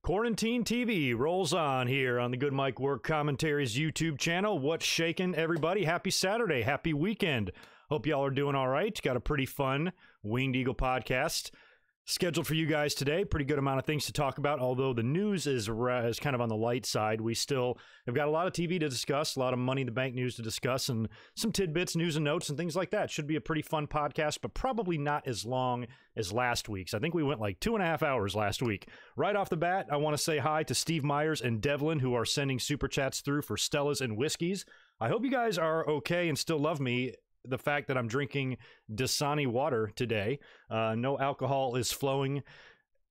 Quarantine TV rolls on here on the Good Mike Work Commentaries YouTube channel. What's shaking, everybody? Happy Saturday. Happy weekend. Hope y'all are doing all right. Got a pretty fun Winged Eagle podcast scheduled for you guys today. Pretty good amount of things to talk about, although the news is kind of on the light side. We still have got a lot of TV to discuss, a lot of Money in the Bank news to discuss, and some tidbits, news and notes, and things like that. Should be a pretty fun podcast, but probably not as long as last week's. I think we went like 2.5 hours last week. Right off the bat, I want to say hi to Steve Myers and Devlin, who are sending super chats through for Stellas and whiskeys. I hope you guys are okay and still love me. The fact that I'm drinking Dasani water today. No alcohol is flowing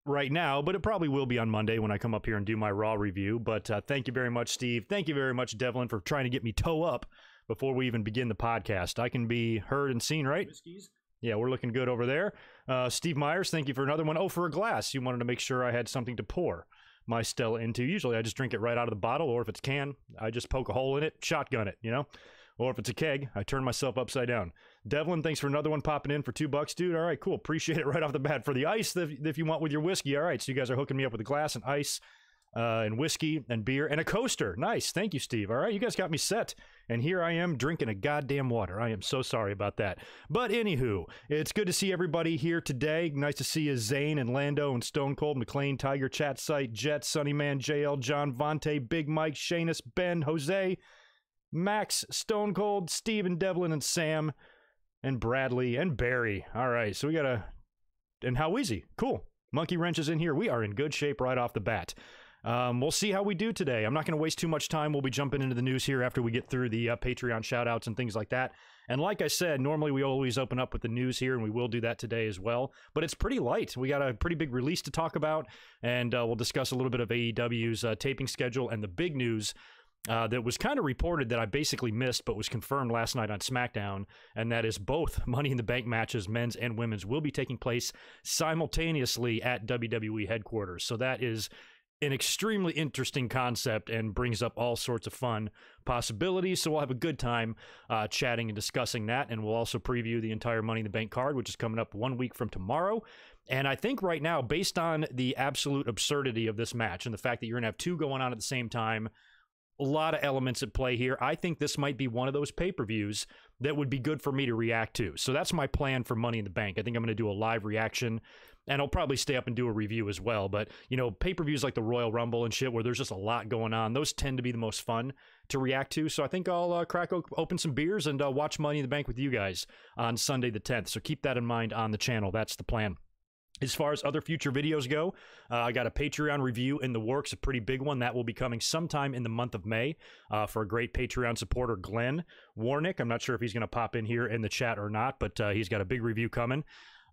right now, but it probably will be on Monday when I come up here and do my Raw review. But thank you very much, Steve. Thank you very much, Devlin, for trying to get me toe up before we even begin the podcast. I can be heard and seen, right? Whiskies. Yeah, we're looking good over there. Steve Myers, thank you for another one. Oh, for a glass. You wanted to make sure I had something to pour my Stella into. Usually I just drink it right out of the bottle, or if it's can, I just poke a hole in it, shotgun it, you know? Or if it's a keg, I turn myself upside down. Devlin, thanks for another one popping in for $2, dude. All right, cool. Appreciate it right off the bat. For the ice, if you want with your whiskey. All right, so you guys are hooking me up with a glass and ice and whiskey and beer and a coaster. Nice. Thank you, Steve. All right, you guys got me set. And here I am drinking a goddamn water. I am so sorry about that. But anywho, it's good to see everybody here today. Nice to see you, Zane and Lando and Stone Cold, McLean, Tiger, Chat Site, Jet, Sunny Man, JL, John, Vontae, Big Mike, Shanus, Ben, Jose, Max, Stone Cold, Steven, Devlin, and Sam, and Bradley, and Barry. All right, so we got and how easy. Cool. Monkey Wrench is in here. We are in good shape right off the bat. We'll see how we do today. I'm not going to waste too much time. We'll be jumping into the news here after we get through the Patreon shout-outs and things like that. And like I said, normally we always open up with the news here, and we will do that today as well. But it's pretty light. We got a pretty big release to talk about, and we'll discuss a little bit of AEW's taping schedule and the big news that was kind of reported that I basically missed but was confirmed last night on SmackDown, and that is both Money in the Bank matches, men's and women's, will be taking place simultaneously at WWE headquarters. So that is an extremely interesting concept and brings up all sorts of fun possibilities. So we'll have a good time chatting and discussing that, and we'll also preview the entire Money in the Bank card, which is coming up 1 week from tomorrow. And I think right now, based on the absolute absurdity of this match and the fact that you're going to have two going on at the same time, a lot of elements at play here, I think this might be one of those pay-per-views that would be good for me to react to. So that's my plan for Money in the Bank. I think I'm going to do a live reaction, and I'll probably stay up and do a review as well. But, you know, pay-per-views like the Royal Rumble and shit, where there's just a lot going on, those tend to be the most fun to react to. So I think I'll crack open some beers and watch Money in the Bank with you guys on Sunday the 10th. So keep that in mind on the channel. That's the plan. As far as other future videos go, I got a Patreon review in the works, a pretty big one. That will be coming sometime in the month of May for a great Patreon supporter, Glenn Warnick. I'm not sure if he's going to pop in here in the chat or not, but he's got a big review coming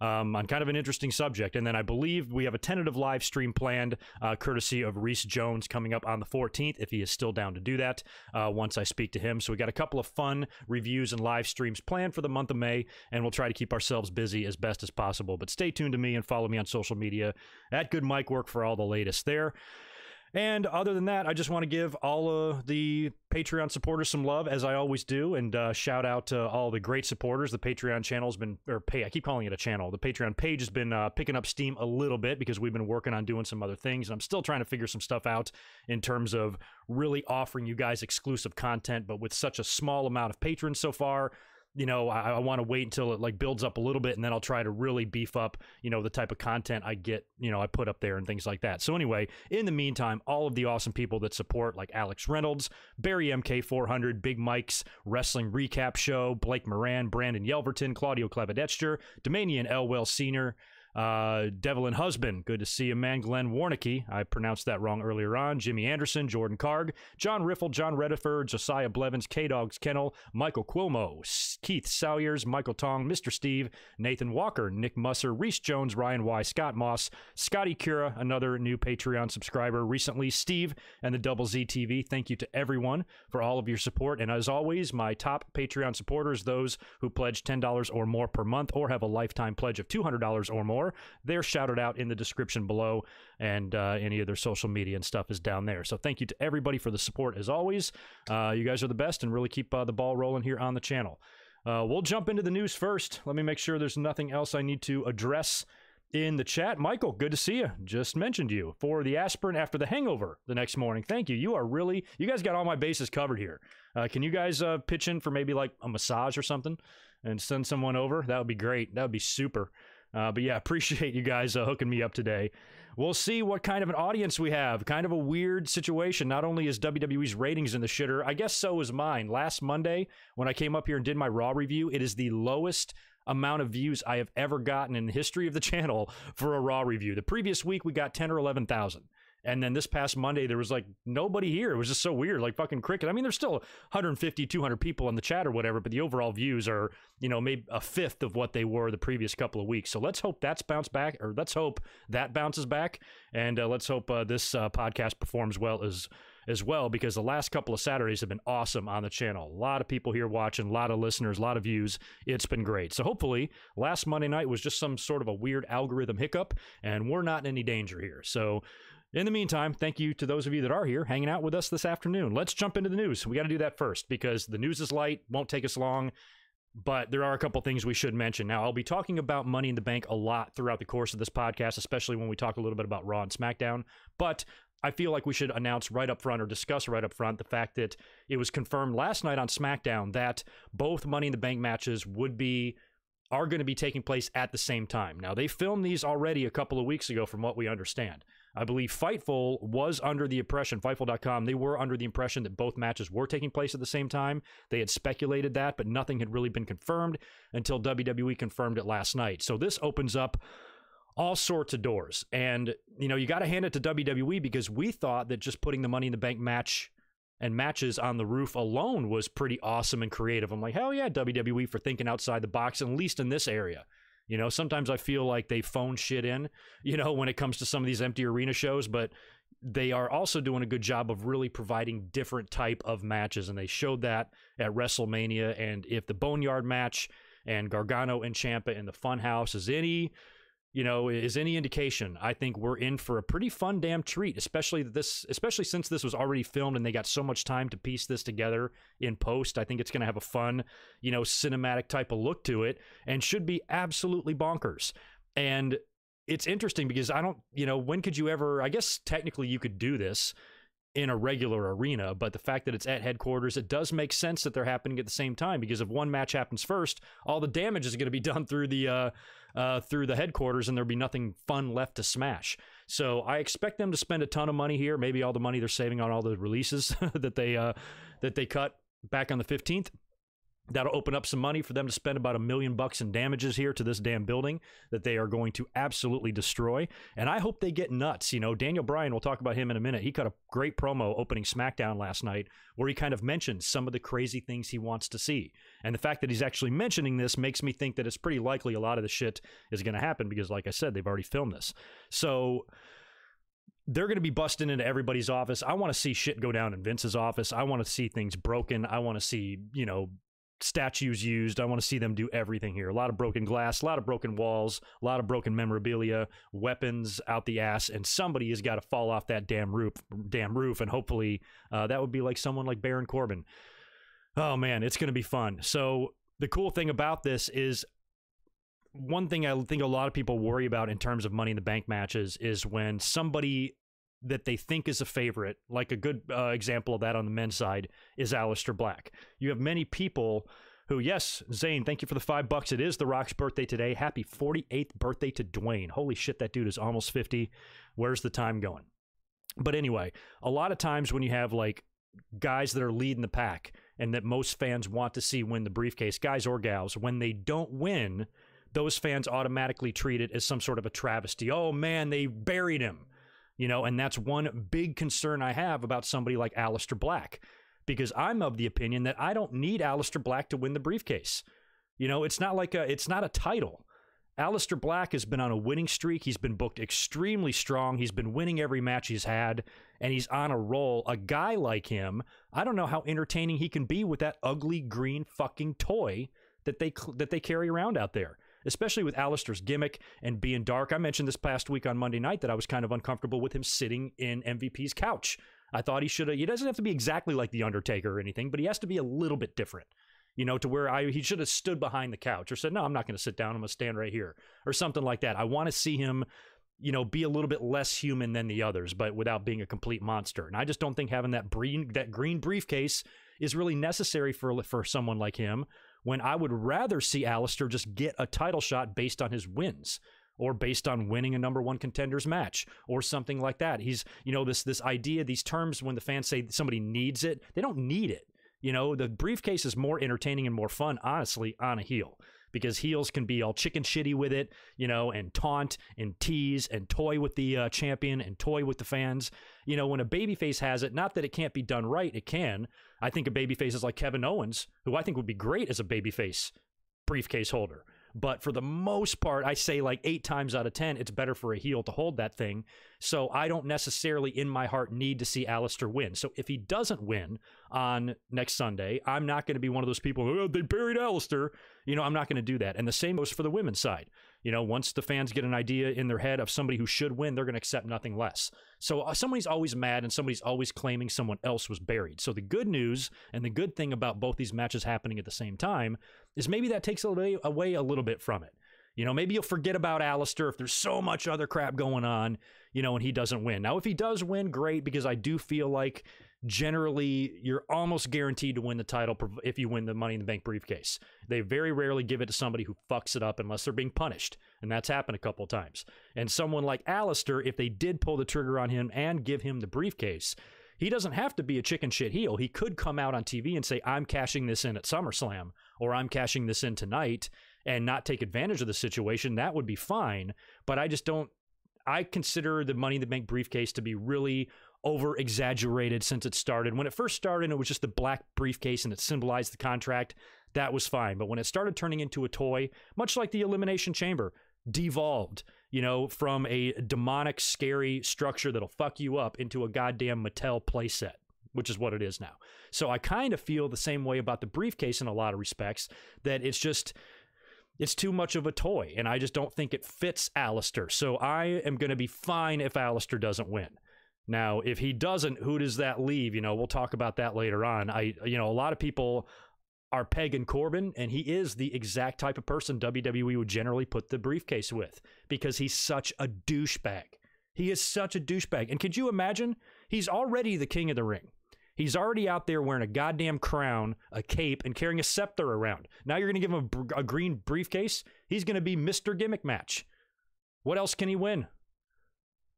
on kind of an interesting subject. And then I believe we have a tentative live stream planned, courtesy of Reese Jones, coming up on the 14th, if he is still down to do that, once I speak to him. So we got a couple of fun reviews and live streams planned for the month of May, and we'll try to keep ourselves busy as best as possible. But stay tuned to me and follow me on social media at GoodMicWork for all the latest there. And other than that, I just want to give all of the Patreon supporters some love, as I always do, and shout out to all the great supporters. The Patreon channel's been, I keep calling it a channel. The Patreon page has been picking up steam a little bit because we've been working on doing some other things. And I'm still trying to figure some stuff out in terms of really offering you guys exclusive content, but with such a small amount of patrons so far, you know, I want to wait until it like builds up a little bit, and then I'll try to really beef up, you know, the type of content I get, you know, I put up there and things like that. So anyway, in the meantime, all of the awesome people that support, like Alex Reynolds, Barry MK400, Big Mike's Wrestling Recap Show, Blake Moran, Brandon Yelverton, Claudio Clavadetcher, Damien Elwell Sr., Devil and Husband, good to see you, man. Glenn Warnicky, I pronounced that wrong earlier on. Jimmy Anderson, Jordan Karg, John Riffle, John Rediford, Josiah Blevins, K-Dog's Kennel, Michael Cuomo, Keith Salyers, Michael Tong, Mr. Steve, Nathan Walker, Nick Musser, Reese Jones, Ryan Y, Scott Moss, Scotty Cura, another new Patreon subscriber recently, Steve, and the Double Z TV. Thank you to everyone for all of your support. And as always, my top Patreon supporters, those who pledge $10 or more per month or have a lifetime pledge of $200 or more, they're shouted out in the description below, and any of their social media and stuff is down there. So thank you to everybody for the support as always. You guys are the best, and really keep the ball rolling here on the channel. We'll jump into the news first. Let me make sure there's nothing else I need to address in the chat. Michael, good to see you. Just mentioned you for the aspirin after the hangover the next morning. Thank you. You guys got all my bases covered here. Can you guys pitch in for maybe like a massage or something and send someone over? That would be great. That would be super. But yeah, appreciate you guys hooking me up today. We'll see what kind of an audience we have. Kind of a weird situation. Not only is WWE's ratings in the shitter, I guess so is mine. Last Monday, when I came up here and did my Raw review, it is the lowest amount of views I have ever gotten in the history of the channel for a Raw review. The previous week, we got 10 or 11,000. And then this past Monday, there was like nobody here. It was just so weird, like fucking cricket. I mean, there's still 150, 200 people in the chat or whatever, but the overall views are, you know, maybe a fifth of what they were the previous couple of weeks. So let's hope that's bounced back, or let's hope that bounces back. And let's hope this podcast performs well as well, because the last couple of Saturdays have been awesome on the channel. A lot of people here watching, a lot of listeners, a lot of views. It's been great. So hopefully last Monday night was just some sort of a weird algorithm hiccup, and we're not in any danger here. So in the meantime, thank you to those of you that are here hanging out with us this afternoon. Let's jump into the news. We got to do that first because the news is light, won't take us long, but there are a couple things we should mention. Now, I'll be talking about Money in the Bank a lot throughout the course of this podcast, especially when we talk a little bit about Raw and SmackDown, but I feel like we should announce right up front, or discuss right up front, the fact that it was confirmed last night on SmackDown that both Money in the Bank matches are going to be taking place at the same time. Now, they filmed these already a couple of weeks ago, from what we understand. I believe Fightful was under the impression, Fightful.com, they were under the impression that both matches were taking place at the same time. They had speculated that, but nothing had really been confirmed until WWE confirmed it last night. So this opens up all sorts of doors. And, you know, you got to hand it to WWE, because we thought that just putting the Money in the Bank match and matches on the roof alone was pretty awesome and creative. I'm like, hell yeah, WWE, for thinking outside the box, at least in this area. You know, sometimes I feel like they phone shit in, you know, when it comes to some of these empty arena shows, but they are also doing a good job of really providing different type of matches. And they showed that at WrestleMania. And if the Boneyard match and Gargano and Ciampa in the Funhouse is any indication, I think we're in for a pretty fun damn treat, especially since this was already filmed and they got so much time to piece this together in post. I think it's going to have a fun, you know, cinematic type of look to it, and should be absolutely bonkers. And it's interesting because when could you ever, I guess technically you could do this in a regular arena, but the fact that it's at headquarters, it does make sense that they're happening at the same time, because if one match happens first, all the damage is going to be done through the headquarters, and there'll be nothing fun left to smash. So I expect them to spend a ton of money here, maybe all the money they're saving on all the releases that they cut back on the 15th. That'll open up some money for them to spend about $1 million in damages here to this damn building that they are going to absolutely destroy. And I hope they get nuts. You know, Daniel Bryan, we'll talk about him in a minute. He cut a great promo opening SmackDown last night where he kind of mentioned some of the crazy things he wants to see. And the fact that he's actually mentioning this makes me think that it's pretty likely a lot of the shit is going to happen, because like I said, they've already filmed this. So they're going to be busting into everybody's office. I want to see shit go down in Vince's office. I want to see things broken. I want to see, you know, statues used. I want to see them do everything here. A lot of broken glass, a lot of broken walls, a lot of broken memorabilia, weapons out the ass, and somebody has got to fall off that damn roof, and hopefully that would be like someone like Baron Corbin. Oh man, it's going to be fun. So the cool thing about this is, one thing I think a lot of people worry about in terms of Money in the Bank matches is when somebody that they think is a favorite, like a good example of that on the men's side is Aleister Black. You have many people who, yes, Zane, thank you for the $5. It is The Rock's birthday today. Happy 48th birthday to Dwayne. Holy shit, that dude is almost 50. Where's the time going? But anyway, a lot of times when you have like guys that are leading the pack and that most fans want to see win the briefcase, guys or gals, when they don't win, those fans automatically treat it as some sort of a travesty. Oh man, they buried him. You know, and that's one big concern I have about somebody like Aleister Black, because I'm of the opinion that I don't need Aleister Black to win the briefcase. You know, it's not a title. Aleister Black has been on a winning streak. He's been booked extremely strong. He's been winning every match he's had, and he's on a roll. A guy like him, I don't know how entertaining he can be with that ugly green fucking toy that they carry around out there. Especially with Aleister's gimmick and being dark. I mentioned this past week on Monday night that I was kind of uncomfortable with him sitting in MVP's couch. I thought he doesn't have to be exactly like The Undertaker or anything, but he has to be a little bit different. You know, to where he should have stood behind the couch or said, no, I'm not going to sit down. I'm going to stand right here or something like that. I want to see him, you know, be a little bit less human than the others, but without being a complete monster. And I just don't think having that green briefcase is really necessary for someone like him, when I would rather see Aleister just get a title shot based on his wins, or based on winning a number one contenders match or something like that. He's, you know, this idea, these terms, when the fans say somebody needs it, they don't need it. You know, the briefcase is more entertaining and more fun, honestly, on a heel, because heels can be all chicken shitty with it, you know, and taunt and tease and toy with the champion and toy with the fans. You know, when a babyface has it, not that it can't be done right, it can. I think of babyfaces like Kevin Owens, who I think would be great as a babyface briefcase holder. But for the most part, I say like 8 times out of 10, it's better for a heel to hold that thing. So I don't necessarily, in my heart, need to see Aleister win. So if he doesn't win on next Sunday, I'm not going to be one of those people, oh, they buried Aleister. You know, I'm not going to do that. And the same goes for the women's side. You know, once the fans get an idea in their head of somebody who should win, they're going to accept nothing less. So somebody's always mad and somebody's always claiming someone else was buried. So the good news and the good thing about both these matches happening at the same time is maybe that takes away a little bit from it. You know, maybe you'll forget about Aleister if there's so much other crap going on, you know, and he doesn't win. Now, if he does win, great, because I do feel like generally you're almost guaranteed to win the title if you win the Money in the Bank briefcase. They very rarely give it to somebody who fucks it up unless they're being punished, and that's happened a couple of times. And someone like Alistair, if they did pull the trigger on him and give him the briefcase, he doesn't have to be a chicken shit heel. He could come out on TV and say, I'm cashing this in at SummerSlam, or I'm cashing this in tonight, and not take advantage of the situation. That would be fine, but I consider the Money in the Bank briefcase to be really over-exaggerated since it started. When it first started, it was just a black briefcase and it symbolized the contract. That was fine. But when it started turning into a toy, much like the Elimination Chamber, devolved, from a demonic, scary structure that'll fuck you up into a goddamn Mattel playset, which is what it is now. So I kind of feel the same way about the briefcase in a lot of respects, that it's too much of a toy, and I just don't think it fits Alistair. So I am going to be fine if Alistair doesn't win. Now, if he doesn't, who does that leave? We'll talk about that later on. A lot of people are pegging Corbin, and he is the exact type of person WWE would generally put the briefcase with, because he's such a douchebag. He is such a douchebag. And could you imagine? He's already the king of the ring. He's already out there wearing a goddamn crown, a cape, and carrying a scepter around. Now you're going to give him a green briefcase? He's going to be Mr. Gimmick Match. What else can he win?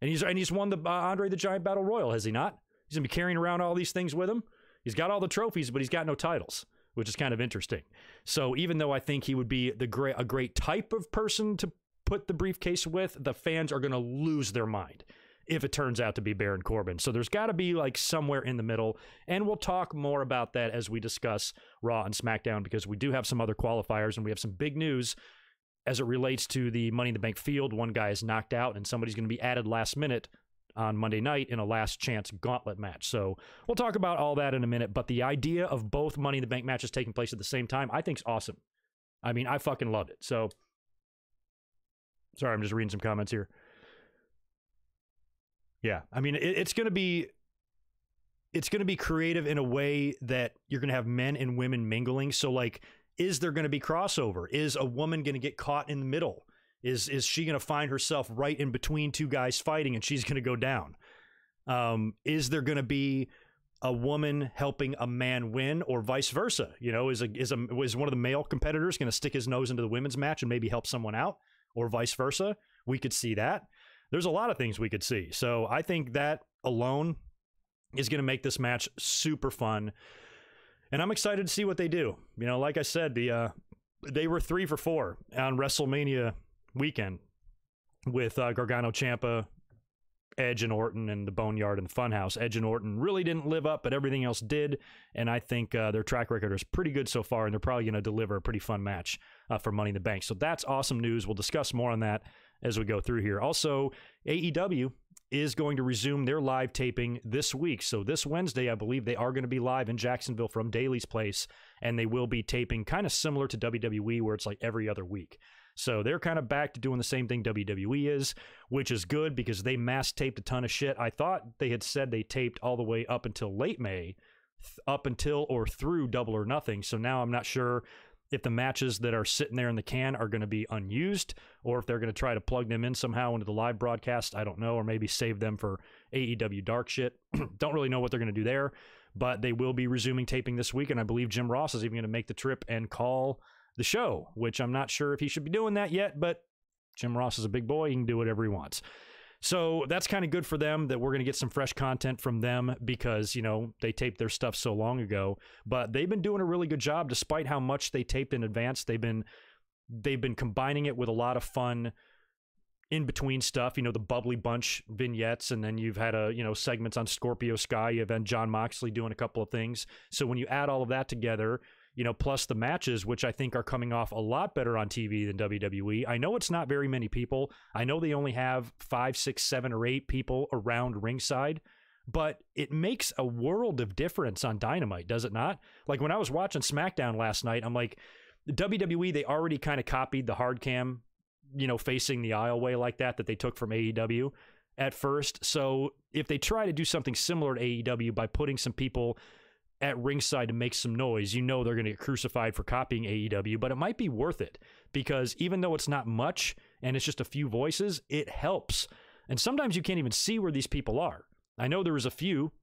And he's won the Andre the Giant Battle Royal, has he not? He's going to be carrying around all these things with him. He's got all the trophies, but he's got no titles, which is kind of interesting. So even though I think he would be a great type of person to put the briefcase with, the fans are going to lose their mind if it turns out to be Baron Corbin. So there's got to be like somewhere in the middle, and we'll talk more about that as we discuss Raw and SmackDown, because we do have some other qualifiers, and we have some big news as it relates to the Money in the Bank field. One guy is knocked out, and somebody's going to be added last minute on Monday night in a last chance gauntlet match. So we'll talk about all that in a minute, but the idea of both Money in the Bank matches taking place at the same time, I think is awesome. I mean, I fucking loved it. So, sorry, I'm just reading some comments here. Yeah, I mean, it's going to be creative in a way that you're going to have men and women mingling. So, like, is there going to be crossover? Is a woman going to get caught in the middle? Is she going to find herself right in between two guys fighting and she's going to go down? Is there going to be a woman helping a man win, or vice versa? Is one of the male competitors going to stick his nose into the women's match and maybe help someone out, or vice versa? We could see that. There's a lot of things we could see. So I think that alone is going to make this match super fun. And I'm excited to see what they do. Like I said, they were 3 for 4 on WrestleMania weekend with Gargano, Ciampa, Edge and Orton, and the Boneyard and the Funhouse. Edge and Orton really didn't live up, but everything else did. And I think their track record is pretty good so far, and they're probably going to deliver a pretty fun match for Money in the Bank. So that's awesome news. We'll discuss more on that as we go through here. Also, AEW is going to resume their live taping this week. So this Wednesday, I believe they are going to be live in Jacksonville from Daly's place, and they will be taping kind of similar to WWE, where it's like every other week. So they're kind of back to doing the same thing WWE is, which is good because they mass taped a ton of shit. I thought they had said they taped all the way up until late May, up until or through Double or Nothing. So now I'm not sure if the matches that are sitting there in the can are going to be unused, or if they're going to try to plug them in somehow into the live broadcast. I don't know, or maybe save them for AEW Dark shit. Don't really know what they're going to do there, but they will be resuming taping this week, and I believe Jim Ross is even going to make the trip and call the show, which I'm not sure if he should be doing that yet, but Jim Ross is a big boy. He can do whatever he wants. So that's kind of good for them that we're going to get some fresh content from them because, they taped their stuff so long ago, but they've been doing a really good job despite how much they taped in advance. They've been combining it with a lot of fun in between stuff, the Bubbly Bunch vignettes, and then you've had segments on Scorpio Sky. You've had Jon Moxley doing a couple of things. So when you add all of that together, plus the matches, which I think are coming off a lot better on TV than WWE. I know it's not very many people. I know they only have 5, 6, 7, or 8 people around ringside, but it makes a world of difference on Dynamite, does it not? Like when I was watching SmackDown last night, I'm like, WWE, they already kind of copied the hard cam, facing the aisleway like that they took from AEW at first. So if they try to do something similar to AEW by putting some people at ringside to make some noise, they're going to get crucified for copying AEW, but it might be worth it because even though it's not much and it's just a few voices, it helps. And sometimes you can't even see where these people are. I know there was a few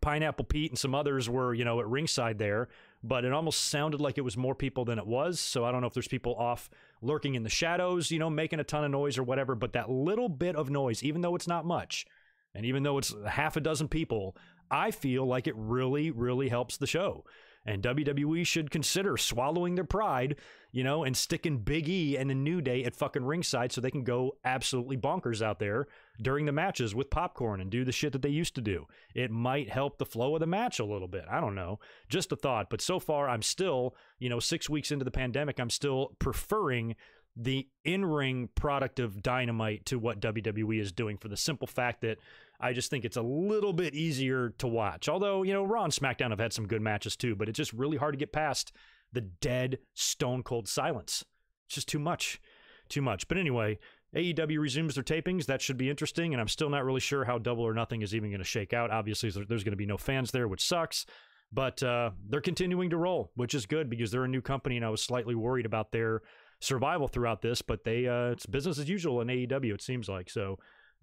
Pineapple Pete and some others were, you know, at ringside there, but it almost sounded like it was more people than it was. So I don't know if there's people off lurking in the shadows, you know, making a ton of noise or whatever, but that little bit of noise, even though it's not much, and even though it's half a dozen people, I feel like it really, really helps the show. And WWE should consider swallowing their pride, you know, and sticking Big E and the New Day at fucking ringside so they can go absolutely bonkers out there during the matches with popcorn and do the shit that they used to do. It might help the flow of the match a little bit. I don't know. Just a thought. But so far, I'm still, you know, 6 weeks into the pandemic, I'm still preferring the in-ring product of Dynamite to what WWE is doing, for the simple fact that I just think it's a little bit easier to watch. Although, you know, Raw and SmackDown have had some good matches too, but it's just really hard to get past the dead, stone-cold silence. It's just too much. Too much. But anyway, AEW resumes their tapings. That should be interesting, and I'm still not really sure how Double or Nothing is even going to shake out. Obviously, there's going to be no fans there, which sucks. But they're continuing to roll, which is good because they're a new company, and I was slightly worried about their survival throughout this, but it's business as usual in AEW, it seems like. So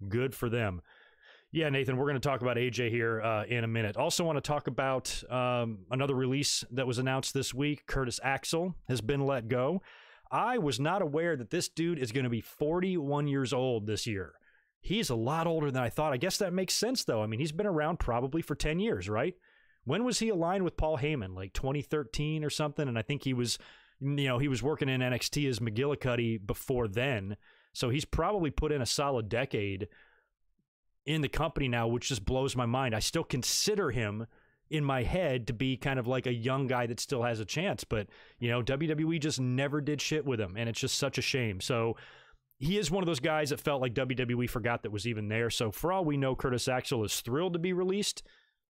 good for them. Yeah, Nathan, we're going to talk about AJ here in a minute. Also want to talk about another release that was announced this week. Curtis Axel has been let go. I was not aware that this dude is going to be 41 years old this year. He's a lot older than I thought. I guess that makes sense, though. I mean, he's been around probably for 10 years, right? When was he aligned with Paul Heyman? Like 2013 or something? And I think he was, you know, he was working in NXT as McGillicuddy before then. So he's probably put in a solid decade in the company now, which just blows my mind. I still consider him in my head to be kind of like a young guy that still has a chance, but you know, WWE just never did shit with him, and it's just such a shame. So he is one of those guys that felt like WWE forgot that was even there. So for all we know, Curtis Axel is thrilled to be released,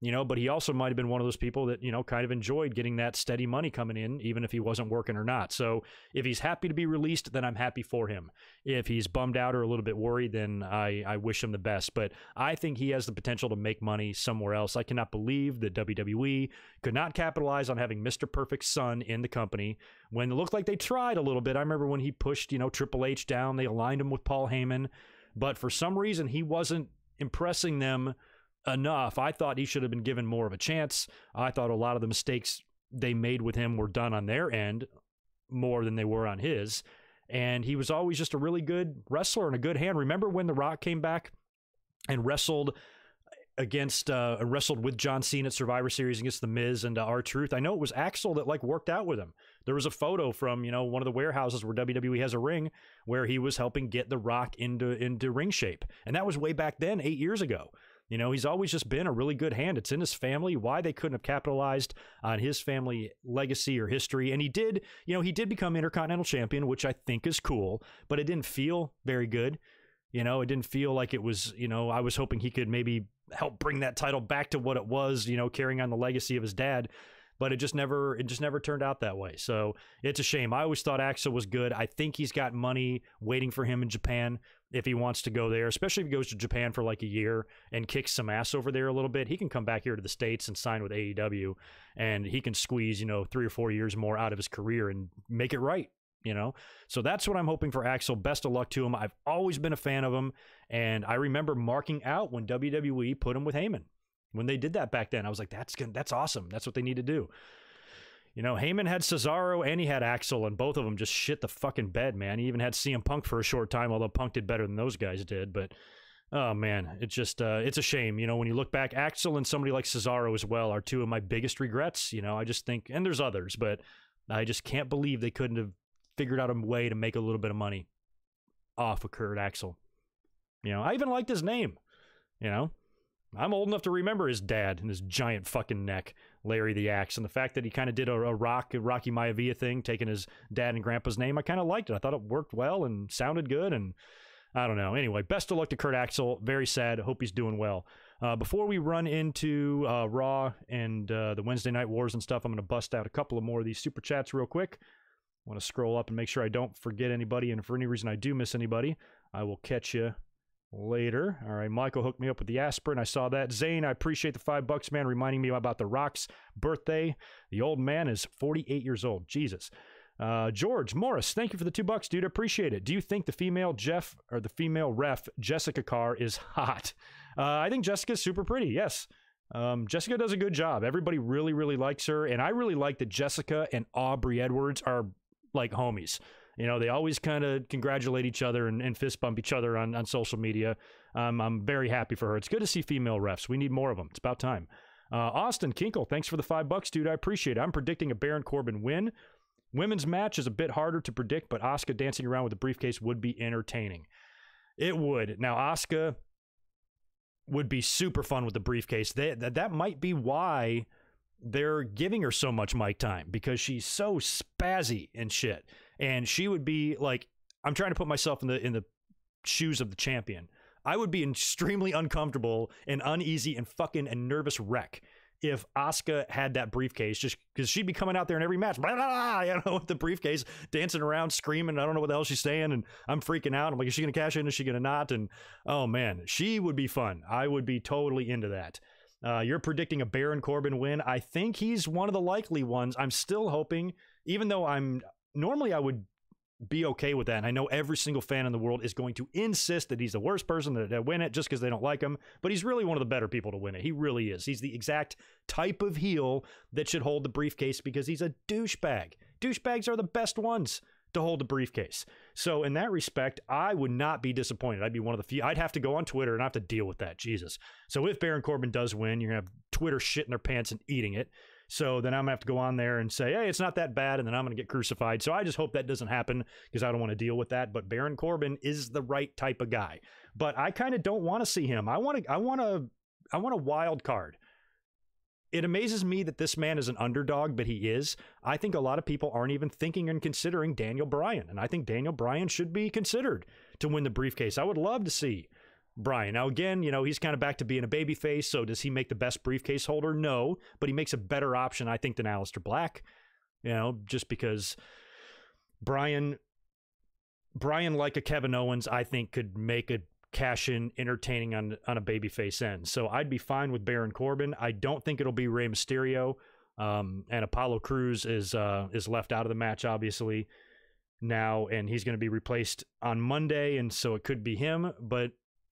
you know, but he also might have been one of those people that, you know, kind of enjoyed getting that steady money coming in, even if he wasn't working or not. So if he's happy to be released, then I'm happy for him. If he's bummed out or a little bit worried, then I wish him the best. But I think he has the potential to make money somewhere else. I cannot believe that WWE could not capitalize on having Mr. Perfect's son in the company when it looked like they tried a little bit. I remember when he pushed, you know, Triple H down, they aligned him with Paul Heyman, but for some reason he wasn't impressing them enough. I thought he should have been given more of a chance. I thought a lot of the mistakes they made with him were done on their end more than they were on his. And he was always just a really good wrestler and a good hand. Remember when The Rock came back and wrestled with John Cena at Survivor Series against The Miz and R-Truth? I know it was Axel that like worked out with him. There was a photo from, you know, one of the warehouses where WWE has a ring where he was helping get The Rock into ring shape. And that was way back then, 8 years ago. You know, he's always just been a really good hand. It's in his family. Why they couldn't have capitalized on his family legacy or history. And he did become Intercontinental Champion, which I think is cool, but it didn't feel very good. You know, it didn't feel like it was, you know, I was hoping he could maybe help bring that title back to what it was, you know, carrying on the legacy of his dad. But it just never turned out that way. So it's a shame. I always thought Axel was good. I think he's got money waiting for him in Japan if he wants to go there, especially if he goes to Japan for like a year and kicks some ass over there a little bit. He can come back here to the States and sign with AEW, and he can squeeze, you know, 3 or 4 years more out of his career and make it right, you know? So that's what I'm hoping for Axel. Best of luck to him. I've always been a fan of him, and I remember marking out when WWE put him with Heyman. When they did that back then, I was like, that's awesome. That's what they need to do. You know, Heyman had Cesaro and he had Axel, and both of them just shit the fucking bed, man. He even had CM Punk for a short time, although Punk did better than those guys did. But, oh, man, it's just, it's a shame. You know, when you look back, Axel and somebody like Cesaro as well are two of my biggest regrets. You know, I just think, and there's others, but I just can't believe they couldn't have figured out a way to make a little bit of money off of Kurt Axel. You know, I even liked his name, you know. I'm old enough to remember his dad and his giant fucking neck, Larry the Axe. And the fact that he kind of did a Rocky Maivia thing, taking his dad and grandpa's name, I kind of liked it. I thought it worked well and sounded good, and I don't know. Anyway, best of luck to Kurt Axel. Very sad. Hope he's doing well. Before we run into Raw and the Wednesday Night Wars and stuff, I'm going to bust out a couple of more of these Super Chats real quick. I want to scroll up and make sure I don't forget anybody, and if for any reason I do miss anybody, I will catch you later. All right, Michael hooked me up with the aspirin. I saw that. Zane, I appreciate the $5, man, reminding me about The Rock's birthday. The old man is 48 years old. Jesus. George Morris, thank you for the $2, dude. I appreciate it. Do you think the female ref Jessica Carr is hot? I think Jessica's super pretty. Yes. Jessica does a good job. Everybody really, really likes her. And I really like that Jessica and Aubrey Edwards are like homies. You know, they always kind of congratulate each other and fist bump each other on social media. I'm very happy for her. It's good to see female refs. We need more of them. It's about time. Austin Kinkle, thanks for the $5, dude. I appreciate it. I'm predicting a Baron Corbin win. Women's match is a bit harder to predict, but Asuka dancing around with the briefcase would be entertaining. It would. Now, Asuka would be super fun with the briefcase. That might be why they're giving her so much mic time, because she's so spazzy and shit. And she would be like, I'm trying to put myself in the shoes of the champion. I would be extremely uncomfortable and uneasy and fucking a nervous wreck if Asuka had that briefcase, just because she'd be coming out there in every match, blah, blah, blah, you know, with the briefcase, dancing around, screaming. I don't know what the hell she's saying, and I'm freaking out. I'm like, is she going to cash in? Is she going to not? And oh man, she would be fun. I would be totally into that. You're predicting a Baron Corbin win. I think he's one of the likely ones. I'm still hoping, even though normally I would be okay with that, and I know every single fan in the world is going to insist that he's the worst person to win it just because they don't like him, but he's really one of the better people to win it. He really is. He's the exact type of heel that should hold the briefcase, because he's a douchebag. Douchebags are the best ones to hold the briefcase. So in that respect, I would not be disappointed. I'd be one of the few. I'd have to go on Twitter and I have to deal with that. Jesus. So if Baron Corbin does win, you're going to have Twitter shitting their pants and eating it. So then I'm going to have to go on there and say, hey, it's not that bad, and then I'm going to get crucified. So I just hope that doesn't happen, because I don't want to deal with that. But Baron Corbin is the right type of guy. But I kind of don't want to see him. I want a wild card. It amazes me that this man is an underdog, but he is. I think a lot of people aren't even thinking and considering Daniel Bryan, and I think Daniel Bryan should be considered to win the briefcase. I would love to see Bryan. Now, again, you know, he's kind of back to being a babyface, so does he make the best briefcase holder? No, but he makes a better option, I think, than Aleister Black, you know, just because Bryan, like a Kevin Owens, I think could make a cash-in entertaining on a babyface end. So I'd be fine with Baron Corbin. I don't think it'll be Rey Mysterio, and Apollo Cruz is left out of the match, obviously, now, and he's going to be replaced on Monday, and so it could be him, but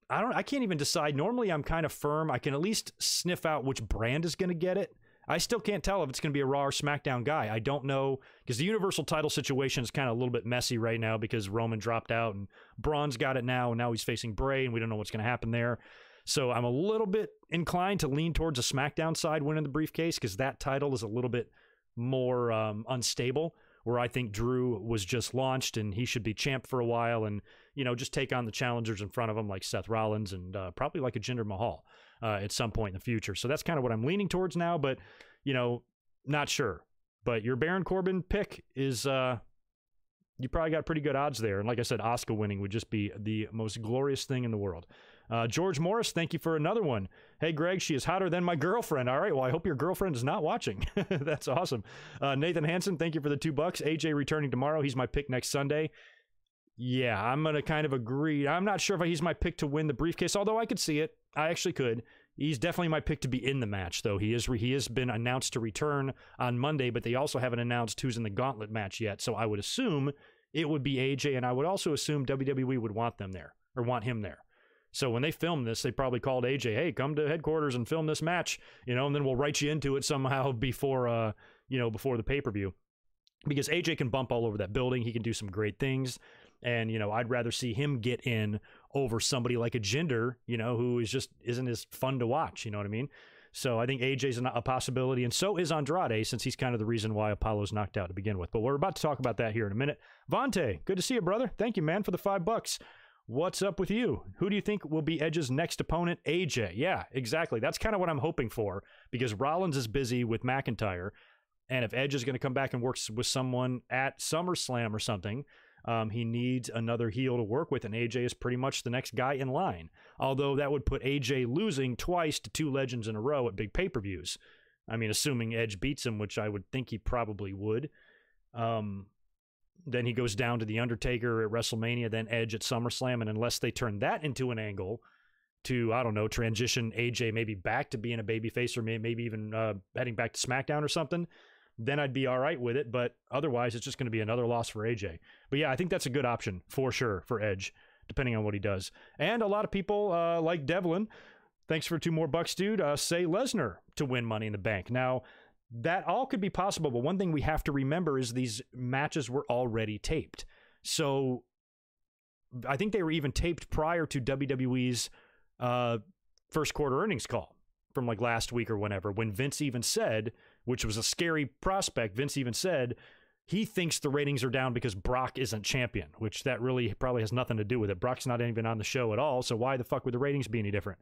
I can't even decide. Normally I'm kind of firm. I can at least sniff out which brand is going to get it. I still can't tell if it's going to be a Raw or SmackDown guy. I don't know, because the Universal title situation is kind of a little bit messy right now, because Roman dropped out and Braun's got it now, and now he's facing Bray, and we don't know what's going to happen there. So I'm a little bit inclined to lean towards a SmackDown side winning the briefcase, because that title is a little bit more unstable, where I think Drew was just launched and he should be champ for a while, and, you know, just take on the challengers in front of him like Seth Rollins and probably like a Jinder Mahal at some point in the future. So that's kind of what I'm leaning towards now, but, you know, not sure. But your Baron Corbin pick is, you probably got pretty good odds there. And like I said, Asuka winning would just be the most glorious thing in the world. George Morris, thank you for another one. Hey, Greg, she is hotter than my girlfriend. All right, well, I hope your girlfriend is not watching. That's awesome. Nathan Hansen, thank you for the $2. AJ returning tomorrow. He's my pick next Sunday. Yeah, I'm going to kind of agree. I'm not sure if he's my pick to win the briefcase, although I could see it. I actually could. He's definitely my pick to be in the match, though. He has been announced to return on Monday, but they also haven't announced who's in the gauntlet match yet. So I would assume it would be AJ, and I would also assume WWE would want them there, or want him there. So when they filmed this, they probably called AJ, hey, come to headquarters and film this match, you know, and then we'll write you into it somehow before the pay-per-view. Because AJ can bump all over that building. He can do some great things. And, you know, I'd rather see him get in over somebody like a Jinder, you know, who isn't as fun to watch. You know what I mean? So I think AJ's a possibility, and so is Andrade, since he's kind of the reason why Apollo's knocked out to begin with. But we're about to talk about that here in a minute. Vontae, good to see you, brother. Thank you, man, for the $5. What's up with you? Who do you think will be Edge's next opponent? AJ. Yeah, exactly. That's kind of what I'm hoping for, because Rollins is busy with McIntyre, and if Edge is going to come back and work with someone at SummerSlam or something, he needs another heel to work with, and AJ is pretty much the next guy in line. Although that would put AJ losing twice to two legends in a row at big pay-per-views. I mean, assuming Edge beats him, which I would think he probably would. Then he goes down to The Undertaker at WrestleMania, then Edge at SummerSlam, and unless they turn that into an angle to, I don't know, transition AJ maybe back to being a babyface, or maybe even heading back to SmackDown or something, then I'd be all right with it. But otherwise, it's just going to be another loss for AJ. But yeah, I think that's a good option for sure for Edge, depending on what he does. And a lot of people like Devlin thanks for $2 dude. Say Lesnar to win Money in the Bank. Now, that all could be possible, but one thing we have to remember is these matches were already taped. So I think they were even taped prior to WWE's first quarter earnings call from like last week or whenever, when Vince even said, which was a scary prospect, Vince even said he thinks the ratings are down because Brock isn't champion, which that really probably has nothing to do with it. Brock's not even on the show at all, so why the fuck would the ratings be any different?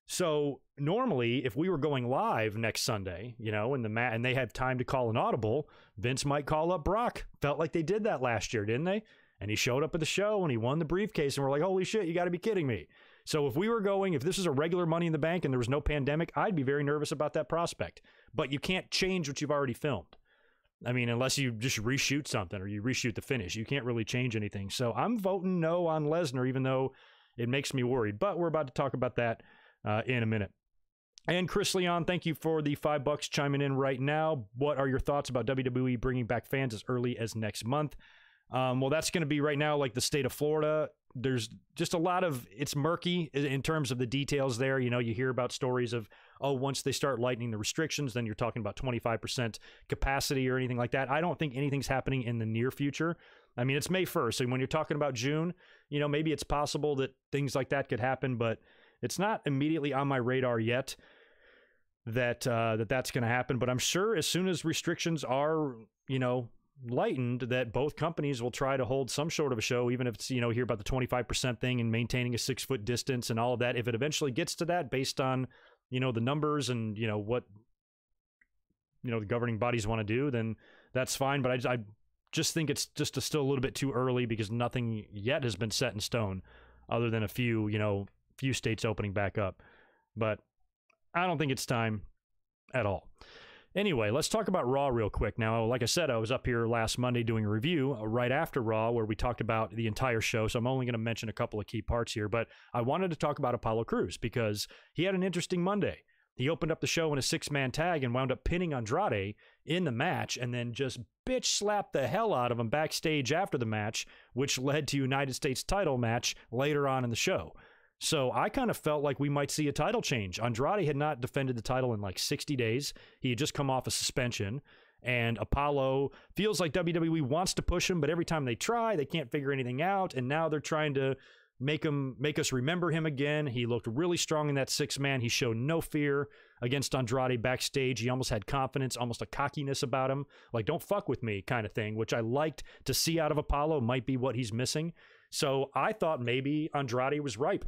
So normally, if we were going live next Sunday, you know, and they had time to call an audible, Vince might call up Brock. Felt like they did that last year, didn't they? And he showed up at the show and he won the briefcase, and we're like, holy shit, you got to be kidding me. So if this is a regular Money in the Bank and there was no pandemic, I'd be very nervous about that prospect. But you can't change what you've already filmed. I mean, unless you just reshoot something or you reshoot the finish, you can't really change anything. So I'm voting no on Lesnar, even though it makes me worried. But we're about to talk about that in a minute. And Chris Leon, thank you for the $5 chiming in right now. What are your thoughts about WWE bringing back fans as early as next month? Well, that's going to be right now like the state of Florida. There's just a lot of, it's murky in terms of the details there. You know, you hear about stories of, oh, once they start lightening the restrictions, then you're talking about 25% capacity or anything like that. I don't think anything's happening in the near future. I mean, it's May 1st. So when you're talking about June, you know, maybe it's possible that things like that could happen, but it's not immediately on my radar yet that's going to happen. But I'm sure as soon as restrictions are, you know, lightened, that both companies will try to hold some sort of a show, even if it's, you know, hear about the 25% thing and maintaining a 6-foot distance and all of that. If it eventually gets to that based on, you know, the numbers and, you know, what, you know, the governing bodies want to do, then that's fine. But I just think it's just still a little bit too early because nothing yet has been set in stone other than a few states opening back up. But I don't think it's time at all. Anyway, let's talk about Raw real quick. Now, like I said, I was up here last Monday doing a review right after Raw where we talked about the entire show, so I'm only going to mention a couple of key parts here, but I wanted to talk about Apollo Crews because he had an interesting Monday. He opened up the show in a 6-man tag and wound up pinning Andrade in the match and then just bitch slapped the hell out of him backstage after the match, which led to United States title match later on in the show. So I kind of felt like we might see a title change. Andrade had not defended the title in like 60 days. He had just come off a suspension. And Apollo feels like WWE wants to push him, but every time they try, they can't figure anything out. And now they're trying to make us remember him again. He looked really strong in that 6-man. He showed no fear against Andrade backstage. He almost had confidence, almost a cockiness about him. Like, don't fuck with me kind of thing, which I liked to see out of Apollo. Might be what he's missing. So I thought maybe Andrade was ripe.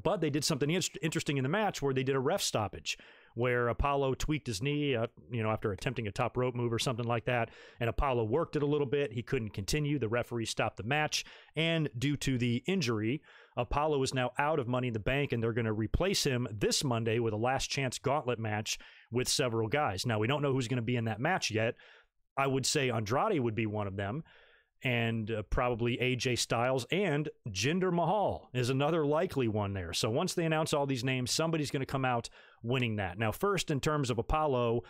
But they did something interesting in the match where they did a ref stoppage where Apollo tweaked his knee, after attempting a top rope move or something like that. And Apollo worked it a little bit. He couldn't continue. The referee stopped the match. And due to the injury, Apollo is now out of Money in the Bank, and they're going to replace him this Monday with a last chance gauntlet match with several guys. Now, we don't know who's going to be in that match yet. I would say Andrade would be one of them. And probably AJ Styles and Jinder Mahal is another likely one there. So once they announce all these names, somebody's going to come out winning that. Now, first, in terms of Apollo,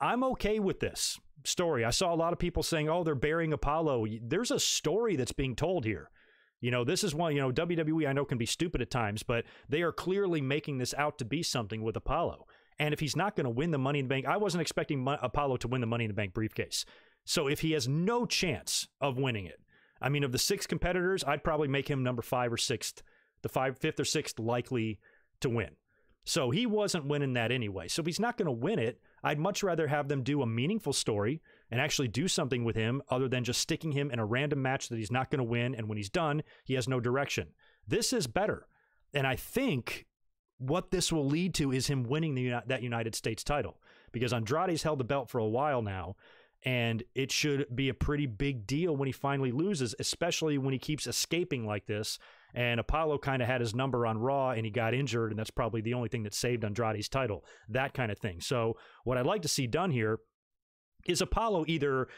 I'm okay with this story. I saw a lot of people saying, oh, they're burying Apollo. There's a story that's being told here. You know, this is one, WWE I know can be stupid at times, but they are clearly making this out to be something with Apollo. And if he's not going to win the Money in the Bank, I wasn't expecting Apollo to win the Money in the Bank briefcase. So if he has no chance of winning it, I mean, of the 6 competitors, I'd probably make him number 5 or 6th, the 5th or 6th likely to win. So he wasn't winning that anyway. So if he's not going to win it, I'd much rather have them do a meaningful story and actually do something with him other than just sticking him in a random match that he's not going to win. And when he's done, he has no direction. This is better. And I think what this will lead to is him winning that United States title, because Andrade's held the belt for a while now. And it should be a pretty big deal when he finally loses, especially when he keeps escaping like this. And Apollo kind of had his number on Raw and he got injured, and that's probably the only thing that saved Andrade's title, that kind of thing. So what I'd like to see done here is Apollo either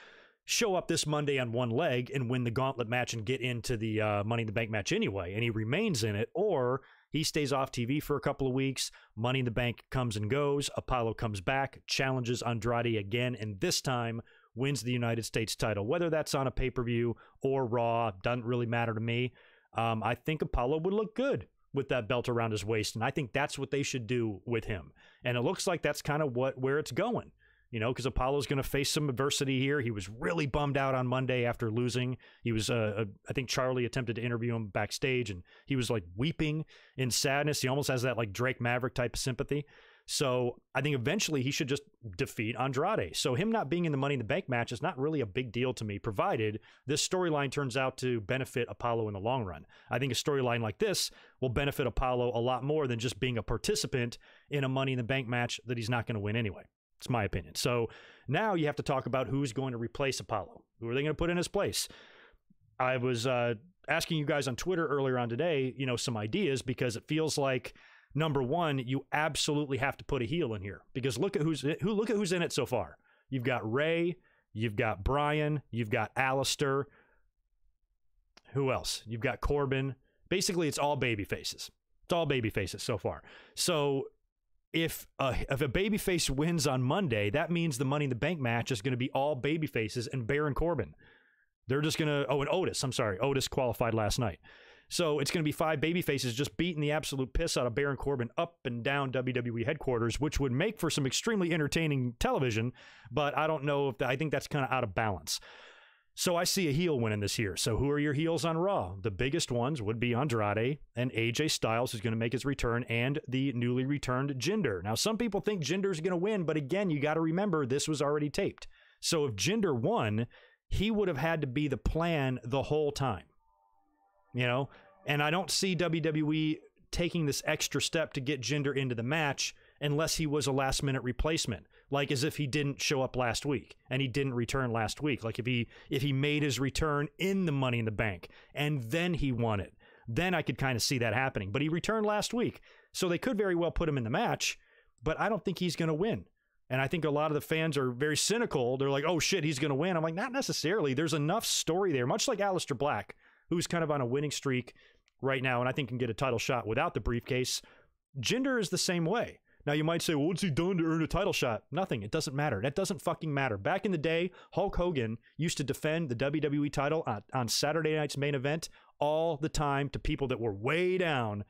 show up this Monday on one leg and win the gauntlet match and get into the Money in the Bank match anyway, and he remains in it, or he stays off TV for a couple of weeks, Money in the Bank comes and goes, Apollo comes back, challenges Andrade again, and this time wins the United States title. Whether that's on a pay-per-view or Raw, doesn't really matter to me. I think Apollo would look good with that belt around his waist. And I think that's what they should do with him. And it looks like that's kind of where it's going. You know, because Apollo's going to face some adversity here. He was really bummed out on Monday after losing. He was, I think Charlie attempted to interview him backstage, and he was like weeping in sadness. He almost has that like Drake Maverick type of sympathy. So I think eventually he should just defeat Andrade. So him not being in the Money in the Bank match is not really a big deal to me, provided this storyline turns out to benefit Apollo in the long run. I think a storyline like this will benefit Apollo a lot more than just being a participant in a Money in the Bank match that he's not going to win anyway. It's my opinion. So now you have to talk about who's going to replace Apollo. Who are they going to put in his place? I was asking you guys on Twitter earlier on today, you know, some ideas, because it feels like, number one, you absolutely have to put a heel in here, because look at who's in it so far. You've got Ray, you've got Bryan, you've got Alistair. Who else? You've got Corbin. Basically, it's all baby faces. It's all baby faces so far. So if a babyface wins on Monday, that means the Money in the Bank match is going to be all baby faces and Baron Corbin. They're just going to, and Otis, I'm sorry, Otis qualified last night. So it's going to be 5 baby faces just beating the absolute piss out of Baron Corbin up and down WWE headquarters, which would make for some extremely entertaining television, but I don't know if I think that's kind of out of balance. So I see a heel winning this year. So who are your heels on Raw? The biggest ones would be Andrade and AJ Styles, who's going to make his return, and the newly returned Jinder. Now, some people think Jinder's going to win, but again, you got to remember this was already taped. So if Jinder won, he would have had to be the plan the whole time. You know, and I don't see WWE taking this extra step to get Jinder into the match unless he was a last-minute replacement, like as if he didn't show up last week and he didn't return last week. Like if he made his return in the Money in the Bank and then he won it, then I could kind of see that happening. But he returned last week, so they could very well put him in the match, but I don't think he's going to win. And I think a lot of the fans are very cynical. They're like, oh shit, he's going to win. I'm like, not necessarily. There's enough story there, much like Aleister Black, who's kind of on a winning streak right now and I think can get a title shot without the briefcase. Jinder is the same way. Now you might say, well, what's he done to earn a title shot? Nothing. It doesn't matter. That doesn't fucking matter. Back in the day, Hulk Hogan used to defend the WWE title on Saturday night's main event all the time to people that were way down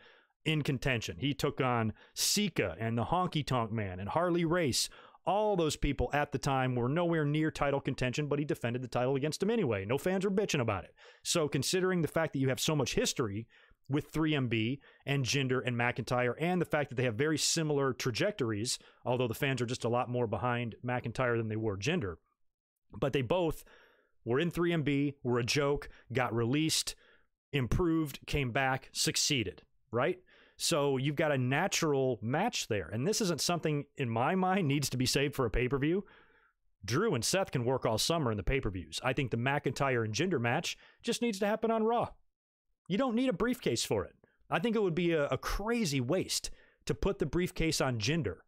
in contention. He took on Sika and the Honky Tonk Man and Harley Race. All those people at the time were nowhere near title contention, but he defended the title against them anyway. No fans were bitching about it. So considering the fact that you have so much history with 3MB and Jinder and McIntyre, and the fact that they have very similar trajectories, although the fans are just a lot more behind McIntyre than they were Jinder, but they both were in 3MB, were a joke, got released, improved, came back, succeeded, right? So you've got a natural match there. And this isn't something, in my mind, needs to be saved for a pay-per-view. Drew and Seth can work all summer in the pay-per-views. I think the McIntyre and Jinder match just needs to happen on Raw. You don't need a briefcase for it. I think it would be a crazy waste to put the briefcase on Jinder,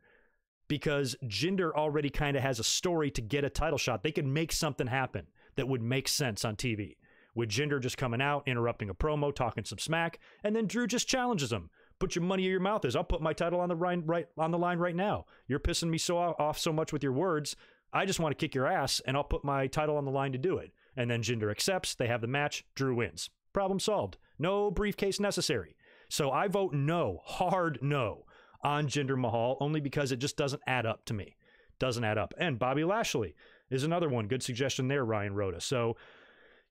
because Jinder already kind of has a story to get a title shot. They could make something happen that would make sense on TV, with Jinder just coming out, interrupting a promo, talking some smack, and then Drew just challenges him. Put your money where your mouth is. I'll put my title on the line right now. You're pissing me off so much with your words. I just want to kick your ass, and I'll put my title on the line to do it. And then Jinder accepts. They have the match. Drew wins. Problem solved. No briefcase necessary. So I vote no, hard no, on Jinder Mahal, only because it just doesn't add up to me. Doesn't add up. And Bobby Lashley is another one. Good suggestion there, Ryan Rhoda. So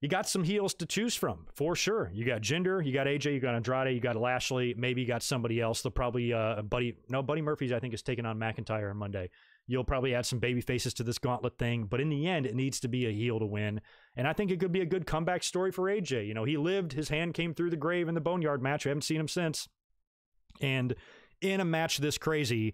you got some heels to choose from, for sure. You got Jinder, you got AJ, you got Andrade, you got Lashley, maybe you got somebody else. They'll probably, Buddy Murphy's, I think, is taking on McIntyre on Monday. You'll probably add some baby faces to this gauntlet thing, but in the end, it needs to be a heel to win. And I think it could be a good comeback story for AJ. You know, he lived, his hand came through the grave in the Boneyard match. We haven't seen him since. And in a match this crazy,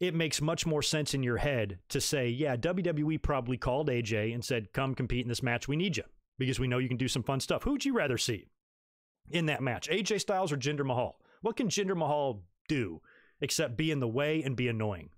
it makes much more sense in your head to say, yeah, WWE probably called AJ and said, come compete in this match. We need you, because we know you can do some fun stuff. Who would you rather see in that match, AJ Styles or Jinder Mahal? What can Jinder Mahal do except be in the way and be annoying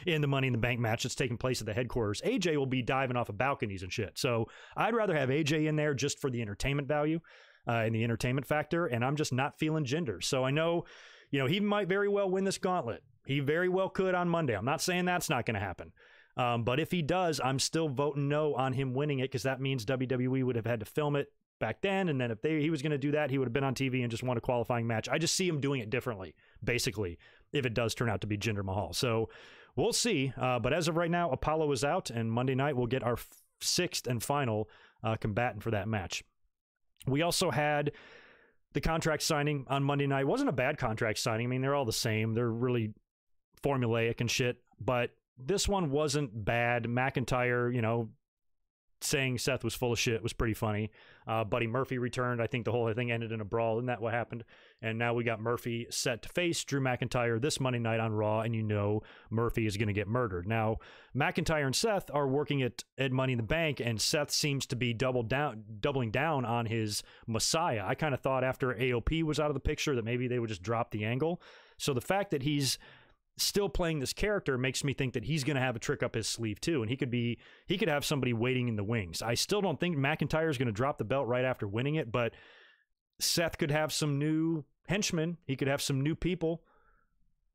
in the Money in the Bank match that's taking place at the headquarters? AJ will be diving off of balconies and shit. So I'd rather have AJ in there just for the entertainment value and the entertainment factor, and I'm just not feeling Jinder. So I know, you know, he might very well win this gauntlet. He very well could on Monday. I'm not saying that's not going to happen. But if he does, I'm still voting no on him winning it, because that means WWE would have had to film it back then. And then if he was going to do that, he would have been on TV and just won a qualifying match. I just see him doing it differently, basically, if it does turn out to be Jinder Mahal. So we'll see. But as of right now, Apollo is out, and Monday night we'll get our sixth and final combatant for that match. We also had the contract signing on Monday night. It wasn't a bad contract signing. I mean, they're all the same. They're really formulaic and shit. But this one wasn't bad. McIntyre, you know, saying Seth was full of shit was pretty funny. Buddy Murphy returned. I think the whole thing ended in a brawl. Isn't that what happened? And now we got Murphy set to face Drew McIntyre this Monday night on Raw, and you know Murphy is going to get murdered. Now, McIntyre and Seth are working at Money in the Bank, and Seth seems to be doubling down on his Messiah. I kind of thought after AOP was out of the picture that maybe they would just drop the angle. So the fact that he's still playing this character makes me think that he's going to have a trick up his sleeve too, and he could have somebody waiting in the wings. I still don't think McIntyre is going to drop the belt right after winning it, but Seth could have some new henchmen. He could have some new people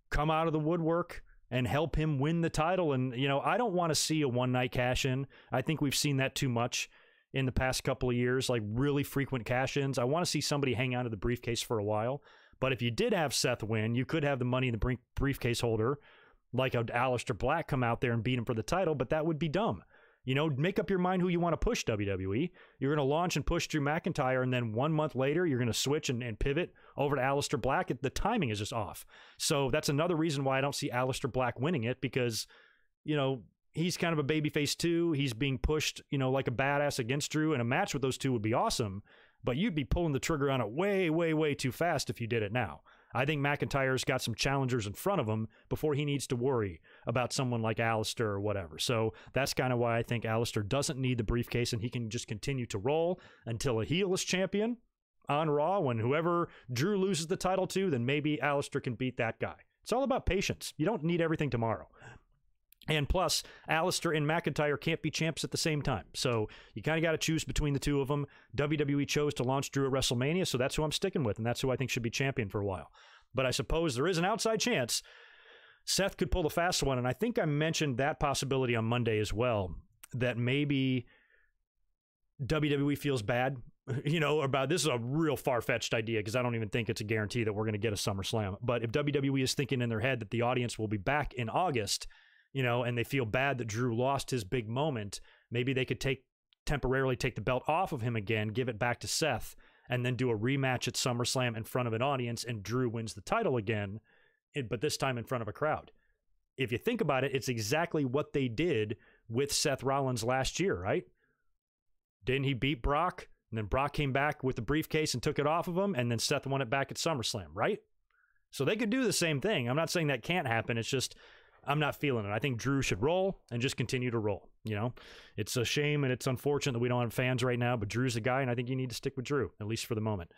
come out of the woodwork and help him win the title. And, you know, I don't want to see a one-night cash-in. I think we've seen that too much in the past couple of years, like really frequent cash-ins. I want to see somebody hang on to the briefcase for a while. But if you did have Seth win, you could have the Money in the briefcase holder, like Aleister Black, come out there and beat him for the title, but that would be dumb. You know, make up your mind who you want to push, WWE. You're going to launch and push Drew McIntyre, and then 1 month later, you're going to switch and pivot over to Aleister Black. The timing is just off. So that's another reason why I don't see Aleister Black winning it, because, you know, he's kind of a babyface too. He's being pushed, you know, like a badass against Drew, and a match with those two would be awesome. But you'd be pulling the trigger on it way, way, way too fast if you did it now. I think McIntyre's got some challengers in front of him before he needs to worry about someone like Aleister or whatever. So that's kind of why I think Aleister doesn't need the briefcase, and he can just continue to roll until a heel is champion on Raw. When whoever Drew loses the title to, then maybe Aleister can beat that guy. It's all about patience. You don't need everything tomorrow. And plus, Aleister and McIntyre can't be champs at the same time. So you kind of got to choose between the two of them. WWE chose to launch Drew at WrestleMania, so that's who I'm sticking with, and that's who I think should be champion for a while. But I suppose there is an outside chance Seth could pull the fast one, and I think I mentioned that possibility on Monday as well, that maybe WWE feels bad, you know, about this is a real far-fetched idea because I don't even think it's a guarantee that we're going to get a SummerSlam. But if WWE is thinking in their head that the audience will be back in August, you know, and they feel bad that Drew lost his big moment, maybe they could temporarily take the belt off of him again, give it back to Seth, and then do a rematch at SummerSlam in front of an audience, and Drew wins the title again, but this time in front of a crowd. If you think about it, it's exactly what they did with Seth Rollins last year, right? Didn't he beat Brock? And then Brock came back with the briefcase and took it off of him, and then Seth won it back at SummerSlam, right? So they could do the same thing. I'm not saying that can't happen. It's just I'm not feeling it. I think Drew should roll and just continue to roll. You know, it's a shame and it's unfortunate that we don't have fans right now, but Drew's the guy, and I think you need to stick with Drew, at least for the moment.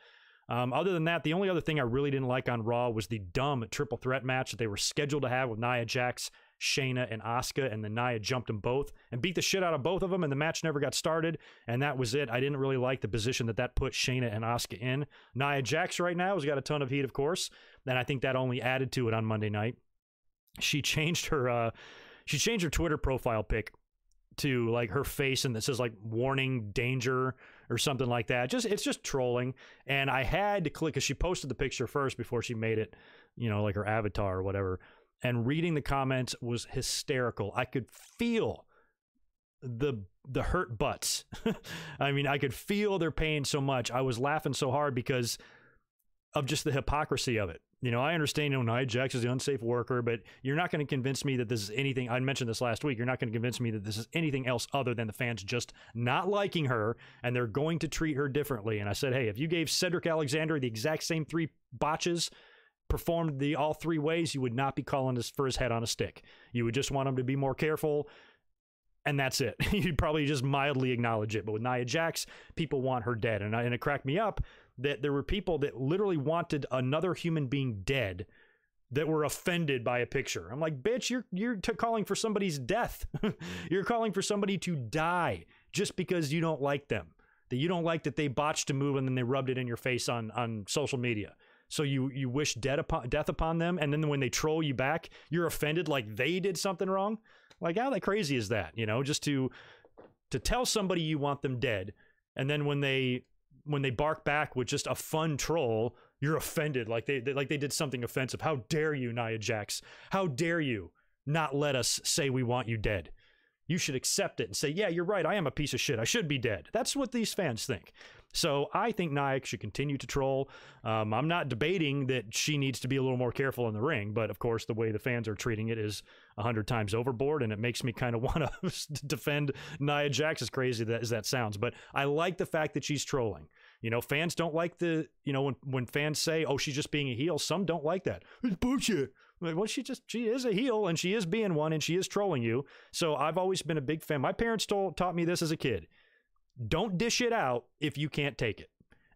Other than that, the only other thing I really didn't like on Raw was the dumb triple threat match that they were scheduled to have with Nia Jax, Shayna, and Asuka, and then Nia jumped them both and beat the shit out of both of them, and the match never got started, and that was it. I didn't really like the position that put Shayna and Asuka in. Nia Jax right now has got a ton of heat, of course, and I think that only added to it on Monday night. She changed her Twitter profile pic to like her face, and it says like warning danger or something like that. It's just trolling. And I had to click, because she posted the picture first before she made it, you know, like her avatar or whatever. And reading the comments was hysterical. I could feel the hurt butts. I mean, I could feel their pain so much. I was laughing so hard because of just the hypocrisy of it. You know, I understand, you know, Nia Jax is the unsafe worker, but you're not going to convince me that this is anything. I mentioned this last week. You're not going to convince me that this is anything else other than the fans just not liking her, and they're going to treat her differently. And I said, hey, if you gave Cedric Alexander the exact same 3 botches, performed all 3 ways, you would not be calling this for his head on a stick. You would just want him to be more careful, and that's it. You'd probably just mildly acknowledge it. But with Nia Jax, people want her dead. And it cracked me up that there were people that literally wanted another human being dead that were offended by a picture. I'm like, bitch, you're calling for somebody's death. You're calling for somebody to die just because you don't like them. That you don't like that they botched a move and then they rubbed it in your face on social media. So you wish death upon them, and then when they troll you back, you're offended like they did something wrong? Like, how crazy is that? You know, just to tell somebody you want them dead, and then when they when they bark back with just a fun troll, you're offended, like they did something offensive. How dare you, Nia Jax? How dare you not let us say we want you dead? You should accept it and say, yeah, you're right. I am a piece of shit. I should be dead. That's what these fans think. So I think Nia should continue to troll. I'm not debating that she needs to be a little more careful in the ring, but of course the way the fans are treating it is 100 times overboard, and it makes me kind of want to defend Nia Jax, as crazy as that sounds. But I like the fact that she's trolling. You know, fans don't like when fans say, oh, she's just being a heel. Some don't like that. It's bullshit. Like, well, she is a heel, and she is being one, and she is trolling you. So I've always been a big fan. My parents taught me this as a kid. Don't dish it out if you can't take it.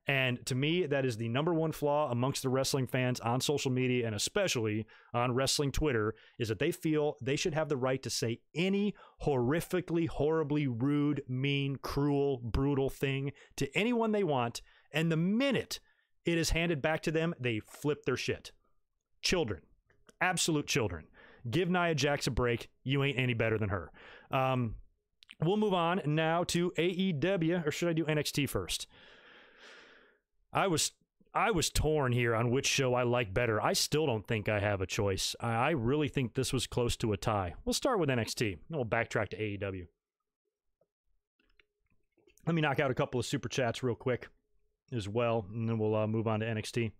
And to me, that is the number one flaw amongst the wrestling fans on social media, and especially on wrestling Twitter, is that they feel they should have the right to say any horrifically, horribly rude, mean, cruel, brutal thing to anyone they want. And the minute it is handed back to them, they flip their shit. Children. Absolute children. Give Nia Jax a break. You ain't any better than her. We'll move on now to AEW, or should I do NXT first? I was torn here on which show I like better. I still don't think I have a choice. I really think this was close to a tie. We'll start with NXT, then we'll backtrack to AEW. Let me knock out a couple of super chats real quick as well, and then we'll move on to NXT.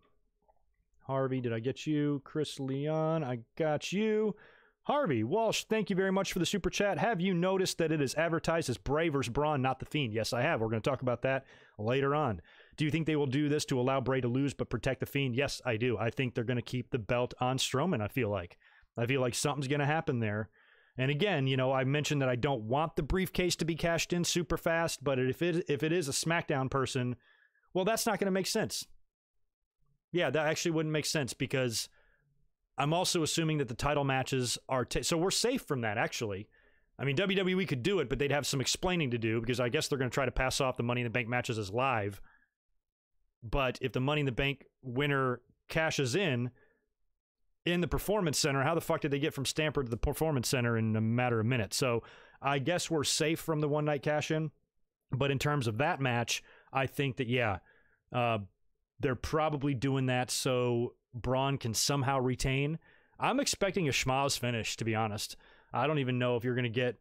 Harvey, did I get you? Chris Leon, I got you. Harvey Walsh, thank you very much for the super chat. Have you noticed that it is advertised as Bray versus Braun, not The Fiend? Yes, I have. We're going to talk about that later on. Do you think they will do this to allow Bray to lose but protect The Fiend? Yes, I do. I think they're going to keep the belt on Strowman, I feel like. Something's going to happen there. And again, you know, I mentioned that I don't want the briefcase to be cashed in super fast, but if it is a SmackDown person, well, that's not going to make sense. Yeah, that actually wouldn't make sense, because I'm also assuming that the title matches are... so we're safe from that, actually. I mean, WWE could do it, but they'd have some explaining to do, because I guess they're going to try to pass off the Money in the Bank matches as live. But if the Money in the Bank winner cashes in the Performance Center, how the fuck did they get from Stamford to the Performance Center in a matter of minutes? So I guess we're safe from the one-night cash-in. But in terms of that match, I think that, yeah... they're probably doing that so Braun can somehow retain. I'm expecting a schmoz finish, to be honest. I don't even know if you're going to get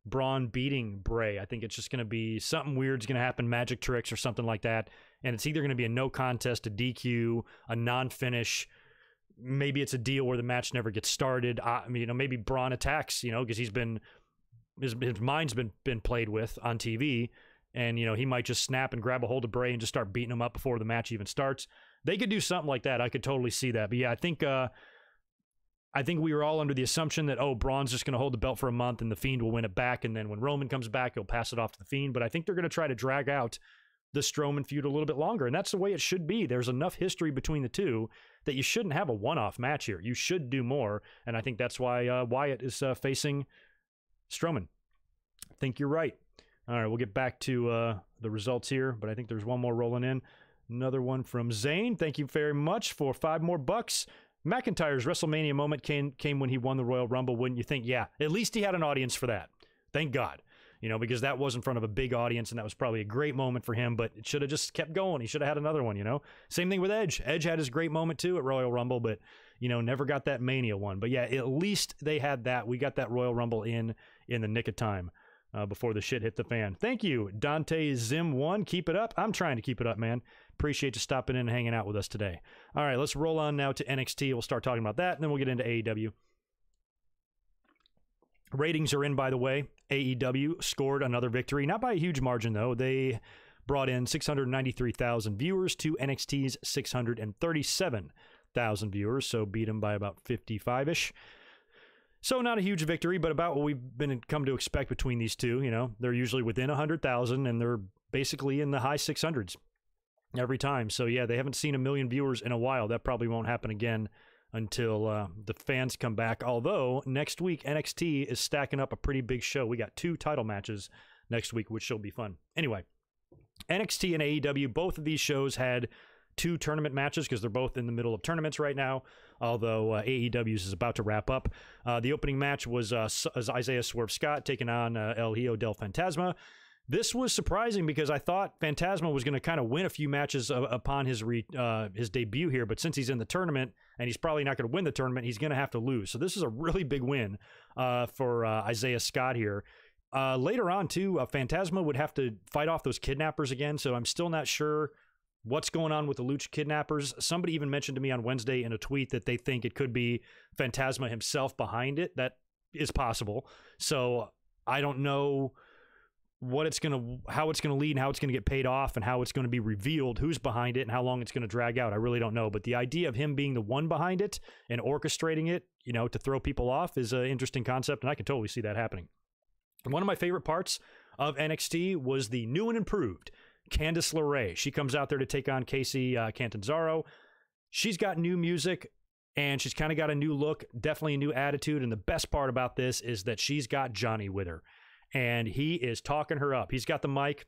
Braun beating Bray. I think it's just going to be something weird's going to happen, magic tricks or something like that. And it's either going to be a no contest, a DQ, a non-finish. Maybe it's a deal where the match never gets started. I mean, you know, maybe Braun attacks, you know, because his mind's been played with on TV. And, you know, he might just snap and grab a hold of Bray and just start beating him up before the match even starts. They could do something like that. I could totally see that. But yeah, I think we were all under the assumption that, oh, Braun's just going to hold the belt for a month and the Fiend will win it back. And then when Roman comes back, he'll pass it off to the Fiend. But I think they're going to try to drag out the Strowman feud a little bit longer. And that's the way it should be. There's enough history between the two that you shouldn't have a one-off match here. You should do more. And I think that's why Wyatt is facing Strowman. I think you're right. All right, we'll get back to the results here, but I think there's one more rolling in. Another one from Zane. Thank you very much for $5 more. McIntyre's WrestleMania moment came when he won the Royal Rumble, wouldn't you think? Yeah, at least he had an audience for that. Thank God. You know, because that was in front of a big audience, and that was probably a great moment for him, but it should have just kept going. He should have had another one, you know? Same thing with Edge. Edge had his great moment, too, at Royal Rumble, but, you know, never got that Mania one. But, yeah, at least they had that. We got that Royal Rumble in the nick of time. Before the shit hit the fan. Thank you, Dante Zim1. Keep it up. I'm trying to keep it up, man. Appreciate you stopping in and hanging out with us today. All right, let's roll on now to NXT. We'll start talking about that, and then we'll get into AEW. Ratings are in, by the way. AEW scored another victory. Not by a huge margin, though. They brought in 693,000 viewers to NXT's 637,000 viewers, so beat them by about 55-ish. So not a huge victory, but about what we've come to expect between these two. You know, they're usually within 100,000, and they're basically in the high 600s every time. So yeah, they haven't seen 1 million viewers in a while. That probably won't happen again until the fans come back. Although next week NXT is stacking up a pretty big show. We got 2 title matches next week, which will be fun. Anyway, NXT and AEW, both of these shows had 2 tournament matches because they're both in the middle of tournaments right now, although AEW's is about to wrap up. The opening match was Isaiah Swerve Scott taking on El Hijo del Fantasma. This was surprising because I thought Phantasma was going to kind of win a few matches upon his debut here, but since he's in the tournament and he's probably not going to win the tournament, he's going to have to lose. So this is a really big win for Isaiah Scott here. Later on, too, Phantasma would have to fight off those kidnappers again, so I'm still not sure what's going on with the Lucha Kidnappers. Somebody even mentioned to me on Wednesday in a tweet that they think it could be Phantasma himself behind it. That is possible. So I don't know how it's going to lead and how it's going to get paid off and how it's going to be revealed, who's behind it and how long it's going to drag out. I really don't know. But the idea of him being the one behind it and orchestrating it, to throw people off is an interesting concept, and I can totally see that happening. One of my favorite parts of NXT was the new and improved Candice LeRae. She comes out there to take on Casey Catanzaro. She's got new music, and she's kind of got a new look, definitely a new attitude, and the best part about this is that she's got Johnny with her. And he is talking her up. He's got the mic.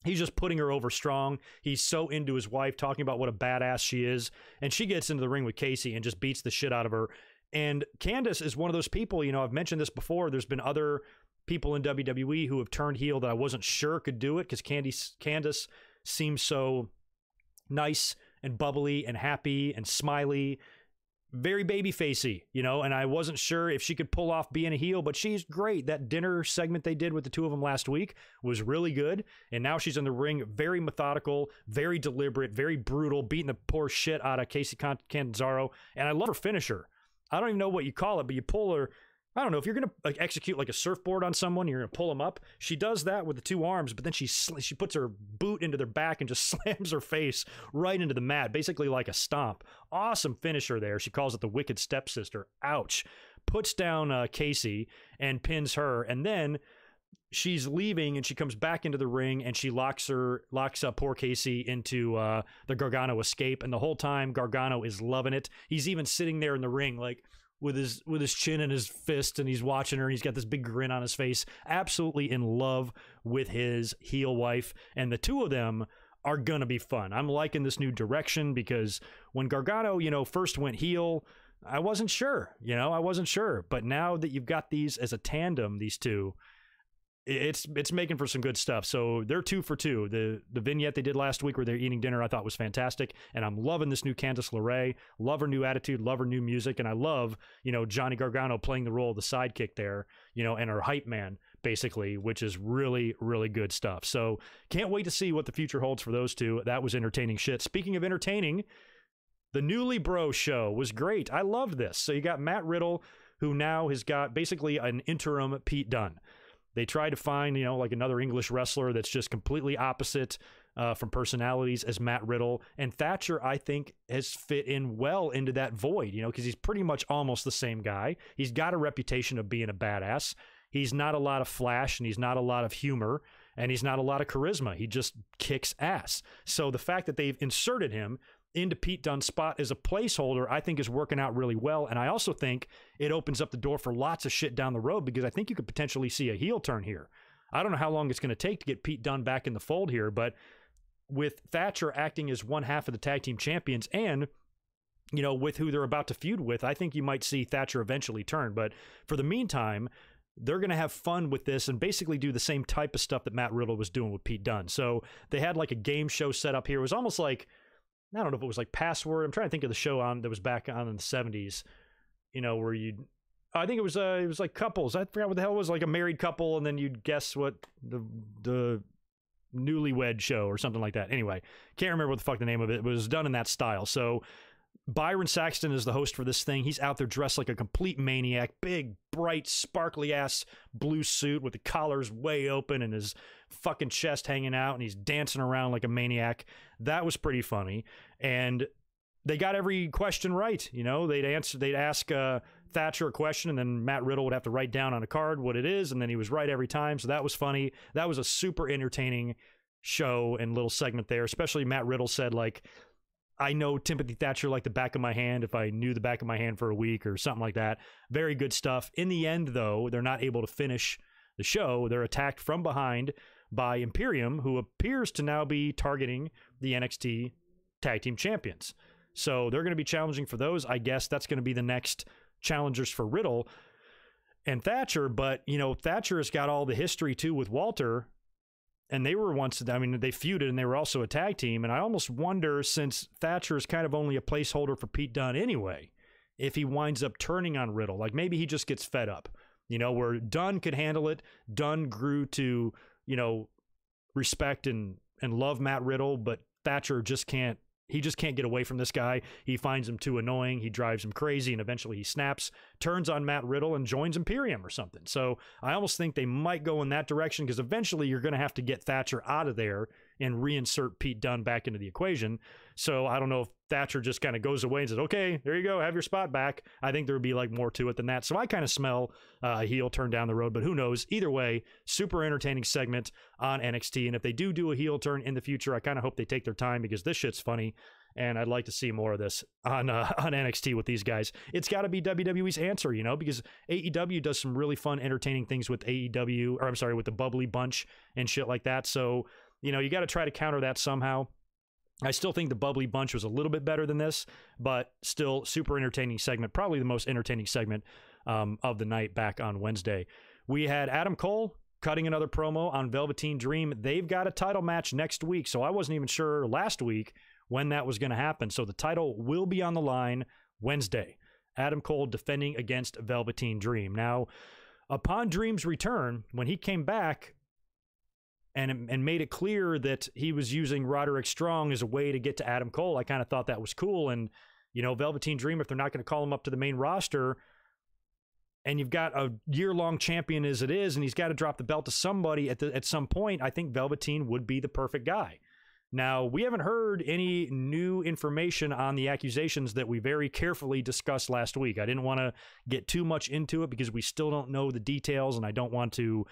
He's just putting her over strong. He's so into his wife, talking about what a badass she is. And she gets into the ring with Casey and just beats the shit out of her. And Candice is one of those people, I've mentioned this before. There's been other people in WWE who have turned heel that I wasn't sure could do it because Candice seems so nice and bubbly and happy and smiley. Very baby-facey, and I wasn't sure if she could pull off being a heel, but she's great. That dinner segment they did with the two of them last week was really good, and now she's in the ring, very methodical, very deliberate, very brutal, beating the poor shit out of Casey Catanzaro, and I love her finisher. I don't even know what you call it, but you pull her. I don't know, if you're going to execute like a surfboard on someone, you're going to pull them up. She does that with the two arms, but then she puts her boot into their back and just slams her face right into the mat, basically like a stomp. Awesome finisher there. She calls it the Wicked Stepsister. Ouch. Puts down Casey and pins her, and then she's leaving and she comes back into the ring and she locks up poor Casey into the Gargano escape, and the whole time Gargano is loving it. He's even sitting there in the ring like with his chin in his fist, and he's watching her, and he's got this big grin on his face, absolutely in love with his heel wife, and the two of them are gonna be fun. I'm liking this new direction because when Gargano, first went heel, I wasn't sure, but now that you've got these as a tandem, these two, it's making for some good stuff. So they're 2 for 2. The vignette they did last week where they're eating dinner, I thought was fantastic. And I'm loving this new Candice LeRae. Love her new attitude, love her new music. And I love, Johnny Gargano playing the role of the sidekick there, and her hype man, basically, which is really, really good stuff. So can't wait to see what the future holds for those two. That was entertaining shit. Speaking of entertaining, the Newly Bro show was great. I loved this. So you got Matt Riddle, who now has got basically an interim Pete Dunne. They tried to find, like another English wrestler that's just completely opposite from personalities as Matt Riddle. And Thatcher, I think, has fit in well into that void, because he's pretty much almost the same guy. He's got a reputation of being a badass. He's not a lot of flash, and he's not a lot of humor, and he's not a lot of charisma. He just kicks ass. So the fact that they've inserted him into Pete Dunne's spot as a placeholder, I think is working out really well. And I also think it opens up the door for lots of shit down the road, because I think you could potentially see a heel turn here. I don't know how long it's going to take to get Pete Dunne back in the fold here, but with Thatcher acting as one half of the tag team champions and, with who they're about to feud with, I think you might see Thatcher eventually turn. But for the meantime, they're going to have fun with this and basically do the same type of stuff that Matt Riddle was doing with Pete Dunne. So they had like a game show set up here. It was almost like, I don't know if it was like Password. I'm trying to think of the show that was back on in the 70s, where I think it was like couples. I forgot what the hell it was, like a married couple, and then you'd guess what the newlywed show or something like that. Anyway, can't remember what the fuck the name of it. It was done in that style. So Byron Saxton is the host for this thing. He's out there dressed like a complete maniac, big, bright, sparkly ass blue suit with the collars way open and his fucking chest hanging out, and he's dancing around like a maniac. That was pretty funny. And they got every question right. They'd ask Thatcher a question, and then Matt Riddle would have to write down on a card what it is, and then he was right every time. So that was funny. That was a super entertaining show and little segment there. Especially Matt Riddle said, like, I know Timothy Thatcher like the back of my hand if I knew the back of my hand for a week or something like that. Very good stuff. In the end, though, they're not able to finish the show. They're attacked from behind by Imperium, who appears to now be targeting the NXT Tag Team Champions. So they're going to be challenging for those. I guess that's going to be the next challengers for Riddle and Thatcher. But, Thatcher has got all the history, too, with Walter And they were once, I mean, they feuded and they were also a tag team. And I almost wonder, since Thatcher is kind of only a placeholder for Pete Dunne anyway, if he winds up turning on Riddle. Like maybe he just gets fed up, you know, where Dunne could handle it. Dunne grew to, you know, respect and love Matt Riddle, but Thatcher just can't. He just can't get away from this guy. He finds him too annoying. He drives him crazy, and eventually he snaps, turns on Matt Riddle, and joins Imperium or something. So I almost think they might go in that direction, because eventually you're going to have to get Thatcher out of there and reinsert Pete Dunne back into the equation. So I don't know if Thatcher just kind of goes away and says, okay, there you go, have your spot back. I think there would be like more to it than that. So I kind of smell a heel turn down the road, but who knows? Either way, super entertaining segment on NXT. And if they do a heel turn in the future, I kind of hope they take their time, because this shit's funny. And I'd like to see more of this on NXT with these guys. It's got to be WWE's answer, you know, because AEW does some really fun, entertaining things with AEW, or I'm sorry, with the Bubbly Bunch and shit like that. So, you know, you got to try to counter that somehow. I still think the Bubbly Bunch was a little bit better than this, but still super entertaining segment, probably the most entertaining segment of the night back on Wednesday. We had Adam Cole cutting another promo on Velveteen Dream. They've got a title match next week, so I wasn't even sure last week when that was going to happen. So the title will be on the line Wednesday. Adam Cole defending against Velveteen Dream. Now, upon Dream's return, when he came back and made it clear that he was using Roderick Strong as a way to get to Adam Cole, I kind of thought that was cool. And, you know, Velveteen Dream, if they're not going to call him up to the main roster, and you've got a year-long champion as it is, and he's got to drop the belt to somebody at some point, I think Velveteen would be the perfect guy. Now, we haven't heard any new information on the accusations that we very carefully discussed last week. I didn't want to get too much into it because we still don't know the details, and I don't want to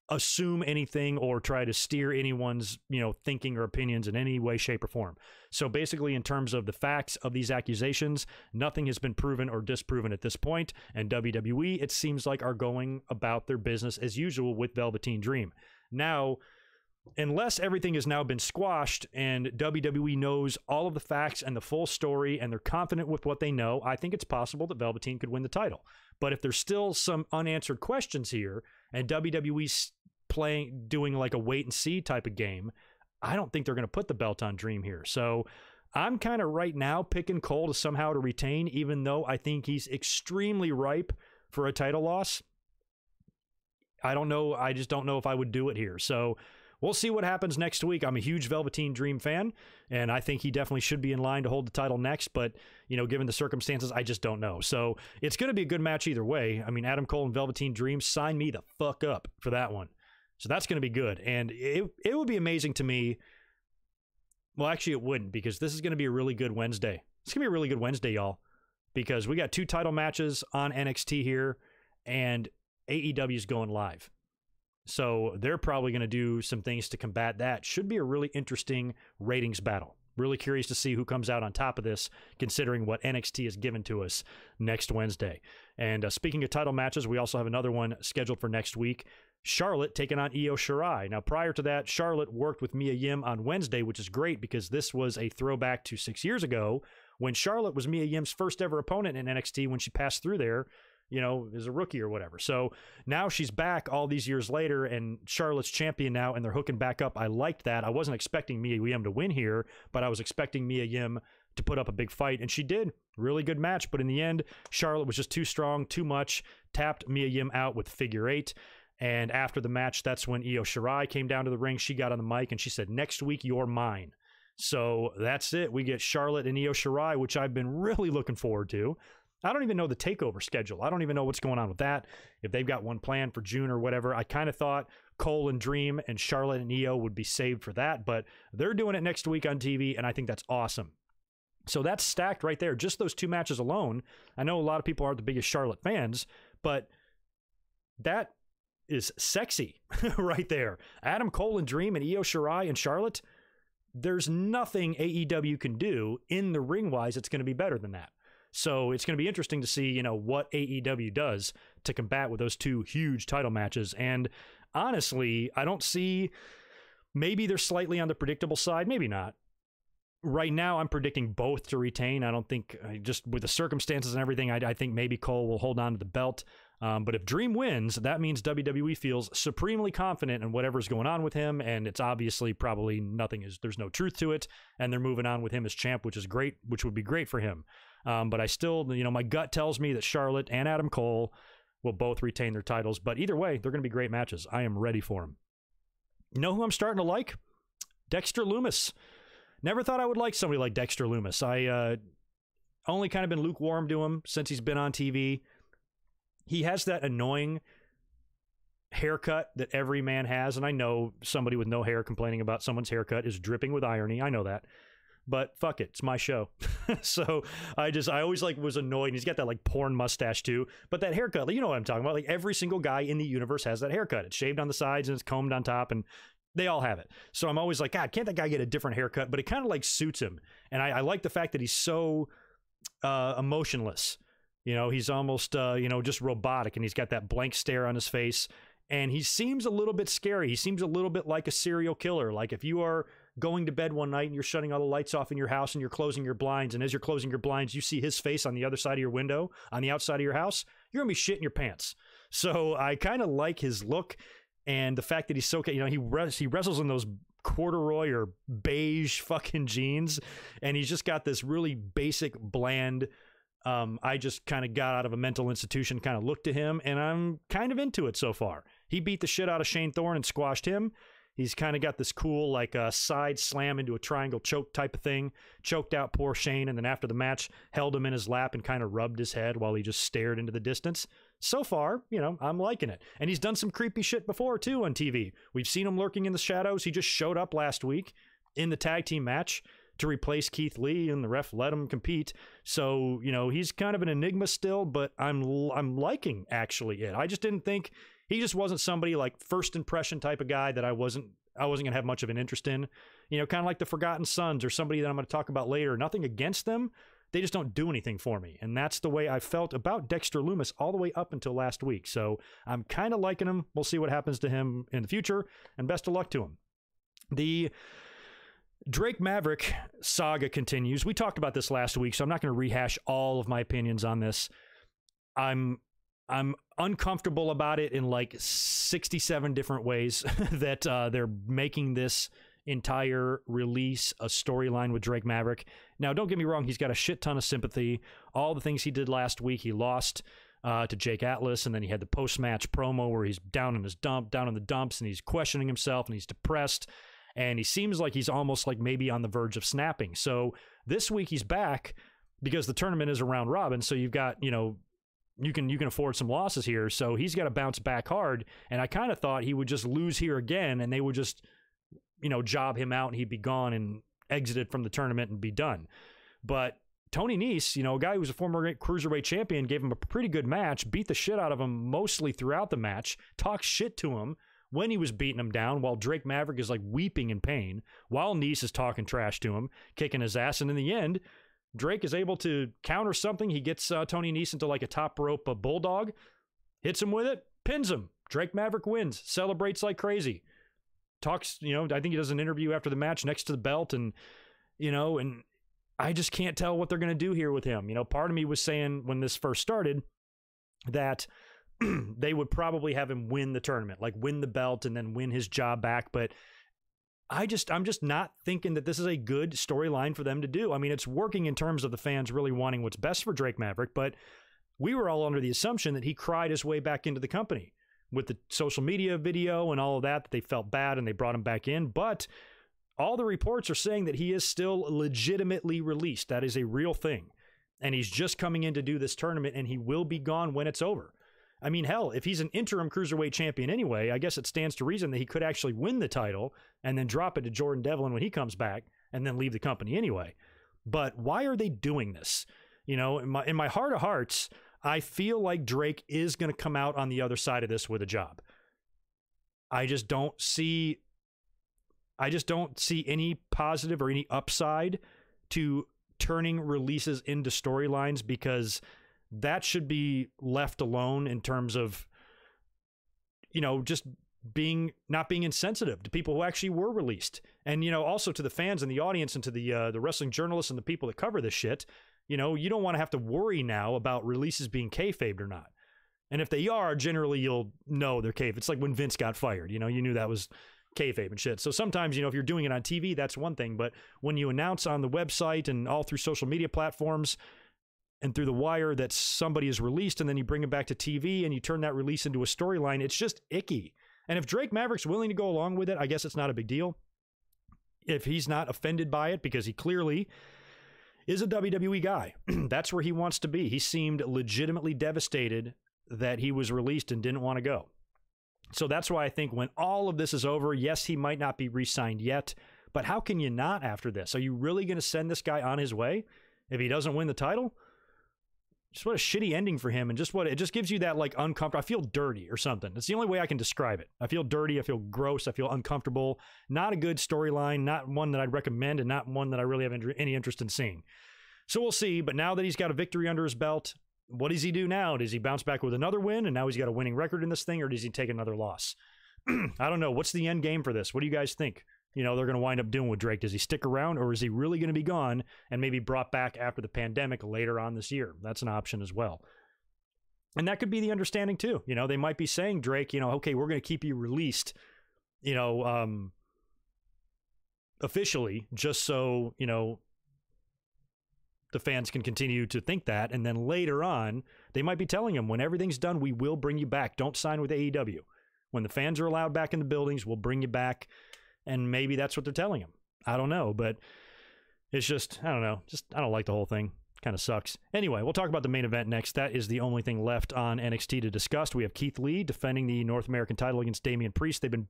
assume anything or try to steer anyone's, you know, thinking or opinions in any way, shape, or form. So basically, in terms of the facts of these accusations, nothing has been proven or disproven at this point, and WWE, it seems like, are going about their business as usual with Velveteen Dream. Now, unless everything has now been squashed and WWE knows all of the facts and the full story and they're confident with what they know, I think it's possible that Velveteen could win the title. But if there's still some unanswered questions here and WWE's doing like a wait and see type of game, I don't think they're going to put the belt on Dream here. So I'm kind of right now picking Cole to somehow to retain, even though I think he's extremely ripe for a title loss. I don't know. I just don't know if I would do it here. So we'll see what happens next week. I'm a huge Velveteen Dream fan, and I think he definitely should be in line to hold the title next. But, you know, given the circumstances, I just don't know. So it's going to be a good match either way. I mean, Adam Cole and Velveteen Dream, sign me the fuck up for that one. So that's going to be good. And it would be amazing to me. Well, actually, it wouldn't, because this is going to be a really good Wednesday. It's going to be a really good Wednesday, y'all, because we got 2 title matches on NXT here, and AEW's going live. So they're probably going to do some things to combat that. Should be a really interesting ratings battle. Really curious to see who comes out on top of this, considering what NXT has given to us next Wednesday. And speaking of title matches, we also have another one scheduled for next week. Charlotte taking on Io Shirai. Now, prior to that, Charlotte worked with Mia Yim on Wednesday, which is great because this was a throwback to 6 years ago when Charlotte was Mia Yim's first ever opponent in NXT when she passed through there, you know, as a rookie or whatever. So now she's back all these years later, and Charlotte's champion now, and they're hooking back up. I liked that. I wasn't expecting Mia Yim to win here, but I was expecting Mia Yim to put up a big fight, and she did. Really good match, but in the end, Charlotte was just too strong, too much, tapped Mia Yim out with figure 8. And after the match, that's when Io Shirai came down to the ring. She got on the mic and she said, "Next week, you're mine." So that's it. We get Charlotte and Io Shirai, which I've been really looking forward to. I don't even know the takeover schedule. I don't even know what's going on with that. If they've got one planned for June or whatever. I kind of thought Cole and Dream and Charlotte and Io would be saved for that, but they're doing it next week on TV, and I think that's awesome. So that's stacked right there. Just those 2 matches alone. I know a lot of people aren't the biggest Charlotte fans, but that is sexy right there. Adam Cole and Dream and Io Shirai and Charlotte. There's nothing AEW can do in the ring-wise that's going to be better than that. So it's going to be interesting to see, you know, what AEW does to combat with those 2 huge title matches. And honestly, I don't see, maybe they're slightly on the predictable side, maybe not. Right now, I'm predicting both to retain. I don't think, just with the circumstances and everything, I think maybe Cole will hold on to the belt. But if Dream wins, that means WWE feels supremely confident in whatever's going on with him, and it's obviously probably there's no truth to it, and they're moving on with him as champ, which is great, which would be great for him. But I still, my gut tells me that Charlotte and Adam Cole will both retain their titles, but either way, they're going to be great matches. I am ready for them. You know who I'm starting to like? Dexter Lumis. Never thought I would like somebody like Dexter Lumis. I only kind of been lukewarm to him since he's been on TV. He has that annoying haircut that every man has, and I know somebody with no hair complaining about someone's haircut is dripping with irony. I know that. But fuck it, it's my show. So I always was annoyed. And he's got that porn mustache too. But that haircut, you know what I'm talking about. Every single guy in the universe has that haircut. It's shaved on the sides and it's combed on top, and they all have it. So I'm always like, God, can't that guy get a different haircut? But it kind of suits him. And I like the fact that he's so emotionless. He's almost, just robotic, and he's got that blank stare on his face. And he seems a little bit scary. He seems a little bit like a serial killer. Like if you are going to bed one night and you're shutting all the lights off in your house and you're closing your blinds, and as you're closing your blinds, you see his face on the other side of your window, on the outside of your house, you're going to be shitting your pants. So I kind of like his look, and the fact that he's so, he wrestles in those corduroy or beige fucking jeans, and he's just got this really basic, bland, I just kind of got out of a mental institution kind of look to him, and I'm kind of into it so far. He beat the shit out of Shane Thorne and squashed him. He's kind of got this cool side slam into a triangle choke type of thing, choked out poor Shane, and then after the match held him in his lap and kind of rubbed his head while he just stared into the distance. So far, I'm liking it. And he's done some creepy shit before too on TV. We've seen him lurking in the shadows. He just showed up last week in the tag team match to replace Keith Lee, and the ref let him compete. So, he's kind of an enigma still, but I'm liking actually it. I just didn't think he just wasn't somebody first impression type of guy that I wasn't going to have much of an interest in. Kind of like the Forgotten Sons or somebody that I'm going to talk about later. Nothing against them. They just don't do anything for me. And that's the way I felt about Dexter Lumis all the way up until last week. So I'm kind of liking him. We'll see what happens to him in the future, and best of luck to him. The Drake Maverick saga continues. We talked about this last week, so I'm not going to rehash all of my opinions on this. I'm uncomfortable about it in 67 different ways that they're making this entire release a storyline with Drake Maverick. Now, don't get me wrong, he's got a shit ton of sympathy. All the things he did last week, he lost to Jake Atlas, and then he had the post-match promo where he's down in the dumps, and he's questioning himself, and he's depressed. And he seems like he's almost maybe on the verge of snapping. So this week he's back because the tournament is a round robin. So you've got, you can afford some losses here. So he's got to bounce back hard. And I kind of thought he would just lose here again, and they would just, job him out, and he'd be gone and exited from the tournament and be done. But Tony Nese, a guy who was a former cruiserweight champion, gave him a pretty good match, beat the shit out of him mostly throughout the match, talked shit to him when he was beating him down, while Drake Maverick is weeping in pain, while Nese is talking trash to him, kicking his ass. And in the end, Drake is able to counter something. He gets Tony Nese into a top rope bulldog, hits him with it, pins him. Drake Maverick wins, celebrates like crazy. Talks, I think he does an interview after the match next to the belt, and I just can't tell what they're going to do here with him. Part of me was saying when this first started that they would probably have him win the tournament, win the belt and then win his job back. But I'm just not thinking that this is a good storyline for them to do. I mean, it's working in terms of the fans really wanting what's best for Drake Maverick, but we were all under the assumption that he cried his way back into the company with the social media video and all of that they felt bad and they brought him back in. But all the reports are saying that he is still legitimately released. That is a real thing. And he's just coming in to do this tournament, and he will be gone when it's over. I mean, hell, if he's an interim cruiserweight champion anyway, I guess it stands to reason that he could actually win the title and then drop it to Jordan Devlin when he comes back and then leave the company anyway. But why are they doing this? In my heart of hearts, I feel like Drake is going to come out on the other side of this with a job. I just don't see any positive or any upside to turning releases into storylines, because that should be left alone in terms of, just not being insensitive to people who actually were released. And, also to the fans and the audience and to the wrestling journalists and the people that cover this shit, you don't want to have to worry now about releases being kayfabed or not. And if they are, generally you'll know they're kayfabe. It's like when Vince got fired, you knew that was kayfabe and shit. So sometimes, if you're doing it on TV, that's one thing. But when you announce on the website and all through social media platforms and through the wire that somebody is released, and then you bring it back to TV and you turn that release into a storyline, it's just icky. And if Drake Maverick's willing to go along with it, I guess it's not a big deal. If he's not offended by it, because he clearly is a WWE guy, that's where he wants to be. He seemed legitimately devastated that he was released and didn't want to go. So that's why I think when all of this is over, yes, he might not be re-signed yet, but how can you not after this? Are you really going to send this guy on his way if he doesn't win the title? Just what a shitty ending for him, and it just gives you that like uncomfortable. I feel dirty or something. It's the only way I can describe it. I feel dirty. I feel gross. I feel uncomfortable. Not a good storyline. Not one that I'd recommend, and not one that I really have any interest in seeing. So we'll see. But now that he's got a victory under his belt, what does he do now? Does he bounce back with another win, and now he's got a winning record in this thing, or does he take another loss? I don't know. What's the end game for this? What do you guys think? They're going to wind up doing with Drake. Does he stick around, or is he really going to be gone and maybe brought back after the pandemic later on this year? That's an option as well. And that could be the understanding too. They might be saying, Drake, okay, we're going to keep you released, officially, just so, the fans can continue to think that. And then later on, they might be telling him, when everything's done, we will bring you back. Don't sign with AEW. When the fans are allowed back in the buildings, we'll bring you back. And maybe that's what they're telling him. I don't know, but it's just, I don't know. I don't like the whole thing. Kind of sucks. Anyway, we'll talk about the main event next. That is the only thing left on NXT to discuss. We have Keith Lee defending the North American title against Damien Priest. They've been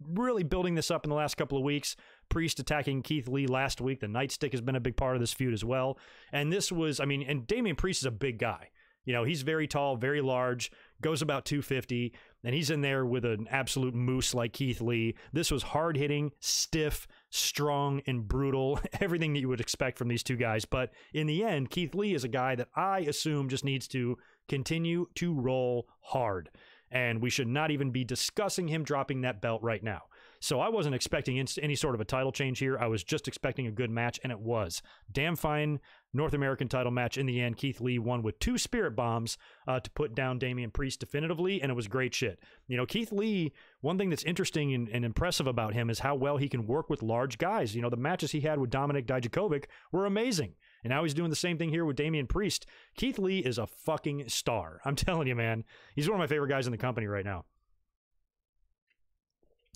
really building this up in the last couple of weeks. Priest attacking Keith Lee last week. The nightstick has been a big part of this feud as well. And this was, and Damien Priest is a big guy. He's very tall, very large, goes about 250, and he's in there with an absolute moose like Keith Lee. This was hard-hitting, stiff, strong, and brutal, everything that you would expect from these two guys. But in the end, Keith Lee is a guy that I assume just needs to continue to roll hard. And we should not even be discussing him dropping that belt right now. So I wasn't expecting any sort of a title change here. I was just expecting a good match, and it was. Damn fine North American title match. In the end, Keith Lee won with 2 spirit bombs to put down Damien Priest definitively, and it was great shit. Keith Lee, one thing that's interesting and impressive about him is how well he can work with large guys. The matches he had with Dominik Dijakovic were amazing. And now he's doing the same thing here with Damien Priest. Keith Lee is a fucking star. I'm telling you, man. He's one of my favorite guys in the company right now.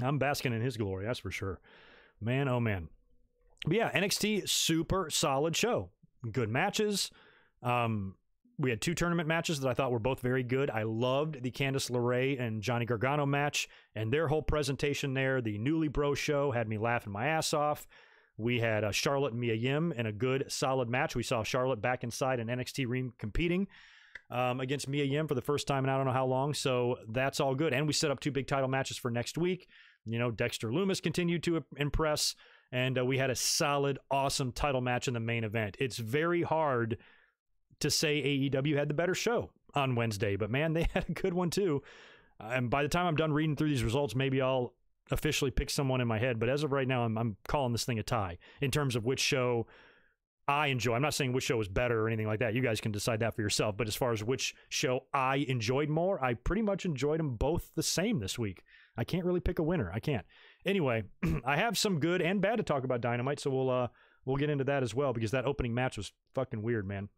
I'm basking in his glory, that's for sure. Man, oh man. But yeah, NXT, super solid show. Good matches. We had 2 tournament matches that I thought were both very good. I loved the Candice LeRae and Johnny Gargano match, and their whole presentation there. The Newly Bro show had me laughing my ass off. We had Charlotte and Mia Yim in a good, solid match. We saw Charlotte back inside an NXT ring competing against Mia Yim for the first time in I don't know how long. So that's all good. And we set up 2 big title matches for next week. Dexter Lumis continued to impress. And we had a solid, awesome title match in the main event. It's very hard to say AEW had the better show on Wednesday. But man, they had a good one too. And by the time I'm done reading through these results, maybe I'll officially pick someone in my head. But as of right now, I'm calling this thing a tie in terms of which show I enjoy. I'm not saying which show was better or anything like that. You guys can decide that for yourself. But as far as which show I enjoyed more, I pretty much enjoyed them both the same this week. I can't really pick a winner. I can't. Anyway, I have some good and bad to talk about Dynamite, so we'll get into that as well, because that opening match was fucking weird, man.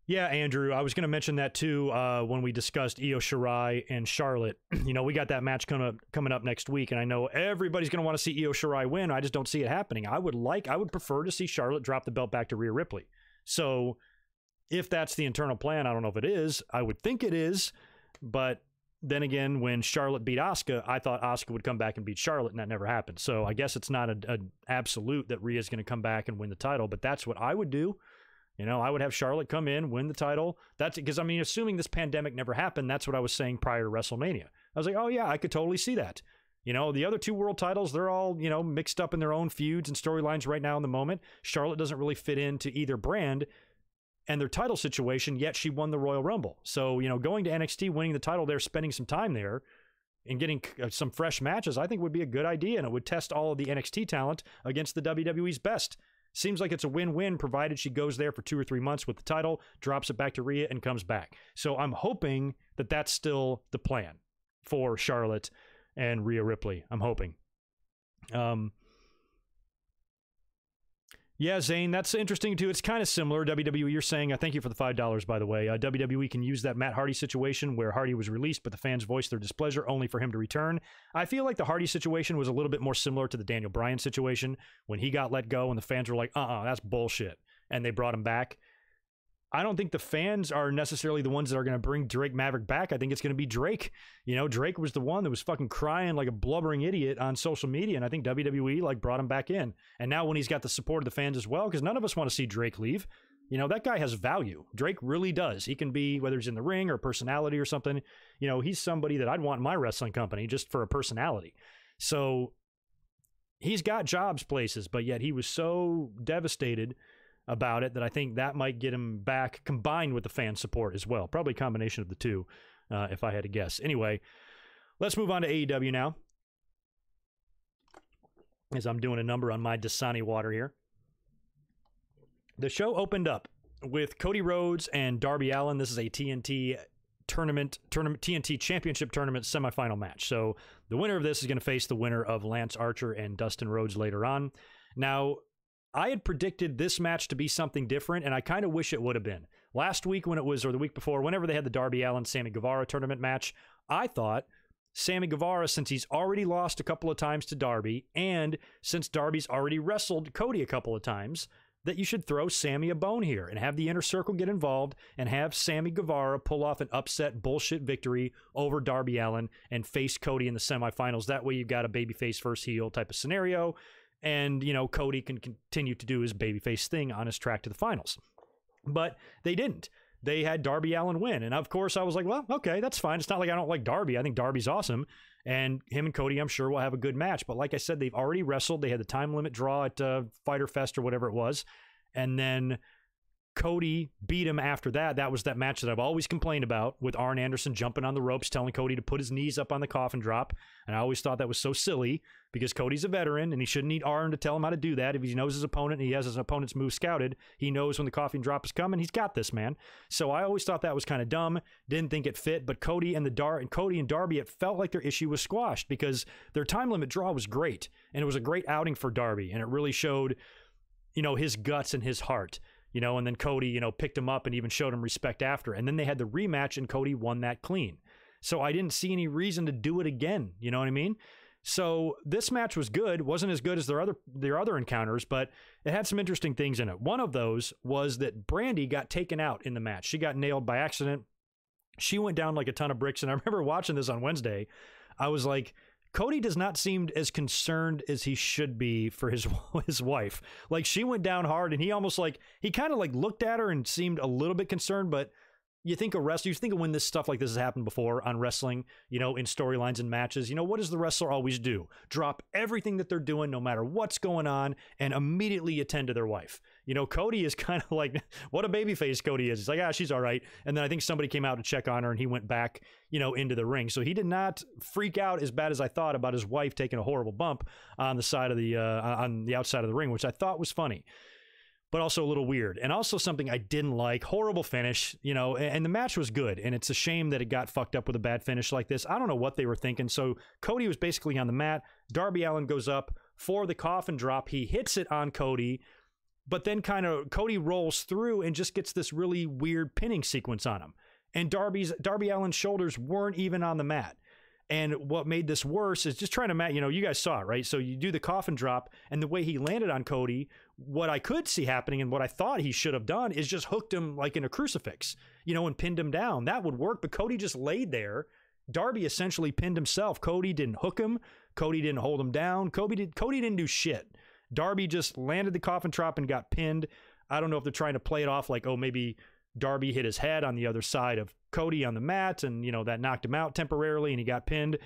Yeah, Andrew, I was going to mention that too when we discussed Io Shirai and Charlotte. We got that match coming up next week, and I know everybody's going to want to see Io Shirai win. I just don't see it happening. I would prefer to see Charlotte drop the belt back to Rhea Ripley. So if that's the internal plan, I don't know if it is. I would think it is, but then again, when Charlotte beat Asuka, I thought Asuka would come back and beat Charlotte, and that never happened. So I guess it's not an absolute that Rhea's going to come back and win the title, but that's what I would do. I would have Charlotte come in, win the title. That's because, assuming this pandemic never happened, that's what I was saying prior to WrestleMania. I was like, oh yeah, I could totally see that. The other 2 world titles, they're all, mixed up in their own feuds and storylines right now in the moment. Charlotte doesn't really fit into either brand and their title situation, yet she won the Royal Rumble. So, going to NXT, winning the title there, spending some time there, and getting some fresh matches, I think would be a good idea, and it would test all of the NXT talent against the WWE's best. Seems like it's a win-win, provided she goes there for 2 or 3 months with the title, drops it back to Rhea, and comes back. So I'm hoping that that's still the plan for Charlotte and Rhea Ripley. I'm hoping. Yeah, Zane, that's interesting too. It's kind of similar. WWE, you're saying, thank you for the $5, by the way. WWE can use that Matt Hardy situation where Hardy was released, but the fans voiced their displeasure only for him to return. I feel like the Hardy situation was a little bit more similar to the Daniel Bryan situation when he got let go and the fans were like, that's bullshit. And they brought him back. I don't think the fans are necessarily the ones that are going to bring Drake Maverick back. I think it's going to be Drake. You know, Drake was the one that was fucking crying like a blubbering idiot on social media, and I think WWE like brought him back in. And now when he's got the support of the fans as well, because none of us want to see Drake leave. You know, that guy has value. Drake really does. He can be, whether he's in the ring or personality or something, you know, he's somebody that I'd want in my wrestling company just for a personality. So he's got jobs places, but yet he was so devastated about it that I think that might get him back, combined with the fan support as well. Probably a combination of the two, if I had to guess. Anyway, let's move on to AEW now, as I'm doing a number on my Dasani water here. The show opened up with Cody Rhodes and Darby Allin. This is a TNT TNT Championship Tournament semifinal match. So the winner of this is going to face the winner of Lance Archer and Dustin Rhodes later on. Now, I had predicted this match to be something different, and I kind of wish it would have been. Last week when it was, or the week before, whenever they had the Darby Allin-Sammy Guevara tournament match, I thought Sammy Guevara, since he's already lost a couple of times to Darby, and since Darby's already wrestled Cody a couple of times, that you should throw Sammy a bone here and have the Inner Circle get involved and have Sammy Guevara pull off an upset bullshit victory over Darby Allin and face Cody in the semifinals. That way you've got a babyface versus heel type of scenario. And, you know, Cody can continue to do his babyface thing on his track to the finals. But they didn't. They had Darby Allin win. And, of course, I was like, well, okay, that's fine. It's not like I don't like Darby. I think Darby's awesome. And him and Cody, I'm sure, will have a good match. But like I said, they've already wrestled. They had the time limit draw at Fyter Fest or whatever it was. And then Cody beat him after that. That was that match that I've always complained about, with Arn Anderson jumping on the ropes, telling Cody to put his knees up on the coffin drop. And I always thought that was so silly, because Cody's a veteran and he shouldn't need Arn to tell him how to do that. If he knows his opponent and he has his opponent's move scouted, he knows when the coffin drop is coming. He's got this, man. So I always thought that was kind of dumb. Didn't think it fit. But Cody and Darby, it felt like their issue was squashed because their time limit draw was great. And it was a great outing for Darby. And it really showed, you know, his guts and his heart. You know, and then Cody, you know, picked him up and even showed him respect after. And then they had the rematch and Cody won that clean. So I didn't see any reason to do it again. You know what I mean? So this match was good. Wasn't as good as their other encounters, but it had some interesting things in it. One of those was that Brandy got taken out in the match. She got nailed by accident. She went down like a ton of bricks. And I remember watching this on Wednesday. I was like, Cody does not seem as concerned as he should be for his wife. Like, she went down hard, and he almost like, he kind of like looked at her and seemed a little bit concerned, but you think of wrestling, you think of when this stuff like this has happened before on wrestling, you know, in storylines and matches, you know, what does the wrestler always do? Drop everything that they're doing, no matter what's going on, and immediately attend to their wife. You know, Cody is kind of like, what a babyface Cody is. He's like, she's all right. And then I think somebody came out to check on her and he went back, you know, into the ring. So he did not freak out as bad as I thought about his wife taking a horrible bump on the side of on the outside of the ring, which I thought was funny, but also a little weird. And also something I didn't like, horrible finish, you know, and the match was good. And it's a shame that it got fucked up with a bad finish like this. I don't know what they were thinking. So Cody was basically on the mat. Darby Allin goes up for the coffin drop. He hits it on Cody, but then kind of Cody rolls through and just gets this really weird pinning sequence on him. And Darby Allin's shoulders weren't even on the mat. And what made this worse is just trying to, you know, you guys saw it, right? So you do the coffin drop, and the way he landed on Cody, what I could see happening and what I thought he should have done is just hooked him like in a crucifix, you know, and pinned him down. That would work, but Cody just laid there. Darby essentially pinned himself. Cody didn't hook him. Cody didn't hold him down. Cody didn't do shit. Darby just landed the coffin drop and got pinned. I don't know if they're trying to play it off like, oh, maybe Darby hit his head on the other side of Cody on the mat, and, you know, that knocked him out temporarily and he got pinned.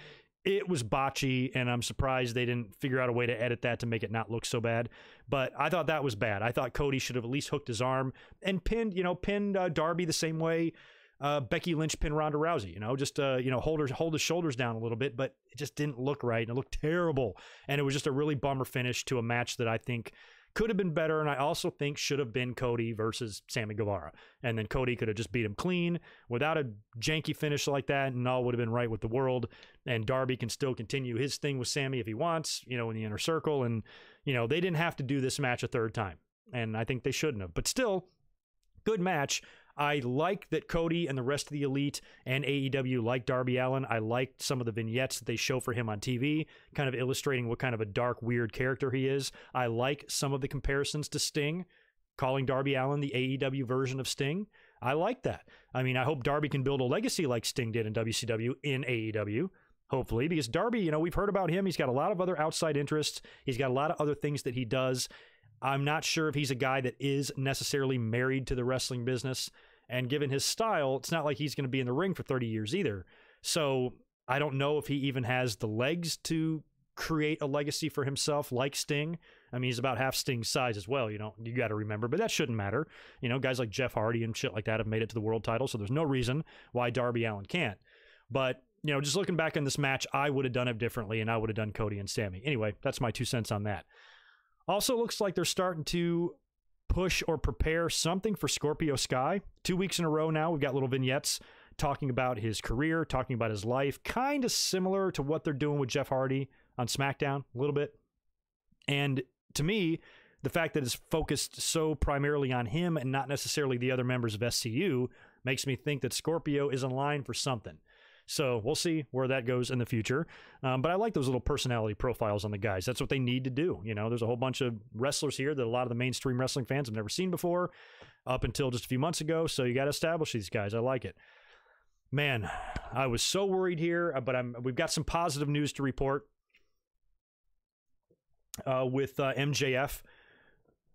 It was botchy, and I'm surprised they didn't figure out a way to edit that to make it not look so bad. But I thought that was bad. I thought Cody should have at least hooked his arm and pinned Darby the same way Becky Lynch pinned Ronda Rousey, you know, just, hold his shoulders down a little bit, but it just didn't look right. And it looked terrible. And it was just a really bummer finish to a match that I think could have been better, and I also think should have been Cody versus Sammy Guevara. And then Cody could have just beat him clean without a janky finish like that, and all would have been right with the world. And Darby can still continue his thing with Sammy if he wants, in the inner circle. And, they didn't have to do this match a third time. And I think they shouldn't have. But still, good match. I like that Cody and the rest of the Elite and AEW like Darby Allin. I liked some of the vignettes that they show for him on TV, kind of illustrating what kind of a dark, weird character he is. I like some of the comparisons to Sting, calling Darby Allin the AEW version of Sting. I like that. I mean, I hope Darby can build a legacy like Sting did in WCW in AEW. Hopefully, because Darby, we've heard about him. He's got a lot of other outside interests. He's got a lot of other things that he does. I'm not sure if he's a guy that is necessarily married to the wrestling business. And given his style, it's not like he's going to be in the ring for 30 years either. So I don't know if he even has the legs to create a legacy for himself like Sting. I mean, he's about half Sting's size as well, you got to remember. But that shouldn't matter. Guys like Jeff Hardy and shit like that have made it to the world title. So there's no reason why Darby Allin can't. But, just looking back on this match, I would have done it differently, and I would have done Cody and Sammy. Anyway, that's my 2 cents on that. Also looks like they're starting to push or prepare something for Scorpio Sky. 2 weeks in a row now, we've got little vignettes talking about his career, talking about his life, kind of similar to what they're doing with Jeff Hardy on SmackDown a little bit. And to me, the fact that it's focused so primarily on him and not necessarily the other members of SCU makes me think that Scorpio is in line for something. So we'll see where that goes in the future. But I like those little personality profiles on the guys. That's what they need to do. There's a whole bunch of wrestlers here that a lot of the mainstream wrestling fans have never seen before up until just a few months ago. So you got to establish these guys. I like it. Man, I was so worried here, but we've got some positive news to report with MJF.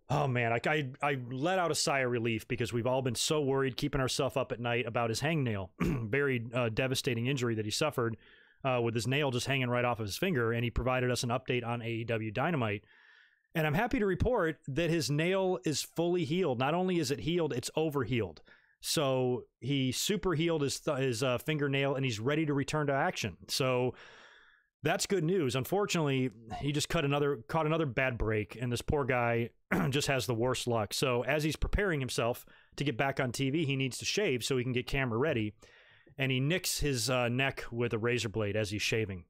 Oh, man, I let out a sigh of relief because we've all been so worried, keeping ourselves up at night about his hangnail. Very devastating injury that he suffered with his nail just hanging right off of his finger, and he provided us an update on AEW Dynamite. And I'm happy to report that his nail is fully healed. Not only is it healed, it's over-healed. So he super healed his fingernail, and he's ready to return to action. So that's good news. Unfortunately, he just caught another bad break, and this poor guy just has the worst luck. So as he's preparing himself to get back on TV, he needs to shave so he can get camera ready. And he nicks his neck with a razor blade as he's shaving,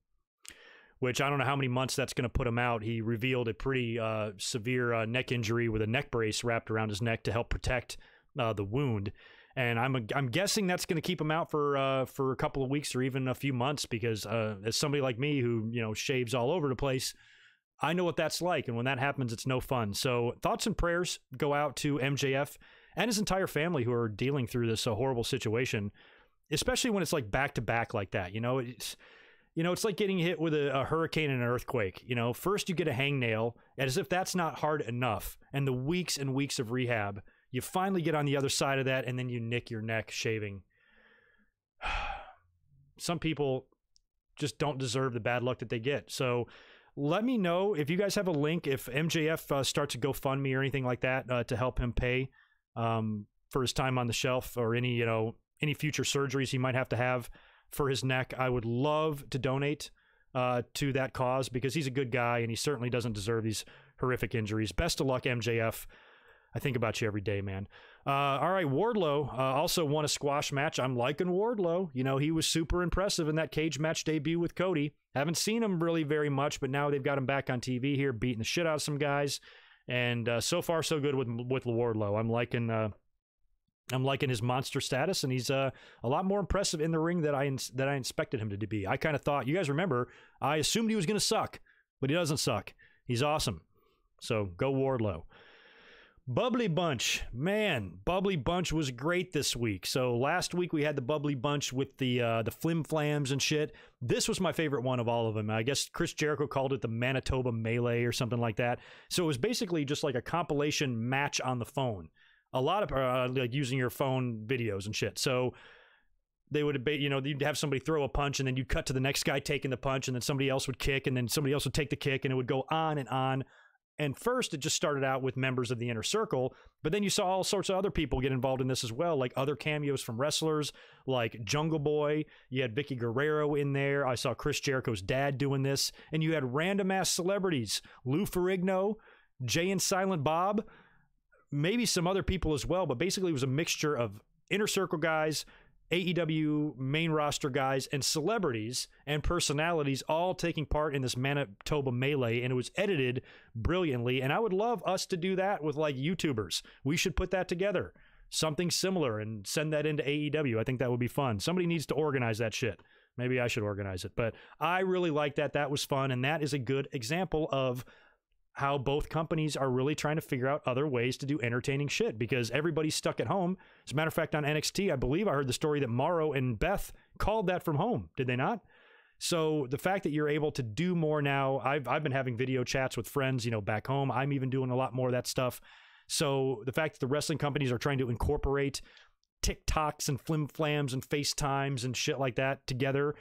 which I don't know how many months that's going to put him out. He revealed a pretty severe neck injury with a neck brace wrapped around his neck to help protect the wound. And I'm guessing that's going to keep him out for a couple of weeks or even a few months because as somebody like me who shaves all over the place, I know what that's like. And when that happens, it's no fun. So thoughts and prayers go out to MJF and his entire family who are dealing through this horrible situation, especially when it's like back to back like that. It's like getting hit with a hurricane and an earthquake. First you get a hangnail, as if that's not hard enough, and the weeks and weeks of rehab. You finally get on the other side of that, and then you nick your neck shaving. Some people just don't deserve the bad luck that they get. So let me know if you guys have a link, if MJF starts a GoFundMe or anything like that to help him pay for his time on the shelf or any future surgeries he might have to have for his neck. I would love to donate to that cause because he's a good guy, and he certainly doesn't deserve these horrific injuries. Best of luck, MJF. I think about you every day, man. All right, Wardlow also won a squash match. I'm liking Wardlow. He was super impressive in that cage match debut with Cody. Haven't seen him really very much, but now they've got him back on TV here, beating the shit out of some guys. And so far, so good with Wardlow. I'm liking his monster status, and he's a lot more impressive in the ring than I expected him to be. I kind of thought, you guys remember, I assumed he was going to suck, but he doesn't suck. He's awesome. So go Wardlow. Bubbly Bunch. Man, Bubbly Bunch was great this week. So last week we had the Bubbly Bunch with the flim flams and shit. This was my favorite one of all of them. I guess Chris Jericho called it the Manitoba Melee or something like that. So it was basically just like a compilation match on the phone. A lot of like using your phone videos and shit. So they would, you'd have somebody throw a punch, and then you'd cut to the next guy taking the punch, and then somebody else would kick, and then somebody else would take the kick, and it would go on and on. And first, it just started out with members of the Inner Circle, but then you saw all sorts of other people get involved in this as well, like other cameos from wrestlers, like Jungle Boy. You had Vicky Guerrero in there. I saw Chris Jericho's dad doing this. And you had random-ass celebrities. Lou Ferrigno, Jay and Silent Bob, maybe some other people as well, but basically it was a mixture of Inner Circle guys, AEW main roster guys, and celebrities and personalities all taking part in this Manitoba Melee, and it was edited brilliantly. And I would love us to do that with like YouTubers. We should put that together, something similar, and send that into AEW. I think that would be fun. Somebody needs to organize that shit. Maybe I should organize it, but I really like that. That was fun, and that is a good example of how both companies are really trying to figure out other ways to do entertaining shit, because everybody's stuck at home. As a matter of fact, on NXT, I believe I heard the story that Morrow and Beth called that from home. Did they not? So the fact that you're able to do more now, I've been having video chats with friends, you know, back home. I'm even doing a lot more of that stuff. So the fact that the wrestling companies are trying to incorporate TikToks and flim-flams and FaceTimes and shit like that together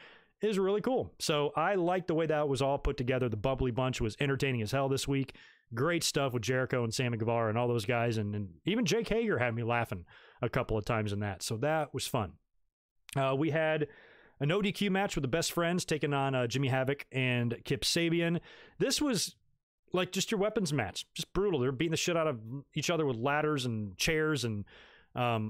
is really cool. So I like the way that was all put together. The Bubbly Bunch was entertaining as hell this week. Great stuff with Jericho and Sammy Guevara and all those guys. And even Jake Hager had me laughing a couple of times in that. So that was fun. We had an ODQ match with the Best Friends taking on Jimmy Havoc and Kip Sabian. This was like just your weapons match. Just brutal. They're beating the shit out of each other with ladders and chairs and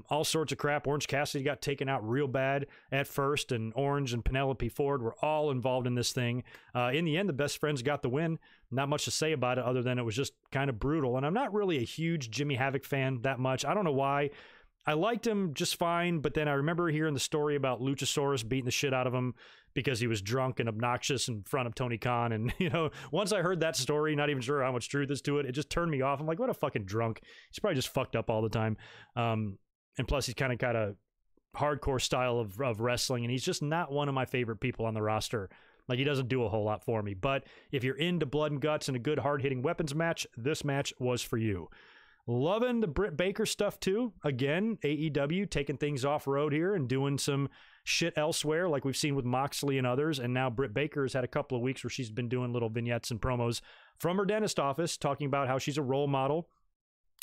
all sorts of crap. Orange Cassidy got taken out real bad at first, and Orange and Penelope Ford were all involved in this thing. In the end, the Best Friends got the win. Not much to say about it other than it was just kind of brutal. And I'm not really a huge Jimmy Havoc fan that much. I don't know why. I liked him just fine, but then I remember hearing the story about Luchasaurus beating the shit out of him because he was drunk and obnoxious in front of Tony Khan. And, you know, once I heard that story, not even sure how much truth is to it, it just turned me off. I'm like, what a fucking drunk. He's probably just fucked up all the time. And plus, he's kind of got a hardcore style of wrestling, and he's just not one of my favorite people on the roster. Like, he doesn't do a whole lot for me. But if you're into blood and guts and a good hard-hitting weapons match, this match was for you. Loving the Britt Baker stuff, too. Again, AEW taking things off-road here and doing some shit elsewhere, like we've seen with Moxley and others. And now Britt Baker has had a couple of weeks where she's been doing little vignettes and promos from her dentist office, talking about how she's a role model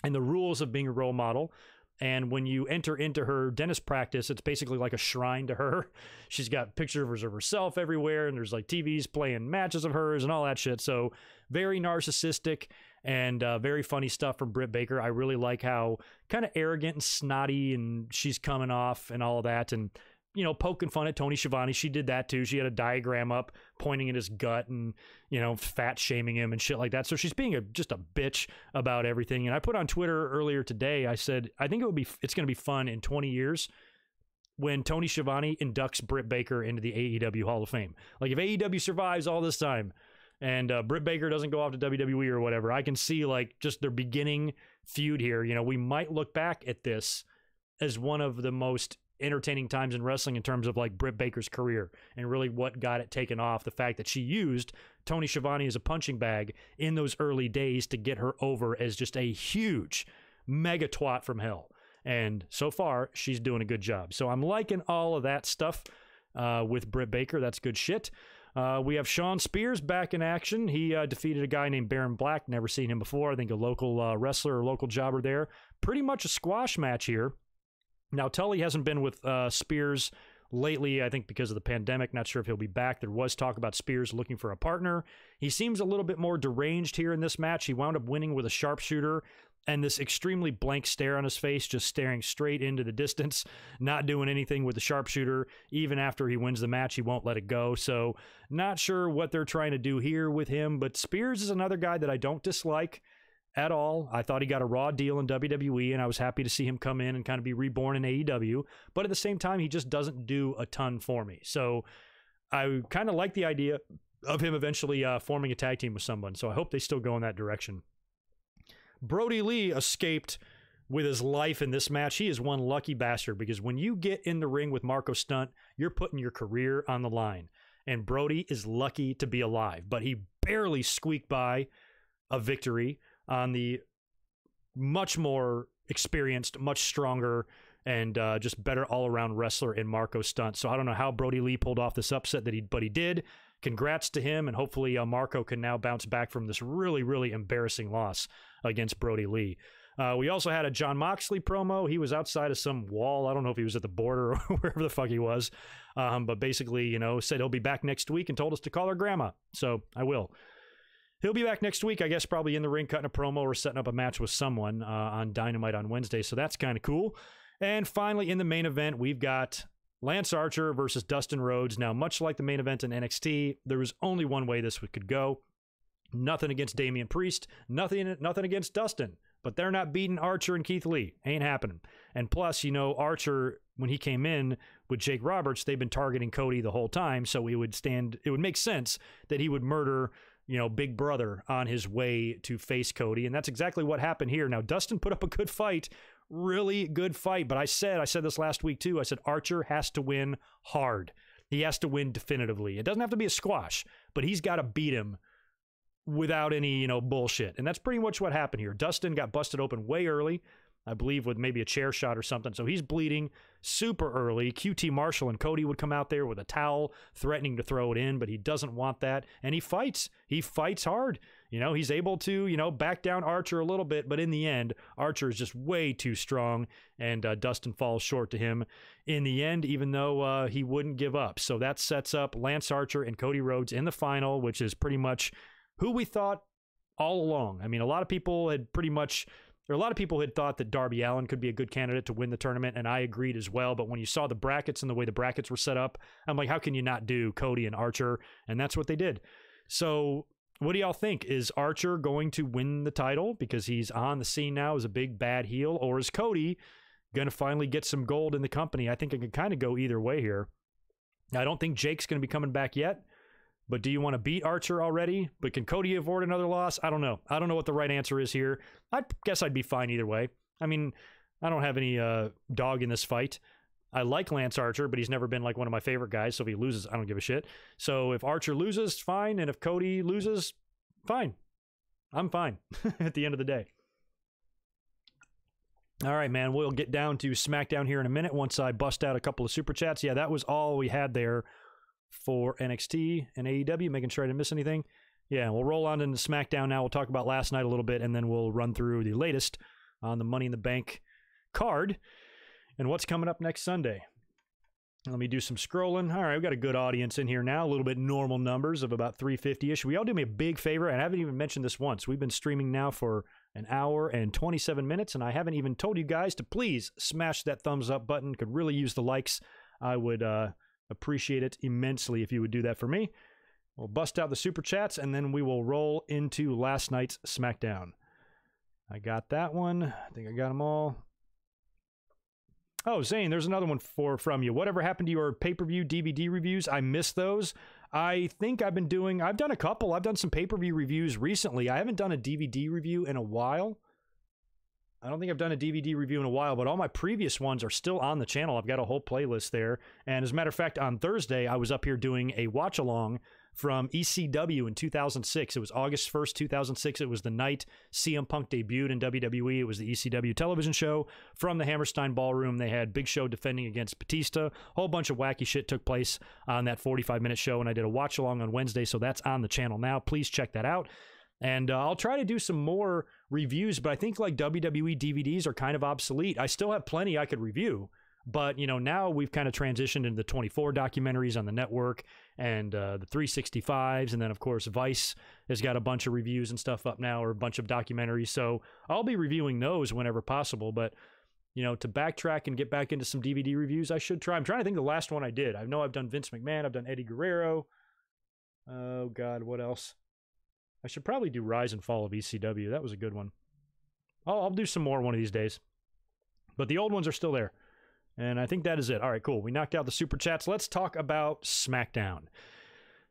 and the rules of being a role model. And when you enter into her dentist practice, it's basically like a shrine to her. She's got pictures of herself everywhere, and there's like TVs playing matches of hers and all that shit. So very narcissistic and very funny stuff from Britt Baker. I really like how kind of arrogant and snotty and she's coming off and all of that. And, you know, poking fun at Tony Schiavone. She did that too. She had a diagram up pointing at his gut and, you know, fat shaming him and shit like that. So she's being just a bitch about everything. And I put on Twitter earlier today, I said, I think it's going to be fun in 20 years when Tony Schiavone inducts Britt Baker into the AEW Hall of Fame. Like, if AEW survives all this time and Britt Baker doesn't go off to WWE or whatever, I can see like just their beginning feud here. You know, we might look back at this as one of the most entertaining times in wrestling in terms of like Britt Baker's career and really what got it taken off. The fact that she used Tony Schiavone as a punching bag in those early days to get her over as just a huge mega twat from hell. And so far, she's doing a good job. So I'm liking all of that stuff with Britt Baker. That's good shit. We have Shawn Spears back in action. He defeated a guy named Baron Black. Never seen him before. I think a local wrestler or local jobber there. Pretty much a squash match here. Now, Tully hasn't been with Spears lately, I think because of the pandemic. Not sure if he'll be back. There was talk about Spears looking for a partner. He seems a little bit more deranged here in this match. He wound up winning with a sharpshooter and this extremely blank stare on his face, just staring straight into the distance, not doing anything with the sharpshooter. Even after he wins the match, he won't let it go. So not sure what they're trying to do here with him, but Spears is another guy that I don't dislike at all. I thought he got a raw deal in WWE, and I was happy to see him come in and kind of be reborn in AEW. But at the same time, he just doesn't do a ton for me. So I kind of like the idea of him eventually forming a tag team with someone. So I hope they still go in that direction. Brody Lee escaped with his life in this match. He is one lucky bastard, because when you get in the ring with Marco Stunt, you're putting your career on the line. And Brody is lucky to be alive, but he barely squeaked by a victory on the much more experienced, much stronger, and just better all-around wrestler in Marco Stunt. So I don't know how Brody Lee pulled off this upset, but he did. Congrats to him, and hopefully Marco can now bounce back from this really, really embarrassing loss against Brody Lee. We also had a Jon Moxley promo. He was outside of some wall. I don't know if he was at the border or wherever the fuck he was. But basically, you know, said he'll be back next week and told us to call her grandma. So I will. he'll be back next week, I guess, probably in the ring, cutting a promo or setting up a match with someone on Dynamite on Wednesday. So that's kind of cool. And finally, in the main event, we've got Lance Archer versus Dustin Rhodes. Now, much like the main event in NXT, there was only one way this could go. Nothing against Damien Priest, nothing against Dustin. But they're not beating Archer and Keith Lee. Ain't happening. And plus, you know, Archer, when he came in with Jake Roberts, they've been targeting Cody the whole time. So it would make sense that he would murder, you know, Big Brother on his way to face Cody. And that's exactly what happened here. Now, Dustin put up a good fight, really good fight. But I said this last week too. I said Archer has to win hard. He has to win definitively. It doesn't have to be a squash, but he's got to beat him without any, you know, bullshit. And that's pretty much what happened here. Dustin got busted open way early, I believe with maybe a chair shot or something. So he's bleeding super early. QT Marshall and Cody would come out there with a towel threatening to throw it in, but he doesn't want that. And he fights. He fights hard. You know, he's able to, you know, back down Archer a little bit, but in the end, Archer is just way too strong, and Dustin falls short to him in the end, even though he wouldn't give up. So that sets up Lance Archer and Cody Rhodes in the final, which is pretty much who we thought all along. I mean, a lot of people had thought that Darby Allin could be a good candidate to win the tournament, and I agreed as well. But when you saw the brackets and the way the brackets were set up, I'm like, how can you not do Cody and Archer? And that's what they did. So what do y'all think? Is Archer going to win the title because he's on the scene now as a big bad heel, or is Cody going to finally get some gold in the company? I think it can kind of go either way here. I don't think Jake's going to be coming back yet. But do you want to beat Archer already? But can Cody avoid another loss? I don't know. I don't know what the right answer is here. I guess I'd be fine either way. I mean, I don't have any dog in this fight. I like Lance Archer, but he's never been like one of my favorite guys. So if he loses, I don't give a shit. So if Archer loses, fine. And if Cody loses, fine. I'm fine at the end of the day. All right, man. We'll get down to SmackDown here in a minute once I bust out a couple of super chats. Yeah, that was all we had there for NXT and AEW, making sure I didn't miss anything. Yeah, we'll roll on into SmackDown now. We'll talk about last night a little bit, and then we'll run through the latest on the Money in the Bank card and what's coming up next Sunday. Let me do some scrolling. All right, we've got a good audience in here now, a little bit normal numbers of about 350-ish. Will y'all do me a big favor? And I haven't even mentioned this once. We've been streaming now for an hour and 27 minutes, and I haven't even told you guys to please smash that thumbs up button. Could really use the likes. I would appreciate it immensely if you would do that for me. We'll bust out the super chats, and then we will roll into last night's SmackDown. I got that one. I think I got them all. Oh, Zane, there's another one from you. Whatever happened to your pay-per-view DVD reviews? I missed those. I think I've done a couple. I've done some pay-per-view reviews recently. I haven't done a DVD review in a while. I don't think I've done a DVD review in a while, but all my previous ones are still on the channel. I've got a whole playlist there. And as a matter of fact, on Thursday, I was up here doing a watch-along from ECW in 2006. It was August 1st, 2006. It was the night CM Punk debuted in WWE. It was the ECW television show from the Hammerstein Ballroom. They had Big Show defending against Batista. A whole bunch of wacky shit took place on that 45-minute show, and I did a watch-along on Wednesday, so that's on the channel now. Please check that out. And I'll try to do some more reviews, but I think like WWE DVDs are kind of obsolete. I still have plenty I could review, but you know, now we've kind of transitioned into the 24 documentaries on the network and the 365s. And then of course, Vice has got a bunch of reviews and stuff up now, or a bunch of documentaries. So I'll be reviewing those whenever possible, but you know, to backtrack and get back into some DVD reviews, I should try. I'm trying to think of the last one I did. I know I've done Vince McMahon. I've done Eddie Guerrero. Oh God, what else? I should probably do Rise and Fall of ECW. That was a good one. I'll do some more one of these days. But the old ones are still there. And I think that is it. All right, cool. We knocked out the super chats. Let's talk about SmackDown.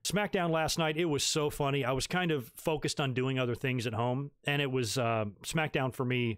SmackDown last night, it was so funny. I was kind of focused on doing other things at home. And it was SmackDown for me,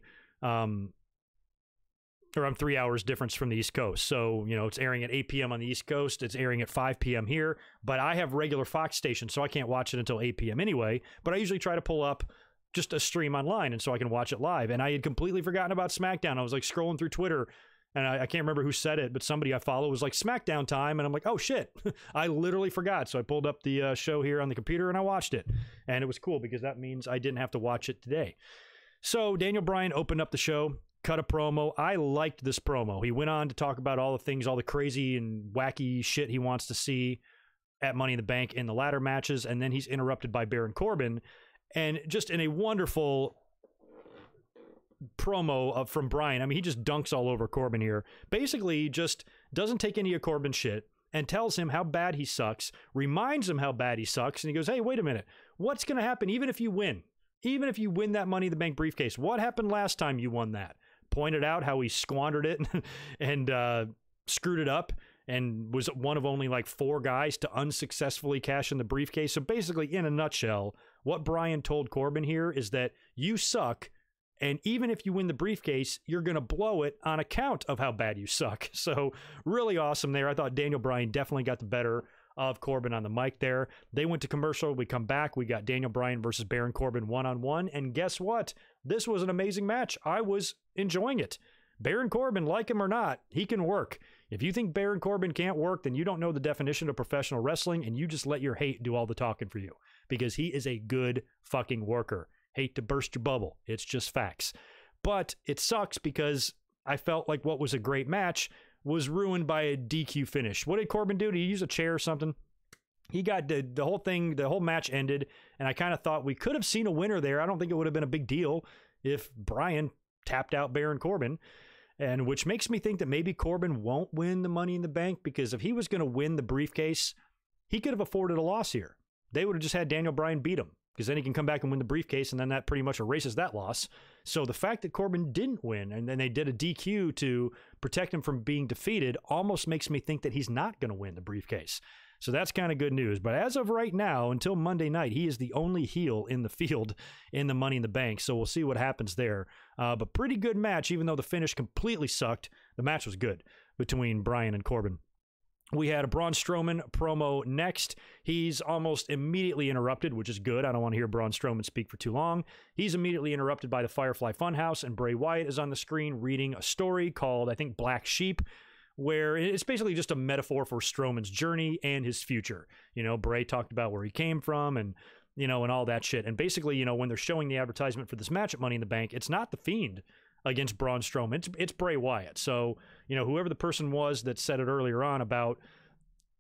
or I'm 3 hours difference from the East Coast. So, you know, it's airing at 8 p.m. on the East Coast. It's airing at 5 p.m. here. But I have regular Fox stations, so I can't watch it until 8 p.m. anyway. But I usually try to pull up just a stream online, and so I can watch it live. And I had completely forgotten about SmackDown. I was like scrolling through Twitter, and I can't remember who said it, but somebody I follow was like, SmackDown time. And I'm like, oh, shit. I literally forgot. So I pulled up the show here on the computer, and I watched it. And it was cool because that means I didn't have to watch it today. So Daniel Bryan opened up the show, cut a promo. I liked this promo. He went on to talk about all the things, all the crazy and wacky shit he wants to see at Money in the Bank in the ladder matches, and then he's interrupted by Baron Corbin. And just in a wonderful promo from Bryan, I mean, he just dunks all over Corbin here. Basically, he just doesn't take any of Corbin's shit and tells him how bad he sucks, reminds him how bad he sucks, and he goes, hey, wait a minute, what's going to happen even if you win? Even if you win that Money in the Bank briefcase, what happened last time you won that? Pointed out how he squandered it and screwed it up and was one of only like 4 guys to unsuccessfully cash in the briefcase. So basically, in a nutshell, what Bryan told Corbin here is that you suck, and even if you win the briefcase, you're going to blow it on account of how bad you suck. So really awesome there. I thought Daniel Bryan definitely got the better of Corbin on the mic there. They went to commercial. We come back. We got Daniel Bryan versus Baron Corbin one-on-one. And guess what? This was an amazing match. I was enjoying it. Baron Corbin, like him or not, he can work. If you think Baron Corbin can't work, then you don't know the definition of professional wrestling, and you just let your hate do all the talking for you, because he is a good fucking worker. Hate to burst your bubble. It's just facts. But it sucks because I felt like what was a great match was ruined by a DQ finish. What did Corbin do? Did he use a chair or something? He got the whole thing, the whole match ended, and I kind of thought we could have seen a winner there. I don't think it would have been a big deal if Bryan tapped out Baron Corbin, and which makes me think that maybe Corbin won't win the Money in the Bank, because if he was going to win the briefcase, he could have afforded a loss here. They would have just had Daniel Bryan beat him, because then he can come back and win the briefcase, and then that pretty much erases that loss. So the fact that Corbin didn't win, and then they did a DQ to protect him from being defeated, almost makes me think that he's not going to win the briefcase. So that's kind of good news. But as of right now, until Monday night, he is the only heel in the field in the Money in the Bank. So we'll see what happens there. But pretty good match, even though the finish completely sucked. The match was good between Bryan and Corbin. We had a Braun Strowman promo next. He's almost immediately interrupted, which is good. I don't want to hear Braun Strowman speak for too long. He's immediately interrupted by the Firefly Funhouse, and Bray Wyatt is on the screen reading a story called, I think, Black Sheep, where it's basically just a metaphor for Strowman's journey and his future. You know, Bray talked about where he came from and, you know, and all that shit. And basically, you know, when they're showing the advertisement for this match at Money in the Bank, it's not The Fiend against Braun Strowman. It's Bray Wyatt. So, you know, whoever the person was that said it earlier on about,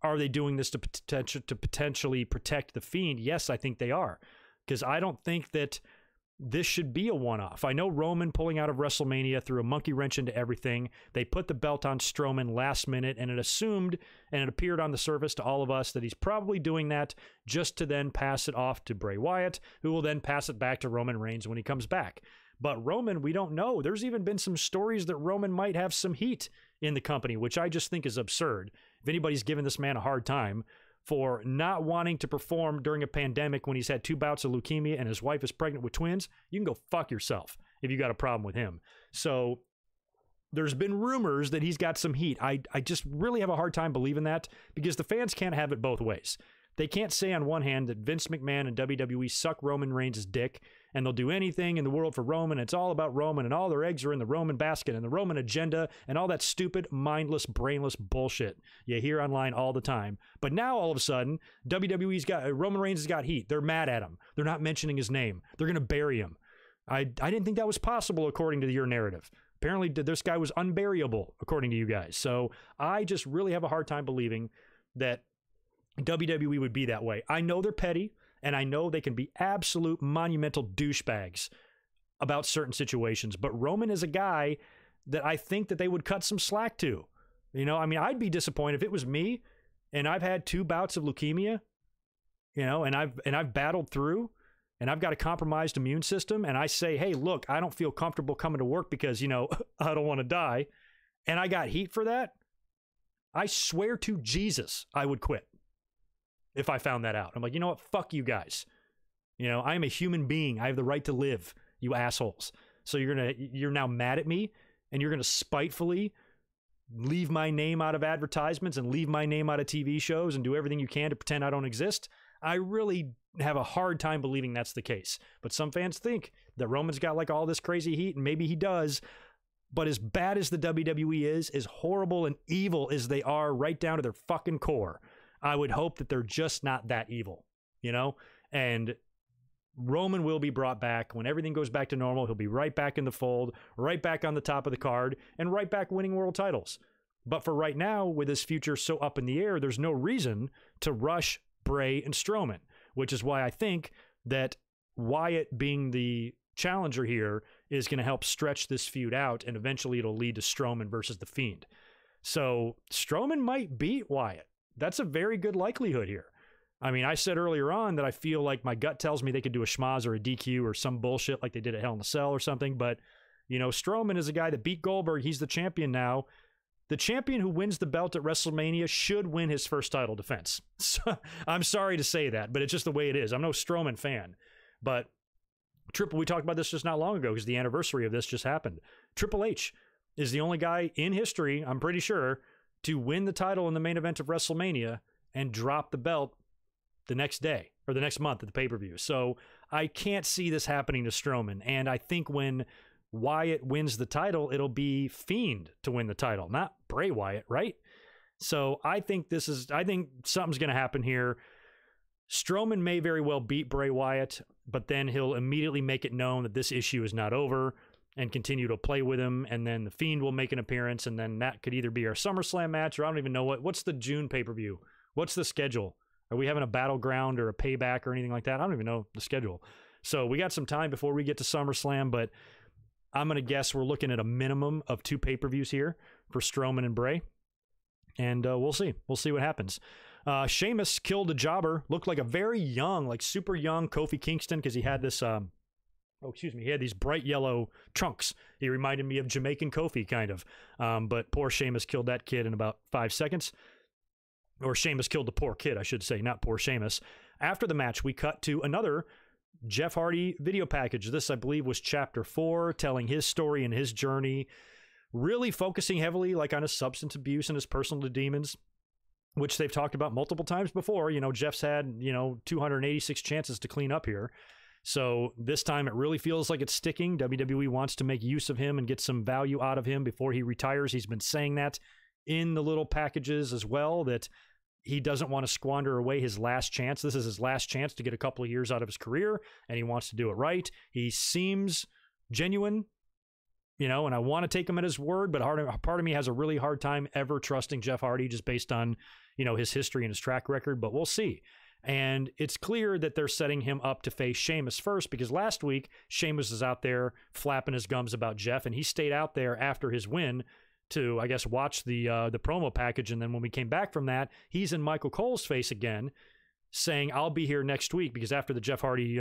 are they doing this to potentially protect The Fiend? Yes, I think they are, because I don't think that this should be a one-off. I know Roman pulling out of WrestleMania threw a monkey wrench into everything. They put the belt on Strowman last minute, and it assumed, and it appeared on the surface to all of us, that he's probably doing that just to then pass it off to Bray Wyatt, who will then pass it back to Roman Reigns when he comes back. But Roman, we don't know. There's even been some stories that Roman might have some heat in the company, which I just think is absurd. If anybody's given this man a hard time for not wanting to perform during a pandemic when he's had 2 bouts of leukemia and his wife is pregnant with twins, you can go fuck yourself if you got a problem with him. So there's been rumors that he's got some heat. I just really have a hard time believing that, because the fans can't have it both ways. They can't say on one hand that Vince McMahon and WWE suck Roman Reigns' dick and they'll do anything in the world for Roman. It's all about Roman and all their eggs are in the Roman basket and the Roman agenda and all that stupid, mindless, brainless bullshit you hear online all the time. But now all of a sudden, Roman Reigns has got heat. They're mad at him. They're not mentioning his name. They're going to bury him. I didn't think that was possible according to your narrative. Apparently this guy was unburyable according to you guys. So I just really have a hard time believing that WWE would be that way. I know they're petty, and I know they can be absolute monumental douchebags about certain situations, but Roman is a guy that I think that they would cut some slack to. You know, I mean, I'd be disappointed if it was me and I've had 2 bouts of leukemia, you know, and I've battled through and I've got a compromised immune system, and I say, hey, look, I don't feel comfortable coming to work because, you know, I don't want to die, and I got heat for that. I swear to Jesus, I would quit. If I found that out, I'm like, you know what? Fuck you guys. You know, I am a human being. I have the right to live, you assholes. So you're now mad at me, and you're going to spitefully leave my name out of advertisements and leave my name out of TV shows and do everything you can to pretend I don't exist. I really have a hard time believing that's the case. But some fans think that Roman's got like all this crazy heat, and maybe he does. But as bad as the WWE is, as horrible and evil as they are right down to their fucking core, I would hope that they're just not that evil, you know? And Roman will be brought back. When everything goes back to normal, he'll be right back in the fold, right back on the top of the card, and right back winning world titles. But for right now, with his future so up in the air, there's no reason to rush Bray and Strowman, which is why I think that Wyatt being the challenger here is going to help stretch this feud out, and eventually it'll lead to Strowman versus The Fiend. So Strowman might beat Wyatt. That's a very good likelihood here. I mean, I said earlier on that I feel like my gut tells me they could do a schmaz or a DQ or some bullshit like they did at Hell in a Cell or something. But, you know, Strowman is a guy that beat Goldberg. He's the champion now. The champion who wins the belt at WrestleMania should win his first title defense. So, I'm sorry to say that, but it's just the way it is. I'm no Strowman fan. But we talked about this just not long ago because the anniversary of this just happened. Triple H is the only guy in history, I'm pretty sure, to win the title in the main event of WrestleMania and drop the belt the next day or the next month at the pay-per-view. So I can't see this happening to Strowman. And I think when Wyatt wins the title, it'll be Fiend to win the title, not Bray Wyatt, right? So I think something's going to happen here. Strowman may very well beat Bray Wyatt, but then he'll immediately make it known that this issue is not over and continue to play with him. And then the Fiend will make an appearance, and then that could either be our SummerSlam match, or I don't even know what's the June pay-per-view. What's the schedule? Are we having a Battleground or a Payback or anything like that? I don't even know the schedule. So we got some time before we get to SummerSlam, but I'm going to guess we're looking at a minimum of 2 pay-per-views here for Strowman and Bray. And we'll see. We'll see what happens. Sheamus killed a jobber. Looked like a very young, like super young Kofi Kingston because he had this, he had these bright yellow trunks. He reminded me of Jamaican Kofi, kind of. But poor Sheamus killed that kid in about 5 seconds. Or Sheamus killed the poor kid, I should say, not poor Sheamus. After the match, we cut to another Jeff Hardy video package. This, I believe, was Chapter 4, telling his story and his journey, really focusing heavily like on his substance abuse and his personal demons, which they've talked about multiple times before. You know, Jeff's had, 286 chances to clean up here. So this time it really feels like it's sticking. WWE wants to make use of him and get some value out of him before he retires. He's been saying that in the little packages as well, that he doesn't want to squander away his last chance. This is his last chance to get a couple of years out of his career, and he wants to do it right. He seems genuine, and I want to take him at his word, but part of me has a really hard time ever trusting Jeff Hardy just based on, his history and his track record, but we'll see. And it's clear that they're setting him up to face Sheamus first, because last week, Sheamus is out there flapping his gums about Jeff, and he stayed out there after his win to, I guess, watch the promo package. And then when we came back from that, he's in Michael Cole's face again, saying, I'll be here next week, because after the Jeff Hardy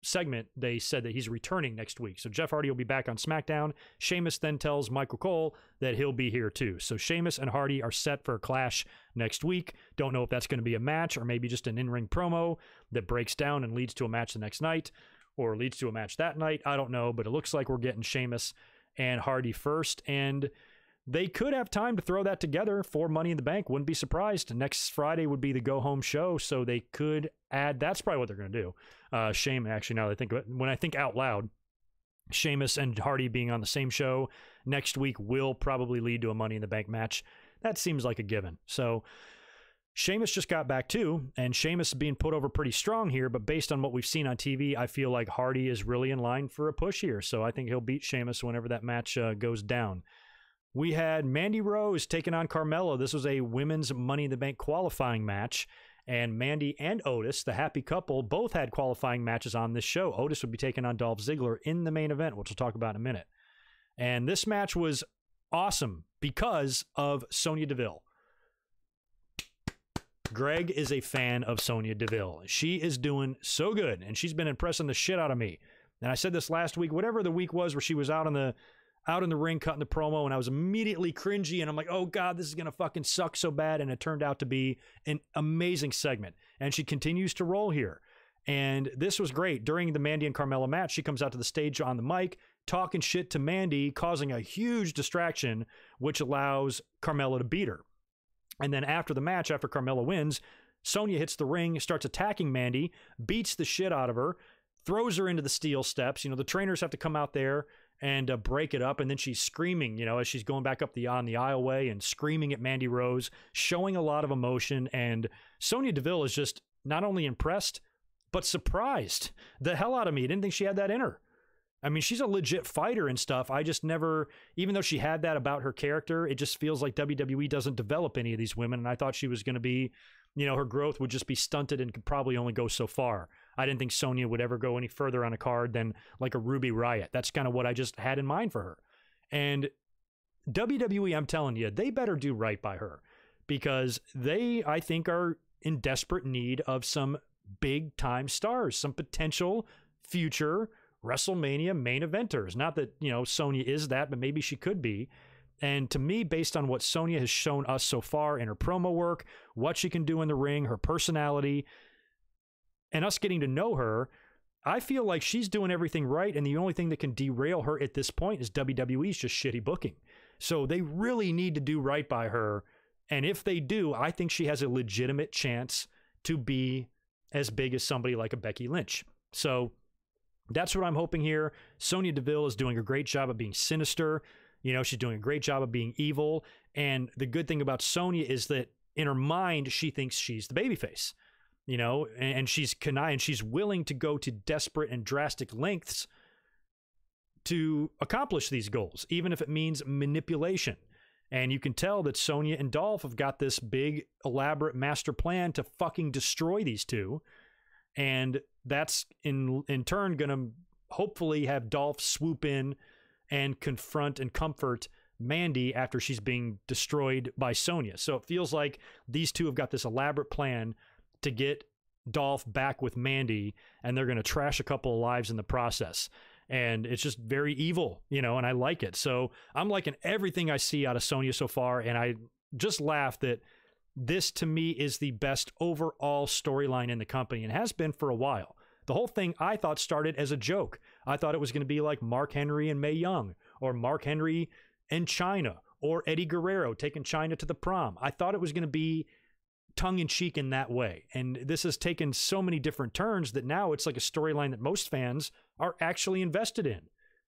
segment, they said that he's returning next week. So Jeff Hardy will be back on SmackDown. Sheamus then tells Michael Cole that he'll be here too. So Sheamus and Hardy are set for a clash next week. Don't know if that's going to be a match or maybe just an in-ring promo that breaks down and leads to a match the next night, or leads to a match that night. I don't know, but it looks like we're getting Sheamus and Hardy first, and they could have time to throw that together for Money in the Bank. Wouldn't be surprised. Next Friday would be the go-home show, so they could add. That's probably what they're going to do. Actually, now that I think of it, when I think out loud, Sheamus and Hardy being on the same show next week will probably lead to a Money in the Bank match. That seems like a given. So Sheamus just got back too, and Sheamus is being put over pretty strong here, but based on what we've seen on TV, I feel like Hardy is really in line for a push here. So I think he'll beat Sheamus whenever that match goes down. We had Mandy Rose taking on Carmella. This was a women's Money in the Bank qualifying match, and Mandy and Otis, the happy couple, both had qualifying matches on this show. Otis would be taking on Dolph Ziggler in the main event, which we'll talk about in a minute. And this match was awesome because of Sonya Deville. Greg is a fan of Sonya Deville. She is doing so good, and she's been impressing the shit out of me. And I said this last week, whatever the week was where she was out in the ring cutting the promo, and I was immediately cringy, and I'm like, oh God, this is going to fucking suck so bad. And it turned out to be an amazing segment. And she continues to roll here. And this was great. During the Mandy and Carmella match, she comes out to the stage on the mic, talking shit to Mandy, causing a huge distraction, which allows Carmella to beat her. And then after the match, after Carmella wins, Sonya hits the ring, starts attacking Mandy, beats the shit out of her, throws her into the steel steps. The trainers have to come out there and break it up, and then she's screaming, as she's going back up on the aisleway and screaming at Mandy Rose, showing a lot of emotion. And Sonya Deville is just not only impressed, but surprised the hell out of me. Didn't think she had that in her. I mean, she's a legit fighter and stuff. I just never, even though she had that about her character, it just feels like WWE doesn't develop any of these women, and I thought she was going to be her growth would just be stunted and could probably only go so far. I didn't think Sonya would ever go any further on a card than like a Ruby Riott. That's kind of what I just had in mind for her. And WWE, I'm telling you, they better do right by her, because they, I think, are in desperate need of some big time stars, some potential future WrestleMania main eventers. Not that, Sonya is that, but maybe she could be. And to me, based on what Sonya has shown us so far in her promo work, what she can do in the ring, her personality, and us getting to know her, I feel like she's doing everything right, and the only thing that can derail her at this point is WWE's just shitty booking. So they really need to do right by her, and if they do, I think she has a legitimate chance to be as big as somebody like a Becky Lynch. So that's what I'm hoping here. Sonya Deville is doing a great job of being sinister. She's doing a great job of being evil. And the good thing about Sonya is that in her mind, she thinks she's the babyface, and she's conniving, and she's willing to go to desperate and drastic lengths to accomplish these goals, even if it means manipulation. And you can tell that Sonya and Dolph have got this big, elaborate master plan to fucking destroy these two. And that's in turn going to hopefully have Dolph swoop in and confront and comfort Mandy after she's being destroyed by Sonya. So it feels like these two have got this elaborate plan to get Dolph back with Mandy, and they're going to trash a couple of lives in the process. And it's just very evil, and I like it. So I'm liking everything I see out of Sonya so far, and I just laugh that this, to me, is the best overall storyline in the company, and has been for a while. The whole thing, I thought, started as a joke. I thought it was going to be like Mark Henry and Mae Young, or Mark Henry and Chyna, or Eddie Guerrero taking Chyna to the prom. I thought it was going to be tongue-in-cheek in that way. And this has taken so many different turns that now it's like a storyline that most fans are actually invested in.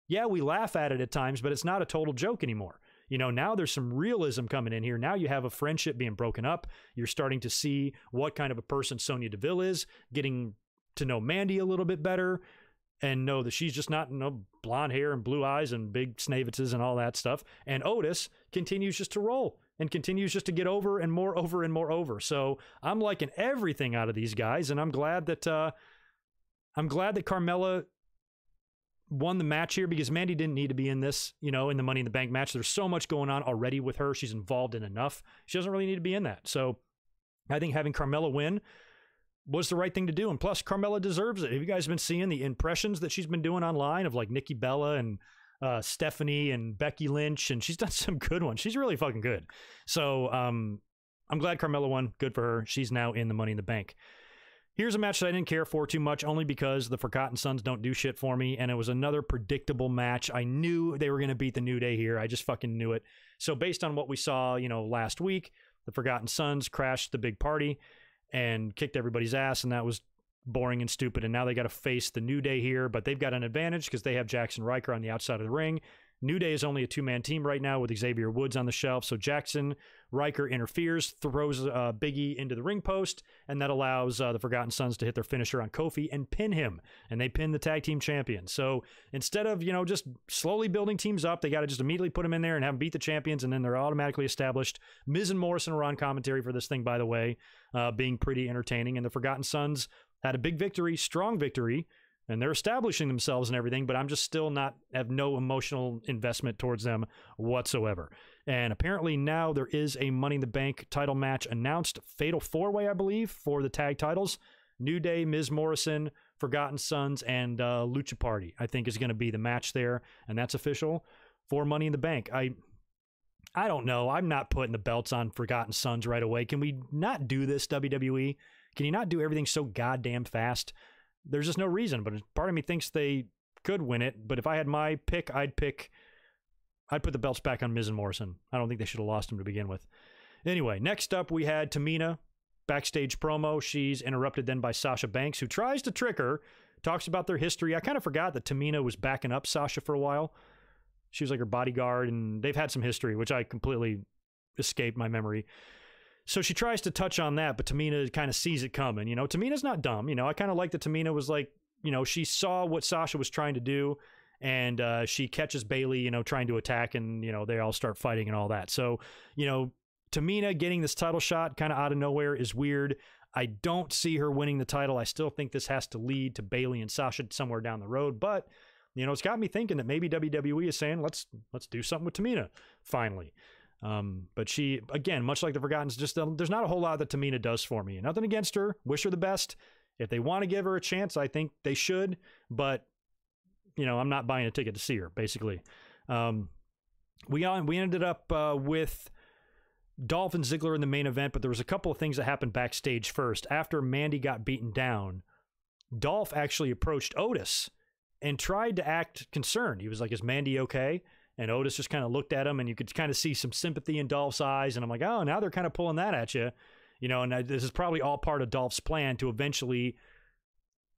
Yeah, we laugh at it at times, but it's not a total joke anymore. Now there's some realism coming in here. Now you have a friendship being broken up. You're starting to see what kind of a person Sonya Deville is, getting to know Mandy a little bit better, and know that she's just not blonde hair and blue eyes and big snavitzes and all that stuff. And Otis continues just to roll and continues just to get over and more over and more over. So I'm liking everything out of these guys, and I'm glad that Carmella won the match here, because Mandy didn't need to be in this, in the Money in the Bank match. There's so much going on already with her. She's involved in enough. She doesn't really need to be in that. So I think having Carmella win was the right thing to do. And plus, Carmella deserves it. Have you guys been seeing the impressions that she's been doing online of like Nikki Bella and Stephanie and Becky Lynch? And she's done some good ones. She's really fucking good. So I'm glad Carmella won. Good for her. She's now in the Money in the Bank. Here's a match that I didn't care for too much, only because the Forgotten Sons don't do shit for me, and it was another predictable match. I knew they were going to beat the New Day here. I just fucking knew it. So based on what we saw, last week, the Forgotten Sons crashed the big party and kicked everybody's ass, and that was boring and stupid. And now they got to face the New Day here, but they've got an advantage because they have Jackson Riker on the outside of the ring. New Day is only a two-man team right now with Xavier Woods on the shelf, so Jackson Riker interferes, throws Biggie into the ring post, and that allows the Forgotten Sons to hit their finisher on Kofi and pin him, and they pin the tag team champions. So instead of, just slowly building teams up, they got to just immediately put them in there and have them beat the champions, and then they're automatically established. Miz and Morrison were on commentary for this thing, by the way, being pretty entertaining, and the Forgotten Sons had a big victory, strong victory, and they're establishing themselves and everything, but I'm just still have no emotional investment towards them whatsoever. And apparently now there is a Money in the Bank title match announced, Fatal 4-Way, I believe, for the tag titles. New Day, Miz Morrison, Forgotten Sons, and Lucha Party, I think, is going to be the match there, and that's official for Money in the Bank. I don't know. I'm not putting the belts on Forgotten Sons right away. Can we not do this, WWE? Can you not do everything so goddamn fast? There's just no reason, but part of me thinks they could win it. But if I had my pick, I'd put the belts back on Miz and Morrison. I don't think they should have lost them to begin with. Anyway, next up we had Tamina, backstage promo. She's interrupted then by Sasha Banks, who tries to trick her, talks about their history. I kind of forgot that Tamina was backing up Sasha for a while. She was like her bodyguard, and they've had some history, which I completely escaped my memory. So she tries to touch on that, but Tamina kind of sees it coming. Tamina's not dumb. I kind of like that Tamina was like, she saw what Sasha was trying to do, and she catches Bayley, trying to attack, and, they all start fighting and all that. So, Tamina getting this title shot kind of out of nowhere is weird. I don't see her winning the title. I still think this has to lead to Bayley and Sasha somewhere down the road. But, you know, it's got me thinking that maybe WWE is saying, let's do something with Tamina finally. But she, again, much like the Forgotten's, just there's not a whole lot that Tamina does for me. Nothing against her. Wish her the best. If they want to give her a chance, I think they should. But, you know, I'm not buying a ticket to see her, basically. We ended up with Dolph and Ziggler in the main event, but there was a couple of things that happened backstage first. After Mandy got beaten down, Dolph actually approached Otis and tried to act concerned. He was like, is Mandy okay? And Otis just kind of looked at him, and you could kind of see some sympathy in Dolph's eyes. And I'm like, oh, now they're kind of pulling that at you. You know, and this is probably all part of Dolph's plan to eventually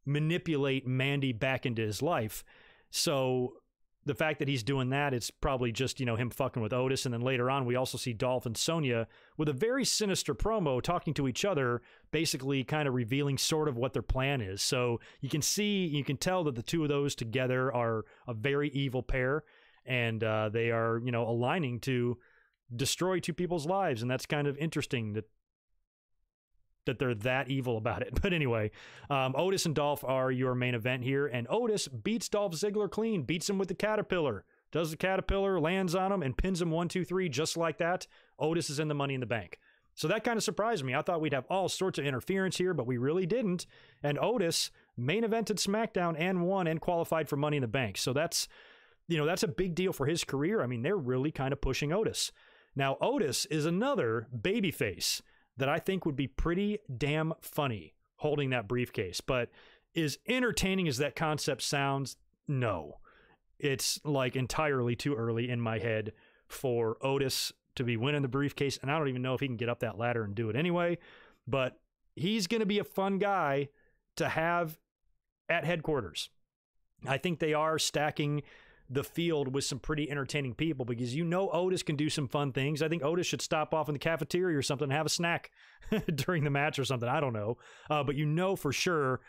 manipulate Mandy back into his life. So the fact that he's doing that, it's probably just, you know, him fucking with Otis. And then later on, we also see Dolph and Sonya with a very sinister promo talking to each other, basically kind of revealing sort of what their plan is. So you can tell that the two of those together are a very evil pair. And they are, you know, aligning to destroy two people's lives. And that's kind of interesting that they're that evil about it. But anyway, Otis and Dolph are your main event here. And Otis beats Dolph Ziggler clean, beats him with the Caterpillar. Does the Caterpillar, lands on him, and pins him 1, 2, 3, just like that. Otis is in the Money in the Bank. So that kind of surprised me. I thought we'd have all sorts of interference here, but we really didn't. And Otis main evented SmackDown and won and qualified for Money in the Bank. So that's, you know, that's a big deal for his career. I mean, they're really kind of pushing Otis. Now, Otis is another babyface that I think would be pretty damn funny holding that briefcase. But as entertaining as that concept sounds, no. It's like entirely too early in my head for Otis to be winning the briefcase. And I don't even know if he can get up that ladder and do it anyway. But he's going to be a fun guy to have at headquarters. I think they are stacking the field with some pretty entertaining people, because you know Otis can do some fun things. I think Otis should stop off in the cafeteria or something and have a snack during the match or something. I don't know. But you know for sure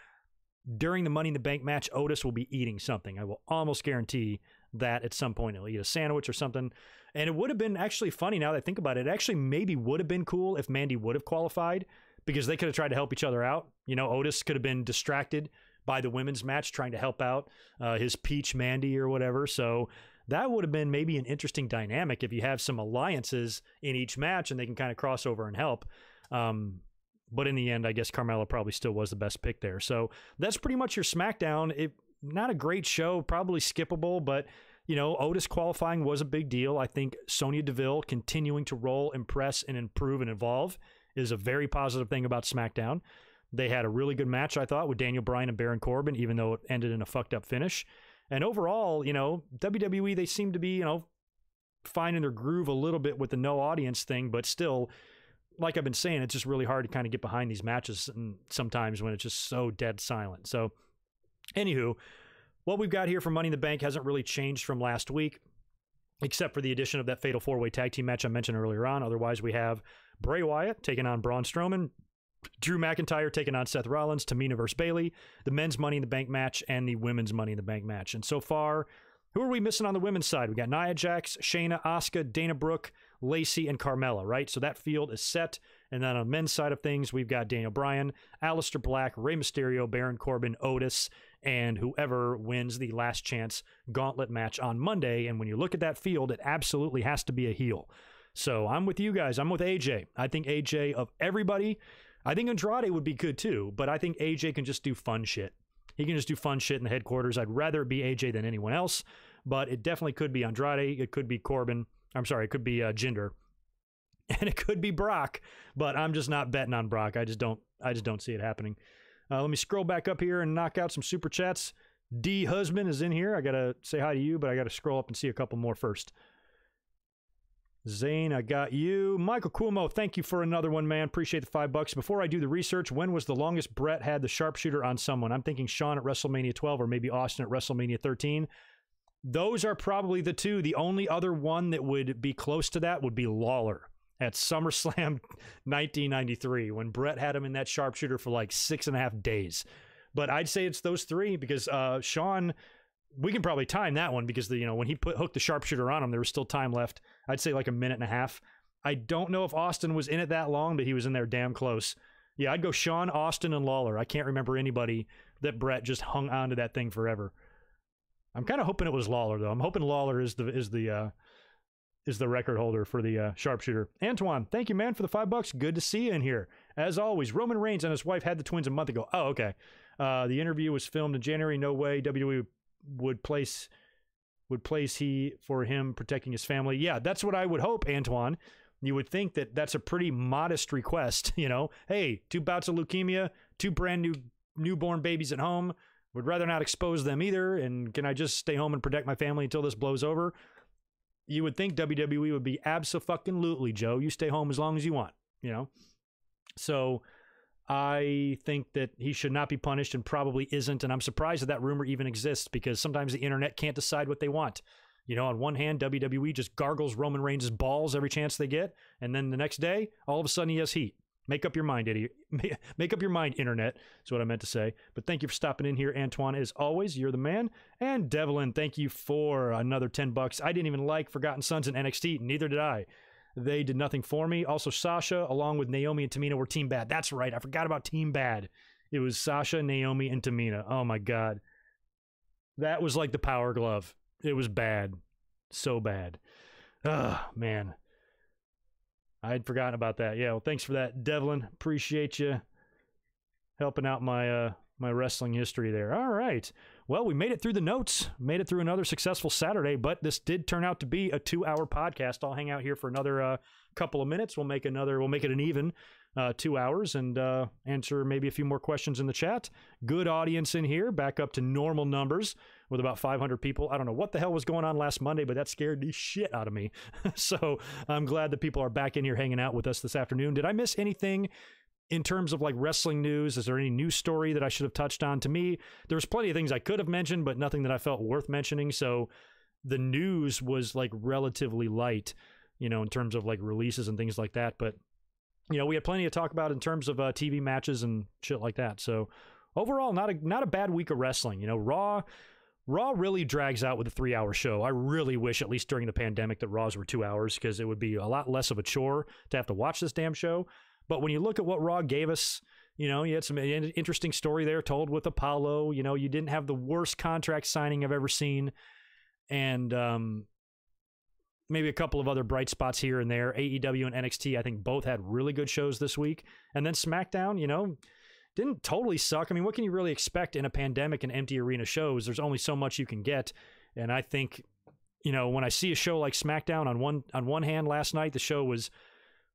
during the Money in the Bank match, Otis will be eating something. I will almost guarantee that at some point he'll eat a sandwich or something. And it would have been actually funny now that I think about it. It actually maybe would have been cool if Mandy would have qualified, because they could have tried to help each other out. You know, Otis could have been distracted by the women's match trying to help out his Peach Mandy or whatever. So that would have been maybe an interesting dynamic if you have some alliances in each match and they can kind of cross over and help. But in the end, I guess Carmella probably still was the best pick there. So that's pretty much your SmackDown. Not a great show, probably skippable, but you know, Otis qualifying was a big deal. I think Sonya Deville continuing to roll, impress, and improve and evolve is a very positive thing about SmackDown. They had a really good match, I thought, with Daniel Bryan and Baron Corbin, even though it ended in a fucked up finish. And overall, you know, WWE, they seem to be, you know, finding their groove a little bit with the no audience thing, but still, like I've been saying, it's just really hard to kind of get behind these matches and sometimes when it's just so dead silent. So, anywho, what we've got here for Money in the Bank hasn't really changed from last week, except for the addition of that Fatal 4-Way Tag Team match I mentioned earlier on. Otherwise, we have Bray Wyatt taking on Braun Strowman, Drew McIntyre taking on Seth Rollins, Tamina versus Bayley, the men's Money in the Bank match, and the women's Money in the Bank match. And so far, who are we missing on the women's side? We got Nia Jax, Shayna, Asuka, Dana Brooke, Lacey, and Carmella, right? So that field is set. And then on the men's side of things, we've got Daniel Bryan, Aleister Black, Rey Mysterio, Baron Corbin, Otis, and whoever wins the last chance gauntlet match on Monday. And when you look at that field, it absolutely has to be a heel. So I'm with you guys. I'm with AJ. I think AJ of everybody, I think Andrade would be good too, but I think AJ can just do fun shit. He can just do fun shit in the headquarters. I'd rather it be AJ than anyone else, but it definitely could be Andrade. It could be Corbin. I'm sorry, it could be Jinder. And it could be Brock, but I'm just not betting on Brock. I just don't see it happening. Let me scroll back up here and knock out some super chats. D Husband is in here. I got to say hi to you, but I got to scroll up and see a couple more first. Zane, I got you. Michael Cuomo, thank you for another one, man. Appreciate the $5. Before I do the research, when was the longest Brett had the sharpshooter on someone? I'm thinking Shawn at WrestleMania 12 or maybe Austin at WrestleMania 13. Those are probably the two. The only other one that would be close to that would be Lawler at SummerSlam 1993 when Brett had him in that sharpshooter for like 6.5 days. But I'd say it's those three because Shawn, we can probably time that one because when he hooked the sharpshooter on him, there was still time left. I'd say like a minute and a half. I don't know if Austin was in it that long, but he was in there damn close. Yeah, I'd go Shawn, Austin, and Lawler. I can't remember anybody that Brett just hung on to that thing forever. I'm kind of hoping it was Lawler, though. I'm hoping Lawler is the record holder for the sharpshooter. Antoine, thank you, man, for the $5. Good to see you in here. As always, Roman Reigns and his wife had the twins a month ago. Oh, okay. The interview was filmed in January. No way WWE would place he for him protecting his family. Yeah, that's what I would hope, Antoine. You would think that that's a pretty modest request. You know, hey, 2 bouts of leukemia, 2 brand new newborn babies at home. Would rather not expose them either. And can I just stay home and protect my family until this blows over? You would think WWE would be abso-fucking-lutely, Joe. You stay home as long as you want, you know? So I think that he should not be punished and probably isn't. And I'm surprised that rumor even exists because sometimes the internet can't decide what they want. You know, on one hand, WWE just gargles Roman Reigns' balls every chance they get. And then the next day, all of a sudden he has heat. Make up your mind, idiot. Make up your mind, internet. That's what I meant to say. But thank you for stopping in here, Antoine. As always, you're the man. And Devlin, thank you for another $10. I didn't even like Forgotten Sons in NXT. Neither did I. They did nothing for me. Also, Sasha, along with Naomi and Tamina, were Team Bad. That's right. I forgot about Team Bad. It was Sasha, Naomi, and Tamina. Oh, my God. That was like the Power Glove. It was bad. So bad. Oh, man. I had forgotten about that. Yeah, well, thanks for that, Devlin. Appreciate you helping out my my wrestling history there. All right. Well, we made it through the notes. Made it through another successful Saturday, but this did turn out to be a 2-hour podcast. I'll hang out here for another couple of minutes. We'll make it an even 2 hours and answer maybe a few more questions in the chat. Good audience in here, back up to normal numbers with about 500 people. I don't know what the hell was going on last Monday, but that scared the shit out of me. So I'm glad that people are back in here hanging out with us this afternoon. Did I miss anything in terms of like wrestling news? Is there any news story that I should have touched on? To me, there was plenty of things I could have mentioned, but nothing that I felt worth mentioning. So the news was like relatively light, you know, in terms of like releases and things like that. But, you know, we had plenty to talk about in terms of TV matches and shit like that. So overall, not a bad week of wrestling. You know, Raw really drags out with a 3-hour show. I really wish, at least during the pandemic, that Raws were 2 hours because it would be a lot less of a chore to have to watch this damn show. But when you look at what Raw gave us, you know, you had some interesting story there told with Apollo. You know, you didn't have the worst contract signing I've ever seen. And maybe a couple of other bright spots here and there. AEW and NXT, I think both had really good shows this week. And then SmackDown, you know, didn't totally suck. I mean, what can you really expect in a pandemic and empty arena shows? There's only so much you can get. And I think, you know, when I see a show like SmackDown on one hand last night, the show was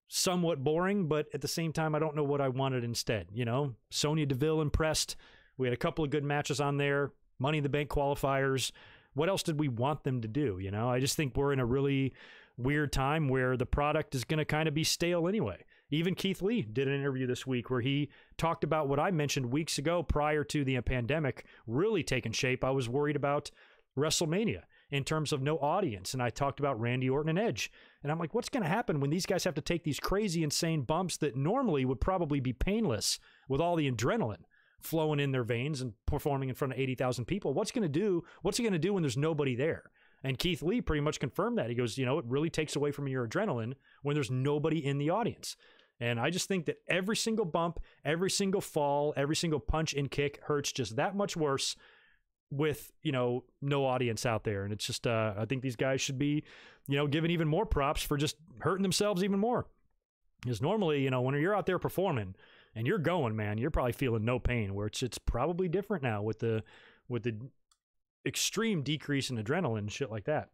somewhat boring, but at the same time, I don't know what I wanted instead. You know, Sonya Deville impressed. We had a couple of good matches on there. Money in the Bank qualifiers. What else did we want them to do? You know, I just think we're in a really weird time where the product is going to kind of be stale anyway. Even Keith Lee did an interview this week where he talked about what I mentioned weeks ago prior to the pandemic really taking shape. I was worried about WrestleMania in terms of no audience. And I talked about Randy Orton and Edge. And I'm like, what's going to happen when these guys have to take these crazy, insane bumps that normally would probably be painless with all the adrenaline flowing in their veins and performing in front of 80,000 people? What's it going to do when there's nobody there? And Keith Lee pretty much confirmed that. He goes, you know, it really takes away from your adrenaline when there's nobody in the audience. And I just think that every single bump, every single fall, every single punch and kick hurts just that much worse with, you know, no audience out there. And it's just, I think these guys should be, you know, given even more props for just hurting themselves even more. Because normally, you know, when you're out there performing and you're going, man, you're probably feeling no pain, where it's probably different now with the extreme decrease in adrenaline and shit like that.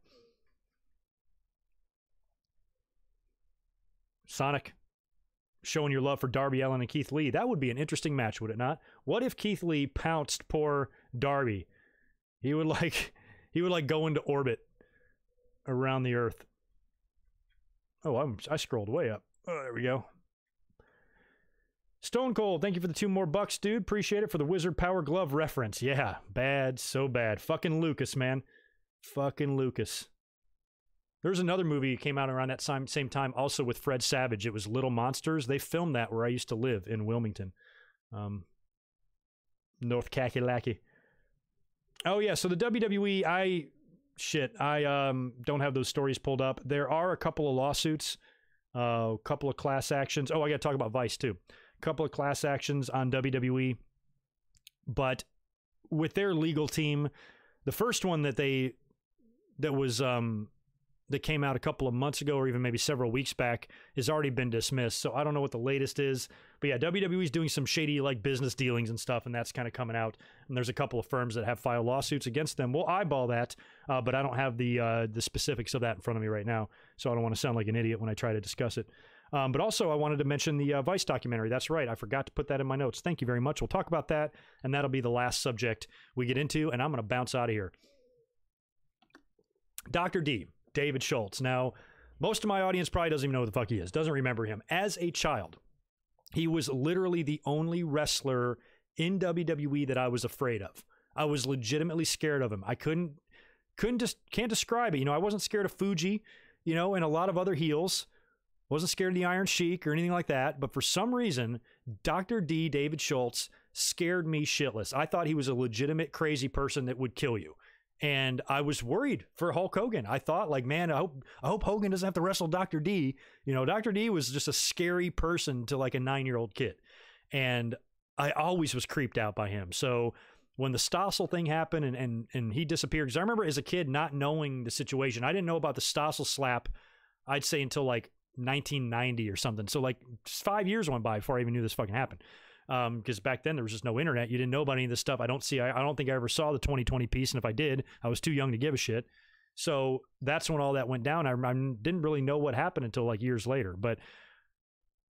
Sonic showing your love for Darby Allin and Keith Lee. That would be an interesting match, would it not? What if Keith Lee pounced poor Darby? He would go into orbit around the earth. Oh, I scrolled way up. Oh, there we go. Stone Cold, thank you for the $2 more, dude. Appreciate it for the Wizard Power Glove reference. Yeah, bad, so bad. Fucking Lucas, man. Fucking Lucas. There's another movie that came out around that same time, also with Fred Savage. It was Little Monsters. They filmed that where I used to live in Wilmington. North Kakalaki. Oh, yeah, so the WWE, I don't have those stories pulled up. There are a couple of lawsuits A couple of class actions. Oh, I got to talk about Vice too. A couple of class actions on WWE. But with their legal team, the first one that came out a couple of months ago, or even maybe several weeks back, has already been dismissed. So I don't know what the latest is. But yeah, WWE's doing some shady like business dealings and stuff, and that's kind of coming out. And there's a couple of firms that have filed lawsuits against them. We'll eyeball that, but I don't have the specifics of that in front of me right now, so I don't want to sound like an idiot when I try to discuss it. But also, I wanted to mention the Vice documentary. That's right. I forgot to put that in my notes. Thank you very much. We'll talk about that, and that'll be the last subject we get into, and I'm going to bounce out of here. Dr. D, David Schultz. Now, most of my audience probably doesn't even know who the fuck he is, doesn't remember him. As a child, he was literally the only wrestler in WWE that I was afraid of. I was legitimately scared of him. I can't describe it. You know, I wasn't scared of Fuji, you know, and a lot of other heels. Wasn't scared of the Iron Sheik or anything like that, but for some reason, Dr. D, David Schultz, scared me shitless. I thought he was a legitimate crazy person that would kill you. And I was worried for Hulk Hogan. I thought, like, man, I hope Hogan doesn't have to wrestle Dr. D. You know, Dr. D was just a scary person to like a 9-year-old kid. And I always was creeped out by him. So when the Stossel thing happened and he disappeared, because I remember as a kid not knowing the situation. I didn't know about the Stossel slap, I'd say, until like 1990 or something. So like 5 years went by before I even knew this fucking happened. Because back then there was just no internet. You didn't know about any of this stuff. I don't think I ever saw the 2020 piece. And if I did, I was too young to give a shit. So that's when all that went down. I didn't really know what happened until like years later, but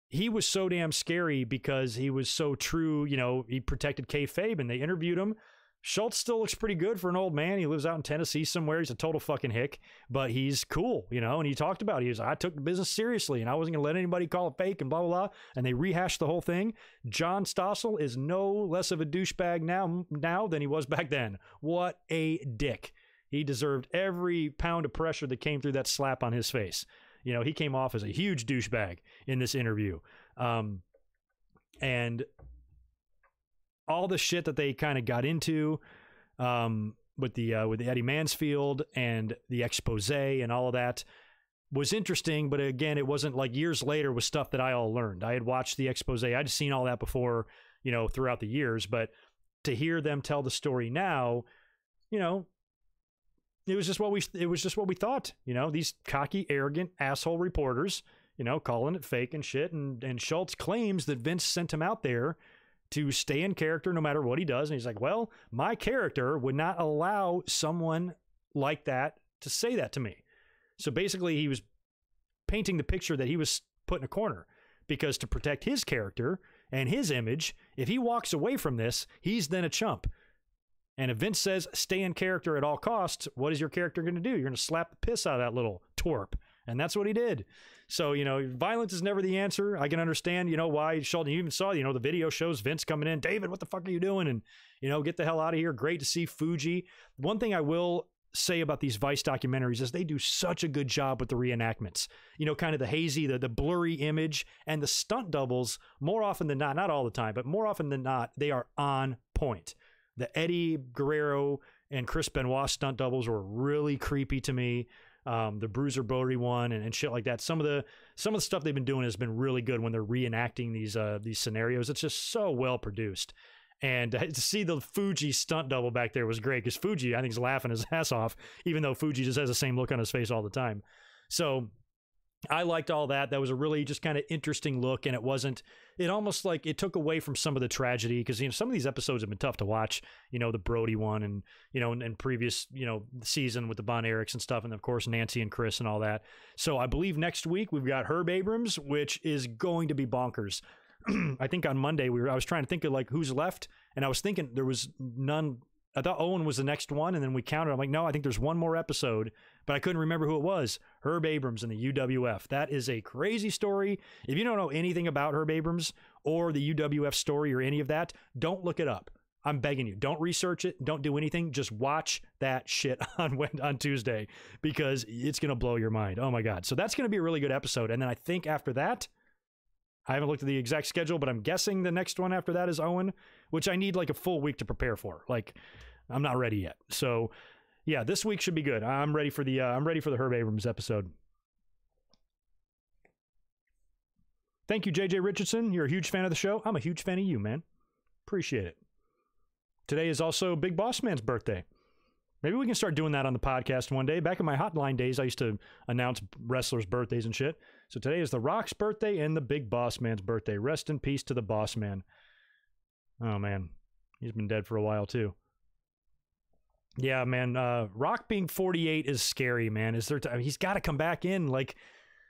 he was so damn scary because he was so true. You know, he protected kayfabe, and they interviewed him. Schultz still looks pretty good for an old man. He lives out in Tennessee somewhere. He's a total fucking hick, but he's cool, you know, and he talked about it. I took the business seriously and I wasn't going to let anybody call it fake and blah, blah, blah. And they rehashed the whole thing. John Stossel is no less of a douchebag now than he was back then. What a dick. He deserved every pound of pressure that came through that slap on his face. You know, he came off as a huge douchebag in this interview. And all the shit that they kind of got into with the Eddie Mansfield and the expose and all of that was interesting. But again, it wasn't like years later was stuff that I all learned. I had watched the expose. I'd seen all that before, you know, throughout the years. But to hear them tell the story now, you know, it was just what we thought. You know, these cocky, arrogant asshole reporters, you know, calling it fake and shit. And Schultz claims that Vince sent him out there to stay in character no matter what he does. And he's like, well, my character would not allow someone like that to say that to me. So basically he was painting the picture that he was put in a corner, because to protect his character and his image, if he walks away from this, he's then a chump. And if Vince says stay in character at all costs, what is your character going to do? You're going to slap the piss out of that little twerp. And that's what he did. So, you know, violence is never the answer. I can understand, you know, why Sheldon, you even saw, you know, the video shows Vince coming in. David, what the fuck are you doing? And, you know, get the hell out of here. Great to see Fuji. One thing I will say about these Vice documentaries is they do such a good job with the reenactments. You know, kind of the hazy, the blurry image, and the stunt doubles, more often than not all the time, but more often than not, they are on point. The Eddie Guerrero and Chris Benoit stunt doubles were really creepy to me. The Bruiser Brody one and shit like that. Some of the stuff they've been doing has been really good when they're reenacting these scenarios. It's just so well produced. And to see the Fuji stunt double back there was great, because Fuji, I think, is laughing his ass off, even though Fuji just has the same look on his face all the time. So I liked all that. That was a really just kind of interesting look, and it almost like it took away from some of the tragedy, because, you know, some of these episodes have been tough to watch, you know, the Brody one and, you know, and previous, you know, season with the Von Erichs and stuff, and of course Nancy and Chris and all that. So I believe next week we've got Herb Abrams, which is going to be bonkers. I think on Monday I was trying to think of like who's left, and I was thinking there was none. I thought Owen was the next one, and then we counted. I'm like, no, I think there's one more episode, but I couldn't remember who it was. Herb Abrams and the UWF. That is a crazy story. If you don't know anything about Herb Abrams or the UWF story or any of that, don't look it up. I'm begging you. Don't research it. Don't do anything. Just watch that shit on Tuesday, because it's going to blow your mind. Oh, my God. So that's going to be a really good episode. And then I think after that, I haven't looked at the exact schedule, but I'm guessing the next one after that is Owen, which I need like a full week to prepare for. Like, I'm not ready yet. So yeah, this week should be good. I'm ready for the Herb Abrams episode. Thank you, JJ Richardson. You're a huge fan of the show. I'm a huge fan of you, man. Appreciate it. Today is also Big Boss Man's birthday. Maybe we can start doing that on the podcast one day. Back in my hotline days, I used to announce wrestlers' birthdays and shit. So today is The Rock's birthday and the Big Boss Man's birthday. Rest in peace to the Boss Man. Oh, man. He's been dead for a while, too. Yeah, man. Rock being 48 is scary, man. He's got to come back in. Like,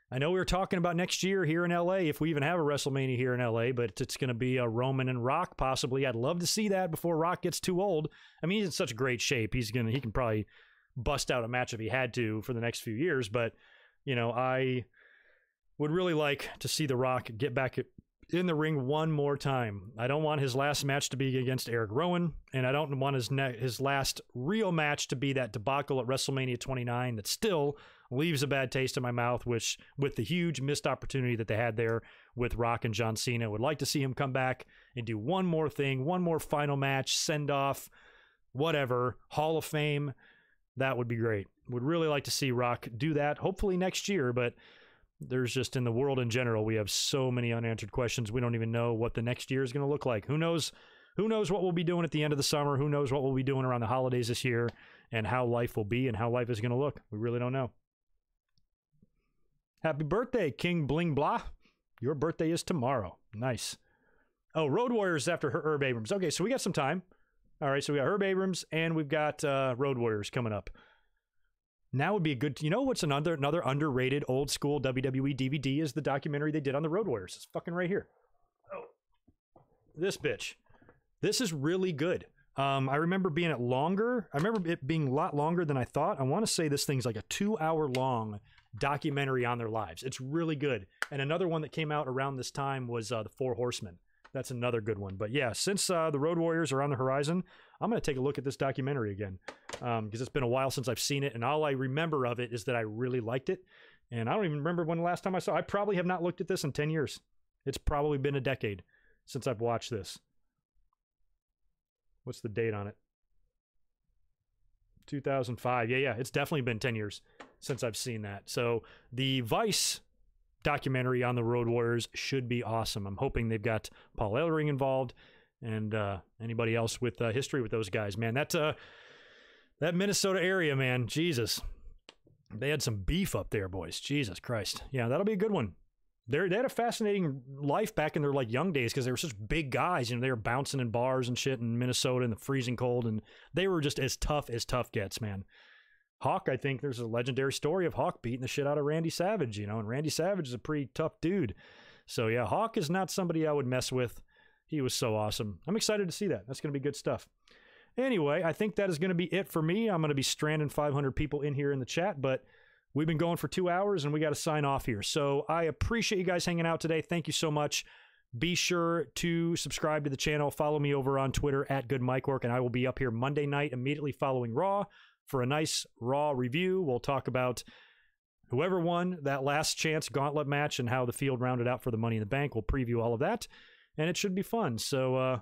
I know we were talking about next year here in LA, if we even have a WrestleMania here in LA, but it's going to be a Roman and Rock possibly. I'd love to see that before Rock gets too old. I mean, he's in such great shape. He can probably bust out a match if he had to for the next few years. But, you know, I would really like to see The Rock get back in the ring one more time. I don't want his last match to be against Eric Rowan, and I don't want his last real match to be that debacle at WrestleMania 29 that still leaves a bad taste in my mouth, which with the huge missed opportunity that they had there with Rock and John Cena, would like to see him come back and do one more thing, one more final match, send off, whatever, Hall of Fame. That would be great. Would really like to see Rock do that, hopefully next year, but there's just, in the world in general, we have so many unanswered questions. We don't even know what the next year is going to look like. Who knows what we'll be doing at the end of the summer? Who knows what we'll be doing around the holidays this year, and how life will be and how life is going to look? We really don't know. Happy birthday, King Bling Blah. Your birthday is tomorrow. Nice. Oh, Road Warriors after Herb Abrams. Okay, so we got some time. All right, so we got Herb Abrams, and we've got Road Warriors coming up. Now would be a good... You know what's another underrated old school WWE DVD is the documentary they did on the Road Warriors. It's fucking right here. Oh, this bitch. This is really good. I remember being it longer. I remember it being a lot longer than I thought. I want to say this thing's like a 2-hour long documentary on their lives. It's really good. And another one that came out around this time was The Four Horsemen. That's another good one. But yeah, since the Road Warriors are on the horizon, I'm going to take a look at this documentary again, because it's been a while since I've seen it, and all I remember of it is that I really liked it. And I don't even remember when the last time I saw it. I probably have not looked at this in 10 years. It's probably been a decade since I've watched this. What's the date on it? 2005. Yeah, it's definitely been 10 years since I've seen that. So the Vice documentary on the Road Warriors should be awesome. I'm hoping they've got Paul Ellering involved and anybody else with history with those guys. Man, that Minnesota area, man, Jesus. They had some beef up there, boys. Jesus Christ. Yeah, that'll be a good one. They had a fascinating life back in their like young days because they were such big guys. You know, they were bouncing in bars and shit in Minnesota in the freezing cold, and they were just as tough gets, man. Hawk, I think there's a legendary story of Hawk beating the shit out of Randy Savage, you know, and Randy Savage is a pretty tough dude. So yeah, Hawk is not somebody I would mess with. He was so awesome. I'm excited to see that. That's going to be good stuff. Anyway, I think that is going to be it for me. I'm going to be stranding 500 people in here in the chat, but we've been going for 2 hours and we got to sign off here. So I appreciate you guys hanging out today. Thank you so much. Be sure to subscribe to the channel. Follow me over on Twitter at GoodMicWork, and I will be up here Monday night immediately following Raw for a nice Raw review. We'll talk about whoever won that last chance gauntlet match and how the field rounded out for the Money in the Bank. We'll preview all of that, and it should be fun. So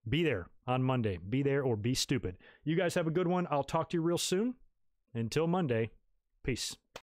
be there on Monday. Be there or be stupid. You guys have a good one. I'll talk to you real soon. Until Monday, peace.